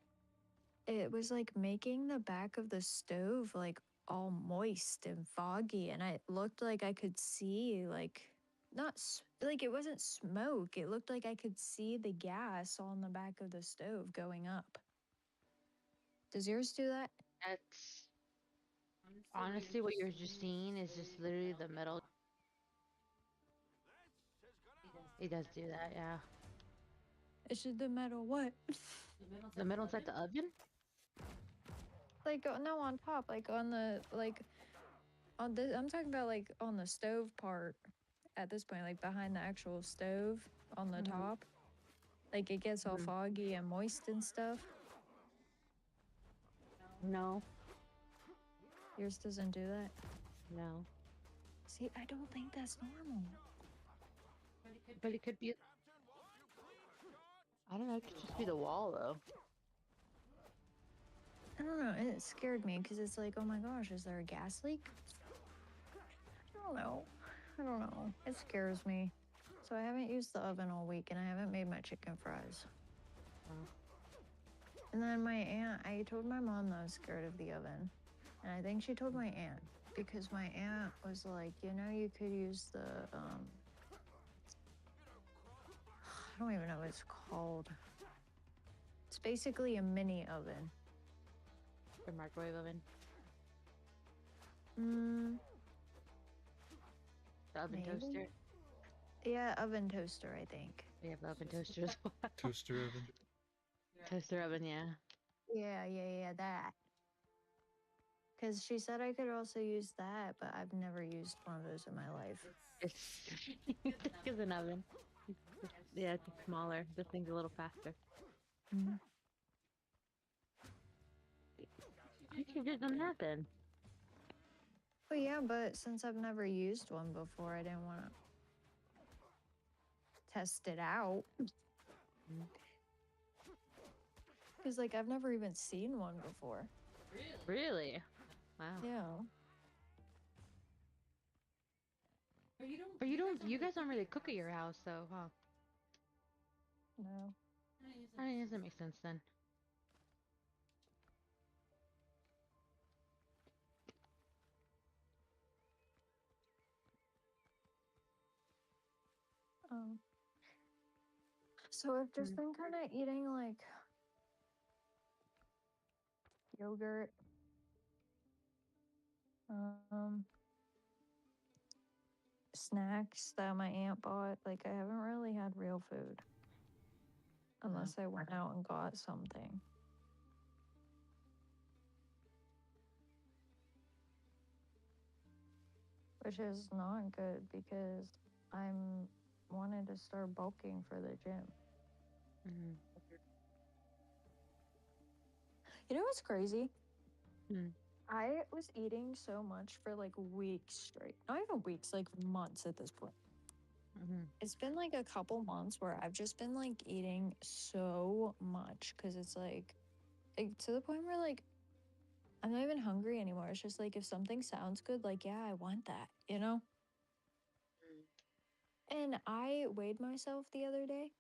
it was like making the back of the stove like all moist and foggy, and it looked like I could see like not like it wasn't smoke. It looked like I could see the gas on the back of the stove going up. Does yours do that? That's honestly what you're just seeing is just literally the metal. It does do that, yeah. It's just the metal what? The metal inside the oven? Like no, on top, like on the like on the I'm talking about like on the stove part at this point, like behind the actual stove on the Mhm. top. Like it gets all Mhm. foggy and moist and stuff. No, Yours doesn't do that. no. See, I don't think that's normal. But it could be. I don't know. It could just be the wall, though. I don't know. It scared me because it's like, oh my gosh, is there a gas leak? I don't know. I don't know. It scares me. So I haven't used the oven all week, and I haven't made my chicken fries. Oh. And then my aunt, I told my mom that I was scared of the oven. And I think she told my aunt because my aunt was like, you know, you could use the, I don't even know what it's called. It's basically a mini oven. The microwave oven. The oven Maybe? toaster. Yeah, oven toaster, I think. We have the oven toaster as well. Toaster oven. Toaster oven, yeah. Yeah, that. Because she said I could also use that, but I've never used one of those in my life. It's it's an oven. Yeah, it's smaller. This thing's a little faster. Mhm. You should have done that then. Well, yeah, but since I've never used one before, I didn't want to test it out. Because, like, I've never even seen one before. Really? Wow. Yeah. But you guys don't really cook at your house, though, huh? No. I mean, doesn't make sense then. Um. So I've just been kind of eating, like, yogurt. Um. Snacks that my aunt bought. Like, I haven't really had real food. Unless I went out and got something. Which is not good because I'm wanted to start bulking for the gym. Mm-hmm. You know what's crazy? Mm. I was eating so much for like weeks straight. Not even weeks, like months at this point. Mm-hmm. It's been like a couple months where I've just been like eating so much because it's like to the point where like I'm not even hungry anymore. It's just like if something sounds good, like, yeah, I want that, you know? And I weighed myself the other day.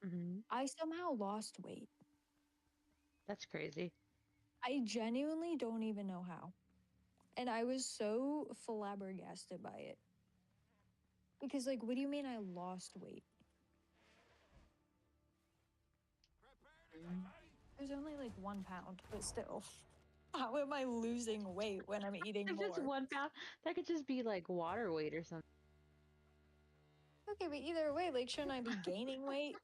Mm-hmm. I somehow lost weight. That's crazy. I genuinely don't even know how. And I was so flabbergasted by it. Because, like, what do you mean I lost weight? It was only like 1 pound, but still. How am I losing weight when I'm eating If it's more? 1 pound, that could just be like water weight or something. Okay, but either way, like, shouldn't I be gaining weight?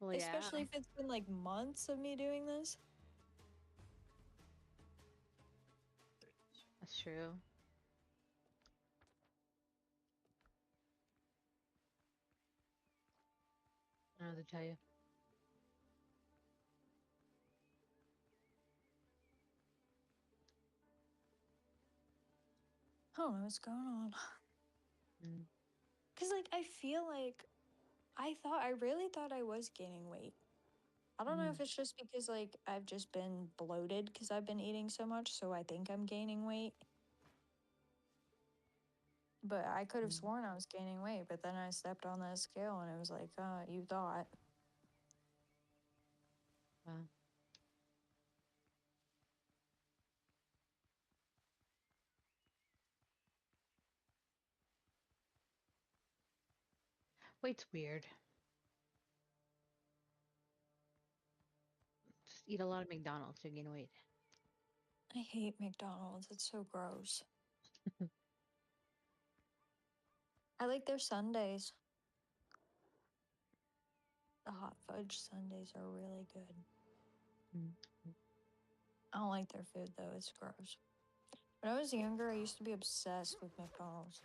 Well, yeah. Especially if it's been like months of me doing this. That's true. I don't know what to tell you. I don't know what's going on. Mm. Cause like I feel like I really thought I was gaining weight. I don't know if it's just because like I've just been bloated because I've been eating so much, so I think I'm gaining weight. But I could have sworn I was gaining weight, but then I stepped on that scale and it was like, you thought. Wow. Weight's weird. Just eat a lot of McDonald's to gain weight. I hate McDonald's. It's so gross. I like their sundaes. The hot fudge sundaes are really good. Mm. I don't like their food though. It's gross. When I was younger, I used to be obsessed with McDonald's.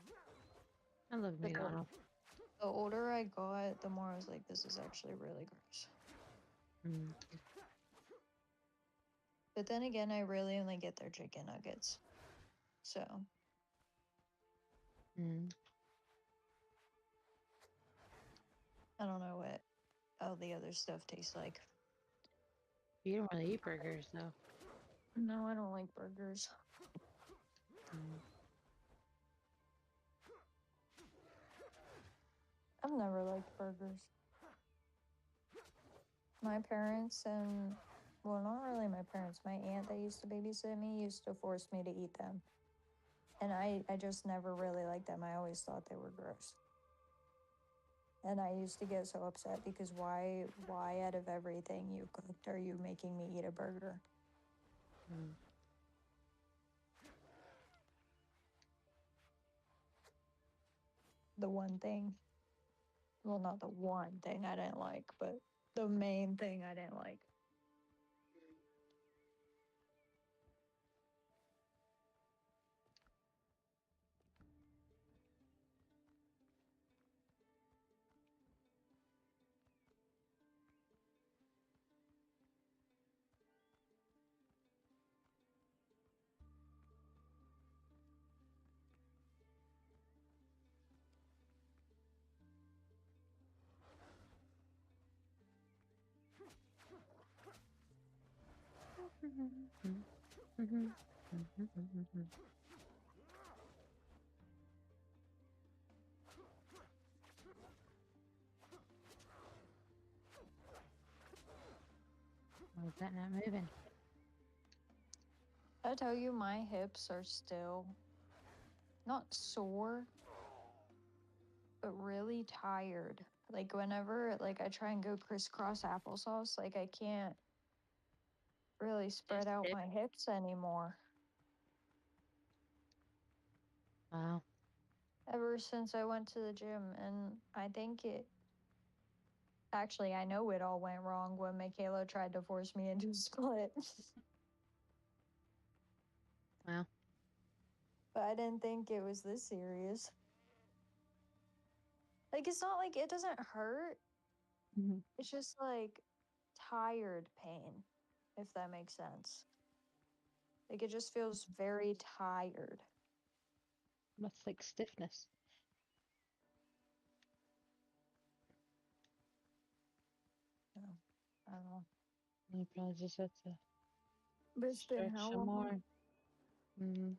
I love But McDonald's. the older I got, the more I was like, this is actually really gross. Mm. But then again, I really only get their chicken nuggets. So Mm. I don't know what all the other stuff tastes like. You don't really eat burgers, though. No, I don't like burgers. Mm. I've never liked burgers. My parents and, well, not really my parents, my aunt that used to babysit me used to force me to eat them. And I just never really liked them. I always thought they were gross. And I used to get so upset because why out of everything you cooked are you making me eat a burger? Mm. The one thing, well, not the one thing I didn't like, but the main thing I didn't like. Why is that not moving? I tell you, my hips are still not sore, but really tired. Like whenever like I try and go crisscross applesauce, like I can't really spread out Stiff. my hips anymore. Wow. Ever since I went to the gym, and I think it actually I know it all went wrong when Michaela tried to force me into a split. Wow. But I didn't think it was this serious. Like it's not like it doesn't hurt. Mhm. It's just like tired pain, if that makes sense. Like it just feels very tired. That's like stiffness. So, I don't know. You probably just have to But it's been stretch how some long? more. Mm.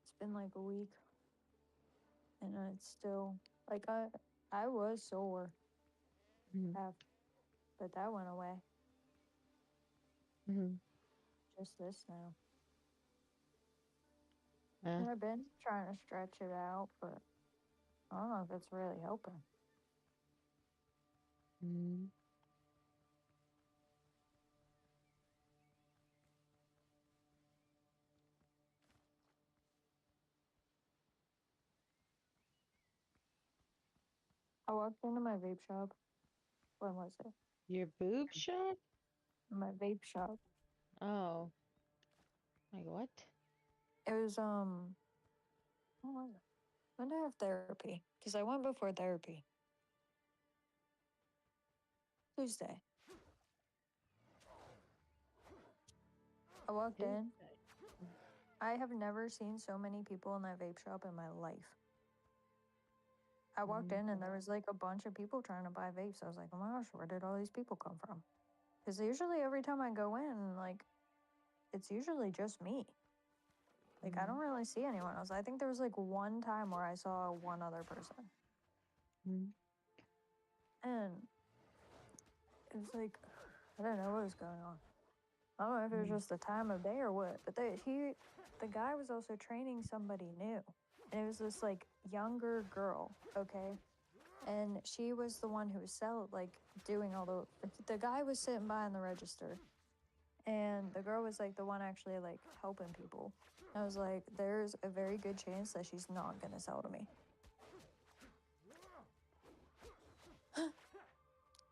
It's been like a week, and it's still like I was sore, Mm. but that went away. Mm. Just this now. Yeah. And I've been trying to stretch it out, but I don't know if it's really helping. Mm. I walked into my vape shop. When was it? Your boob shot? My vape shop. Oh. Like what? It was when was it? When did I have therapy? Because I went before therapy. Tuesday. I walked in. I have never seen so many people in that vape shop in my life. I walked in and there was like a bunch of people trying to buy vapes. I was like, oh my gosh, where did all these people come from? Because usually every time I go in, like, it's usually just me. Like, I don't really see anyone else. I think there was like one time where I saw one other person. And it was like, I don't know what was going on. I don't know if it was just the time of day or what, but the guy was also training somebody new. And it was this like younger girl, okay? And she was the one who was doing all the guy was sitting behind the register. And the girl was like the one actually like helping people. I was like, there's a very good chance that she's not gonna sell to me.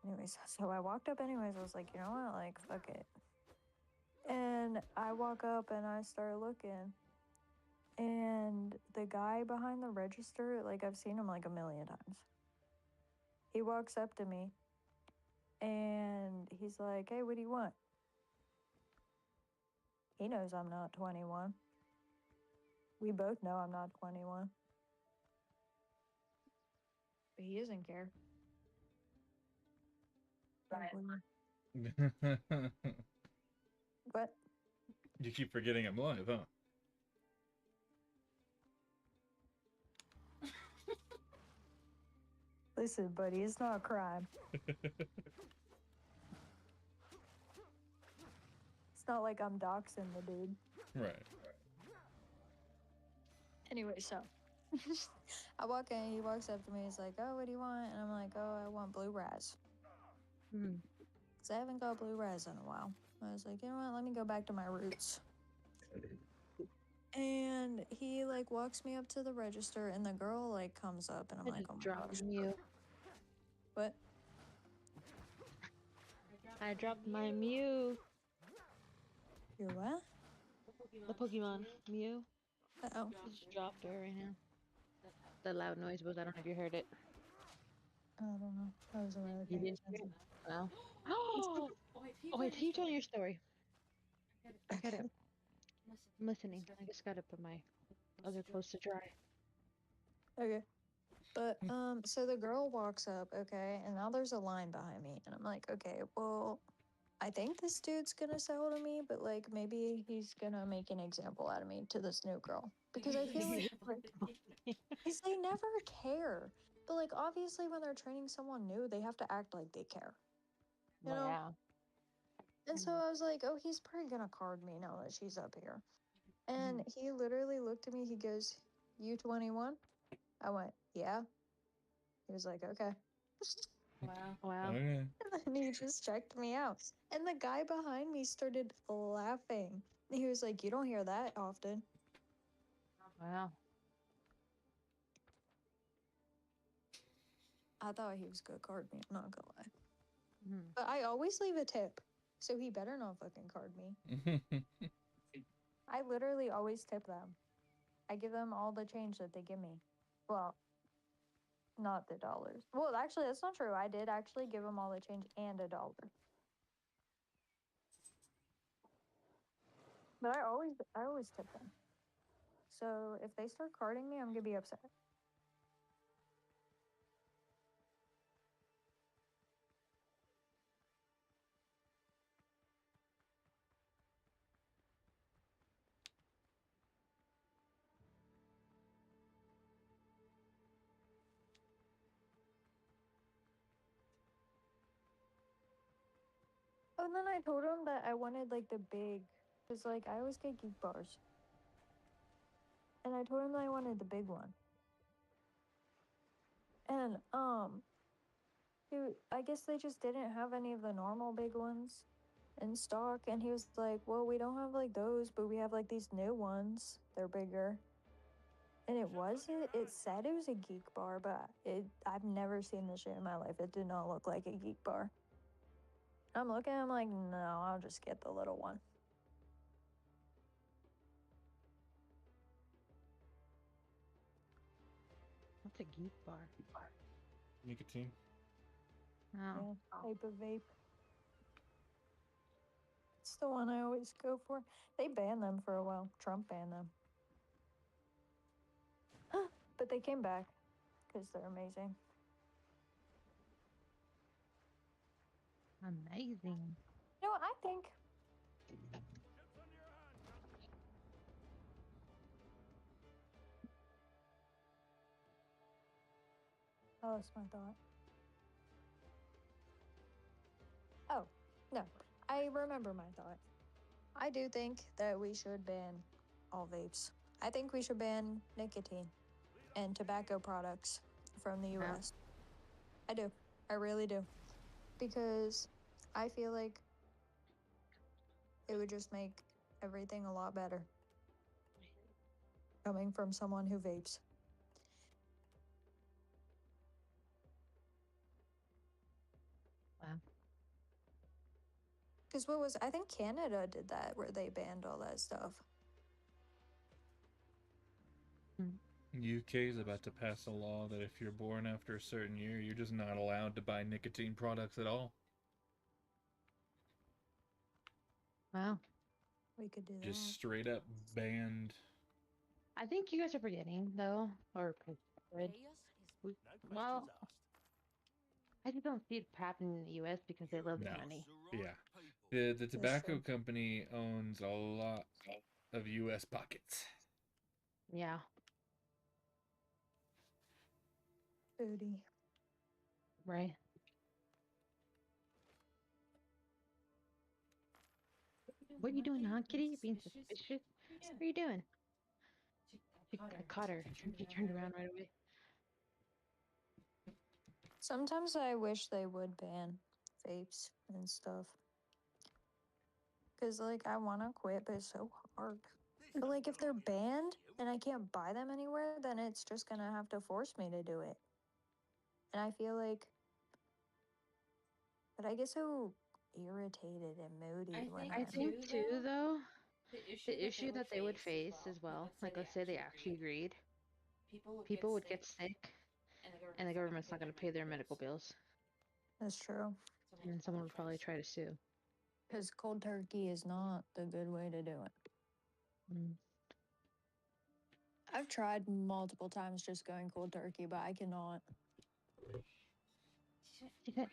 Anyways, so I walked up anyways. I was like, you know what? Like, fuck it. And I walk up and I start looking. And the guy behind the register, like, I've seen him like a million times. He walks up to me and he's like, hey, what do you want? He knows I'm not 21. We both know I'm not 21. But he doesn't care. What? You keep forgetting I'm live, huh? Listen, buddy, it's not a crime. It's not like I'm doxing the dude. Right. Anyway, so I walk in, he walks up to me, he's like, oh, what do you want? And I'm like, oh, I want blue raz. Because I haven't got blue raz in a while. I was like, you know what, let me go back to my roots. And he like walks me up to the register and the girl like comes up and I'm like, oh my gosh. Mew. What? I dropped my Mew. Your what? The Pokemon Mew. Uh-oh. I just dropped her right now. The loud noise was, I don't know if you heard it. I don't know. I was really You paying didn't hear attention. it? No. Oh, wait, keep telling your story. I got it. I'm listening. I just gotta put my other clothes to dry. Okay. But so the girl walks up, okay, and now there's a line behind me, and I'm like, okay, well, I think this dude's gonna sell to me, but like maybe he's gonna make an example out of me to this new girl because I feel like because they never care. But like obviously when they're training someone new, they have to act like they care. You know? Yeah. And so I was like, oh, he's probably gonna card me now that she's up here. And he literally looked at me, he goes, you 21? I went, yeah. He was like, okay. Wow. Okay. And he just checked me out. And the guy behind me started laughing. He was like, you don't hear that often. Wow. I thought he was gonna card me, I'm not gonna lie. But I always leave a tip, so he better not fucking card me. I literally always tip them. I give them all the change that they give me. Well, not the dollars. Well, actually, that's not true. I did actually give them all the change and $1. But I always tip them. So if they start carding me, I'm gonna be upset. Oh, and then I told him that I wanted like the big, cause like I always get geek bars. And I told him that I wanted the big one. And I guess they just didn't have any of the normal big ones in stock. And he was like, well, we don't have like those, but we have like these new ones. They're bigger. And it said it was a geek bar, but I've never seen this shit in my life. It did not look like a geek bar. I'm looking, I'm like, no, I'll just get the little one. What's a geek bar? Nicotine. Oh. Yeah, type of vape. It's the one I always go for. They banned them for a while. Trump banned them. But they came back because they're amazing. Amazing. You know what I think? Ships under your hand, Captain. I lost my thought. Oh, no. I remember my thought. I do think that we should ban all vapes. I think we should ban nicotine and tobacco products from the Wow. US. I do. I really do. Because I feel like it would just make everything a lot better. Coming from someone who vapes. Wow. Because what was, I think Canada did that where they banned all that stuff. UK is about to pass a law that if you're born after a certain year, you're just not allowed to buy nicotine products at all. Wow. We could do Just that. straight up banned. I think you guys are forgetting though, or we- No well, questions asked. I just don't see it happening in the U.S. because they love the No. money. Yeah. The That's tobacco true. company owns a lot of US pockets. Yeah. Booty. Right. What are you doing, huh, Kitty? You being suspicious? What are you doing? I caught her. She turned around right away. Sometimes I wish they would ban vapes and stuff. Because, like, I want to quit, but it's so hard. But, like, if they're banned and I can't buy them anywhere, then it's just going to have to force me to do it. And I feel like. But I get so irritated and moody when I I'm. think too, though, the issue that they would face as well, like let's say they actually agreed, people would get sick, and the government's not going to pay their medical bills, That's true. and then someone would probably try to sue. Because cold turkey is not the good way to do it. Mm. I've tried multiple times just going cold turkey, but I cannot.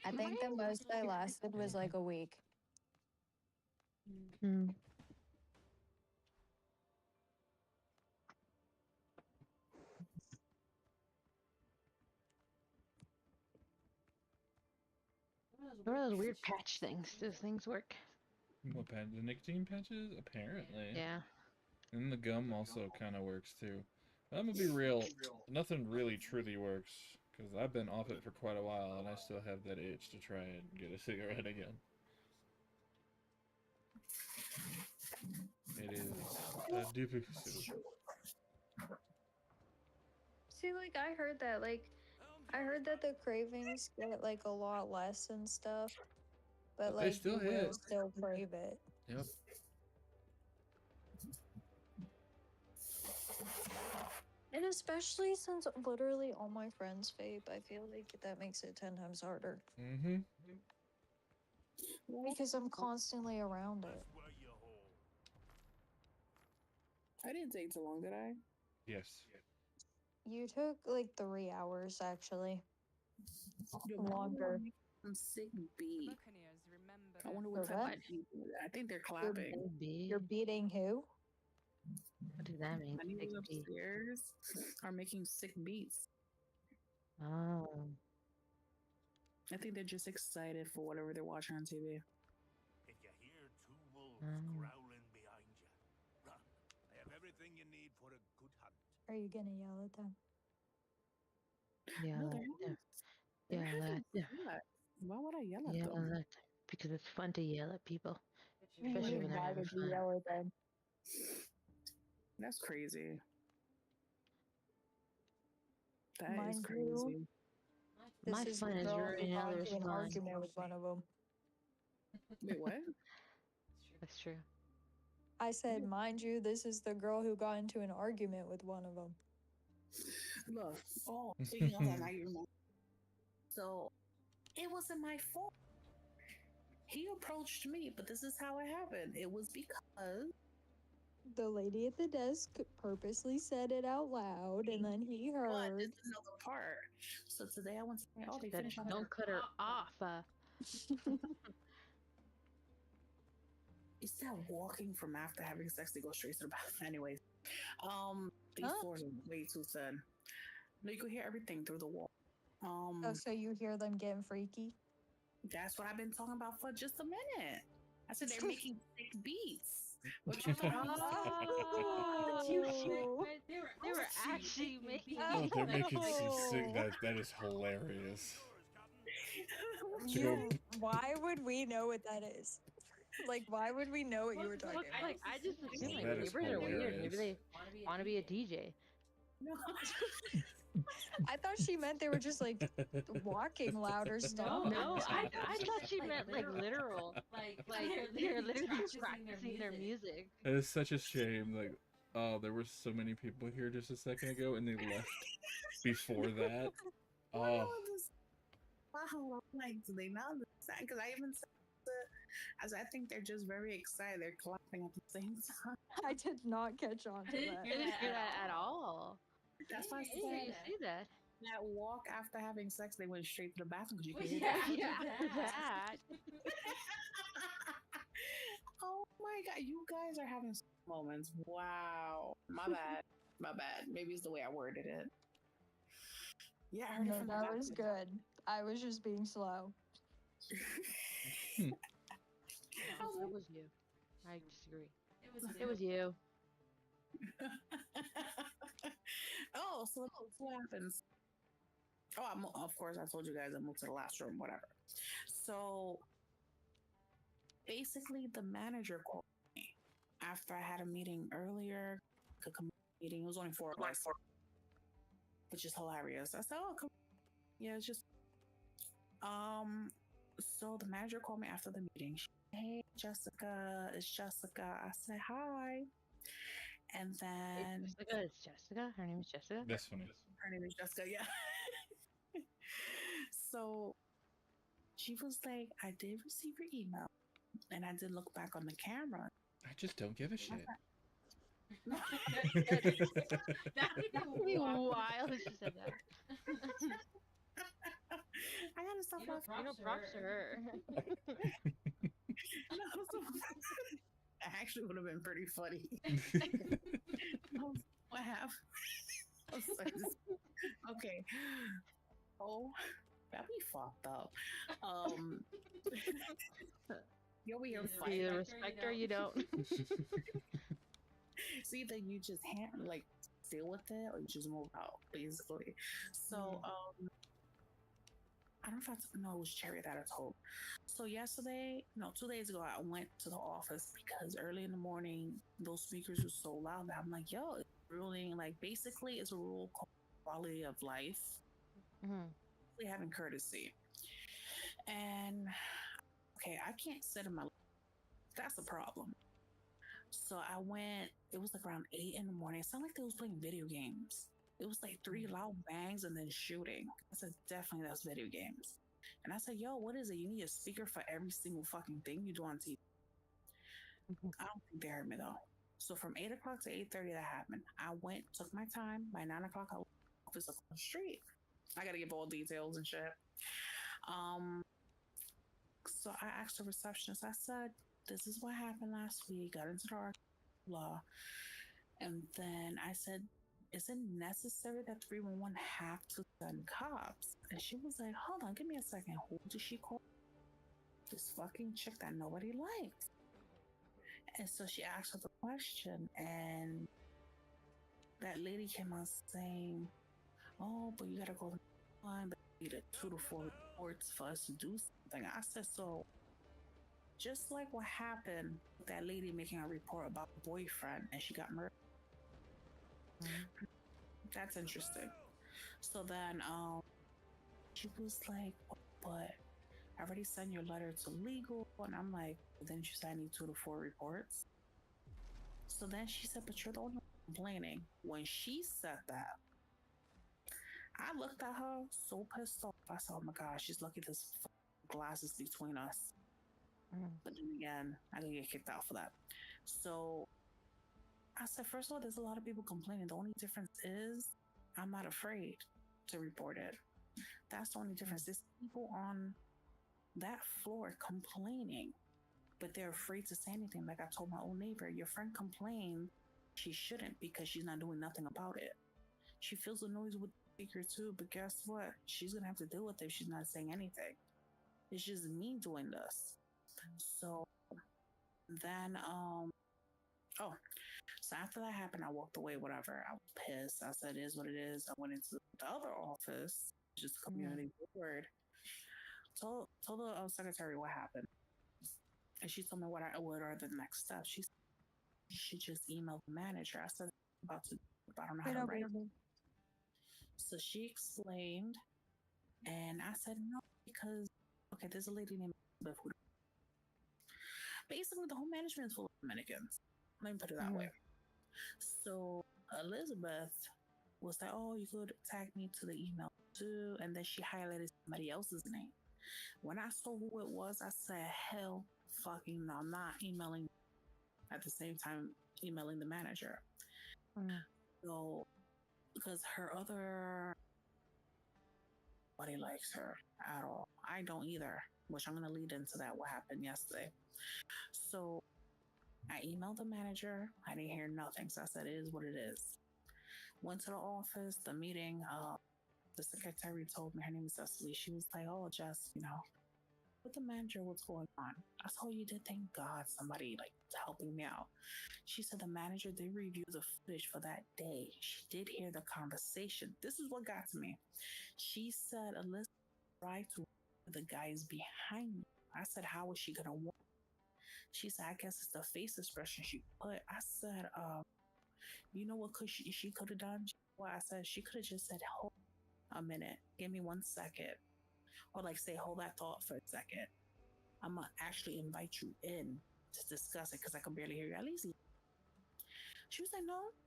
I think the most I lasted was like a week. Mm. What are those weird patch things? Those things work? What the nicotine patches? Apparently. Yeah. And the gum also kind of works too. I'm gonna be real. Nothing really truly works because I've been off it for quite a while and I still have that itch to try and get a cigarette again. It is a difficult. See, like I heard that, the cravings get like a lot less and stuff, but They like still you will hit. still crave it. Yep. And especially since literally all my friends vape, I feel like that makes it 10 times harder. Mm-hmm. Because I'm constantly around it. That's where you hold. I didn't take too long, did I? Yes. You took like 3 hours actually. Yo, why would I Longer. make some sick beat. I wonder For what type what? of beat. I think they're clapping. You're beating who? What does that mean? My neighbors Big B. upstairs are making sick beats. Oh. I think they're just excited for whatever they're watching on TV. If you hear two wolves Mm. growling behind you, run. I have everything you need for a good hunt. Are you gonna yell at them? Yeah. No, they're Yeah. having Yeah. fun. Why would I yell at Yeah. them? Because it's fun to yell at people, Why especially when they're having would you fun. yell at them? That's crazy. That is Mind you, crazy. This My is fun the is girl who ruining got others' into an fun. argument with one of them. Wait, what? That's true. I said, mind you, this is the girl who got into an argument with one of them. Look, speaking of that, so It wasn't my fault. He approached me, but this is how it happened. It was because The lady at the desk purposely said it out loud, and then he but heard. this is another part. So today I went to say, oh, they Said, finished on don't cut her off. It's that walking from after having sex to go straight to the bathroom. Anyways, these Huh? floors are way too thin. No, you could hear everything through the wall. Oh, so you hear them getting freaky? That's what I've been talking about for just a minute. I said they're making sick beats. What you thought? Oh. They were actually making. Oh, they're making some sick. No. That is hilarious. You, why would we know what that is? Like, why would we know what you were talking about? Like I just assume like That is neighbors are weird. Maybe hilarious. they want to be a DJ. No. I thought she meant they were just like walking louder stuff. No, I thought she meant like literal. Like they're literally practicing their music. It is such a shame. Like, oh, there were so many people here just a second ago, and they left before that. Oh, Wow, I'm like, do they not understand? Because I even said as I think they're just very excited. They're clapping at the same time. I did not catch on to that. I didn't hear that at all. That's why I Hey, said you see that? that walk after having sex, they went straight to the bathroom because you could hear Yeah, after that. Oh my god, you guys are having moments. Wow. My bad. My bad. Maybe it's the way I worded it. Yeah, I heard it No, from the that was bathroom. good. I was just being slow. It was you. I disagree. It was you. Oh, so what happens? Oh, of course, I told you guys I moved to the last room, whatever. So basically, the manager called me after I had a meeting earlier. Could come meeting. It was only 4 of us, which is hilarious. I said, "Oh, come." Yeah, it's just So the manager called me after the meeting. She said, hey, Jessica, it's Jessica. I said hi, and then It's Jessica. Her name is Jessica. That's funny. her name is Jessica. Yeah. So she was like, I did receive your email, and I did look back on the camera. I just don't give a shit. That would be wild if she said that. I gotta stop laughing. Props to her. That actually would have been pretty funny. What happened? I'm sorry. Okay. Oh, that'd be fucked up. You're over here You fighting. either respect her or you don't. So either you just like deal with it, or you just move out, basically. So I don't know if no, it was Cherry that I told. So 2 days ago, I went to the office because early in the morning, those speakers were so loud that I'm like, yo, it's ruining, like, basically it's a rule called quality of life. Mm-hmm. Having courtesy. And, okay, I can't sit in my, that's a problem. So I went, it was like around 8 in the morning. It sounded like they was playing video games. It was like 3 loud bangs and then shooting. I said, definitely that's video games. And I said, yo, what is it? You need a speaker for every single fucking thing you do on TV. I don't think they heard me though. So from 8 o'clock to 8:30 that happened. I went, took my time. By 9 o'clock, I was office across the street. I gotta give all details and shit. So I asked the receptionist, I said, this is what happened last week. Got into the blah. And then I said, is it necessary that 311 have to send cops? And she was like, hold on, give me a second. Who did she call? This fucking chick that nobody liked. And so she asked her the question, and that lady came out saying, oh, but you gotta go to one, but you need 2 to 4 reports for us to do something. I said, so just like what happened with that lady making a report about the boyfriend and she got murdered. Mm-hmm. That's interesting. So then she was like, but I already sent your letter to legal. And I'm like, well, didn't you say I need 2 to 4 reports? So then she said, but you're the only one complaining. When she said that, I looked at her so pissed off. I said, oh my gosh, she's lucky there's glasses between us. But then again, I could get kicked out for that. So I said, first of all, there's a lot of people complaining. The only difference is I'm not afraid to report it. That's the only difference. There's people on that floor complaining, but they're afraid to say anything. Like I told my old neighbor, your friend complained. She shouldn't because she's not doing nothing about it. She feels the noise with the speaker too, but guess what? She's gonna have to deal with it if she's not saying anything. It's just me doing this. So then, oh, so after that happened, I walked away, whatever. I was pissed. I said, it is what it is. I went into the other office, just community board, told the secretary what happened. And she told me what are the next steps. She said, you should just email the manager. I said, about to, I don't know how to write. So she explained, and I said, no, because, okay, there's a lady named Elizabeth who, basically the whole management is full of Dominicans. Let me put it that way. So Elizabeth was like, oh, you could tag me to the email too. And then she highlighted somebody else's name. When I saw who it was, I said, hell fucking no, I'm not emailing at the same time emailing the manager. So, because her other, nobody likes her at all. I don't either, which I'm going to lead into that, what happened yesterday. So I emailed the manager. I didn't hear nothing. So I said, it is what it is. Went to the office, the meeting, the secretary told me, her name is Cecily. She was like, oh, Jess, with the manager, what's going on? I told you did, thank God somebody like helping me out. She said the manager did review the footage for that day. She did hear the conversation. This is what got to me. She said, Alyssa tried to the guys behind me. I said, how is she gonna walk? She said, I guess it's the face expression she put. I said, you know what she could have done? Well, I said, she could have just said, hold a minute, give me 1 second. Or like say, hold that thought for a second. I'm gonna actually invite you in to discuss it because I can barely hear you. At least she was like,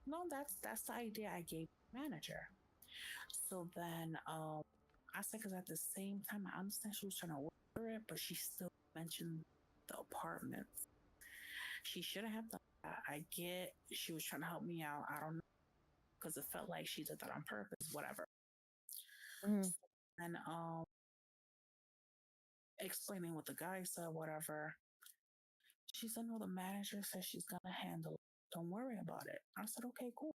no, that's the idea I gave the manager. So then I said, because at the same time, I understand she was trying to order it, but she still mentioned the apartments. She shouldn't have done that. I get she was trying to help me out. I don't know, because it felt like she did that on purpose, whatever. And explaining what the guy said, whatever. She said, no, the manager says she's gonna handle it. Don't worry about it. I said, okay, cool.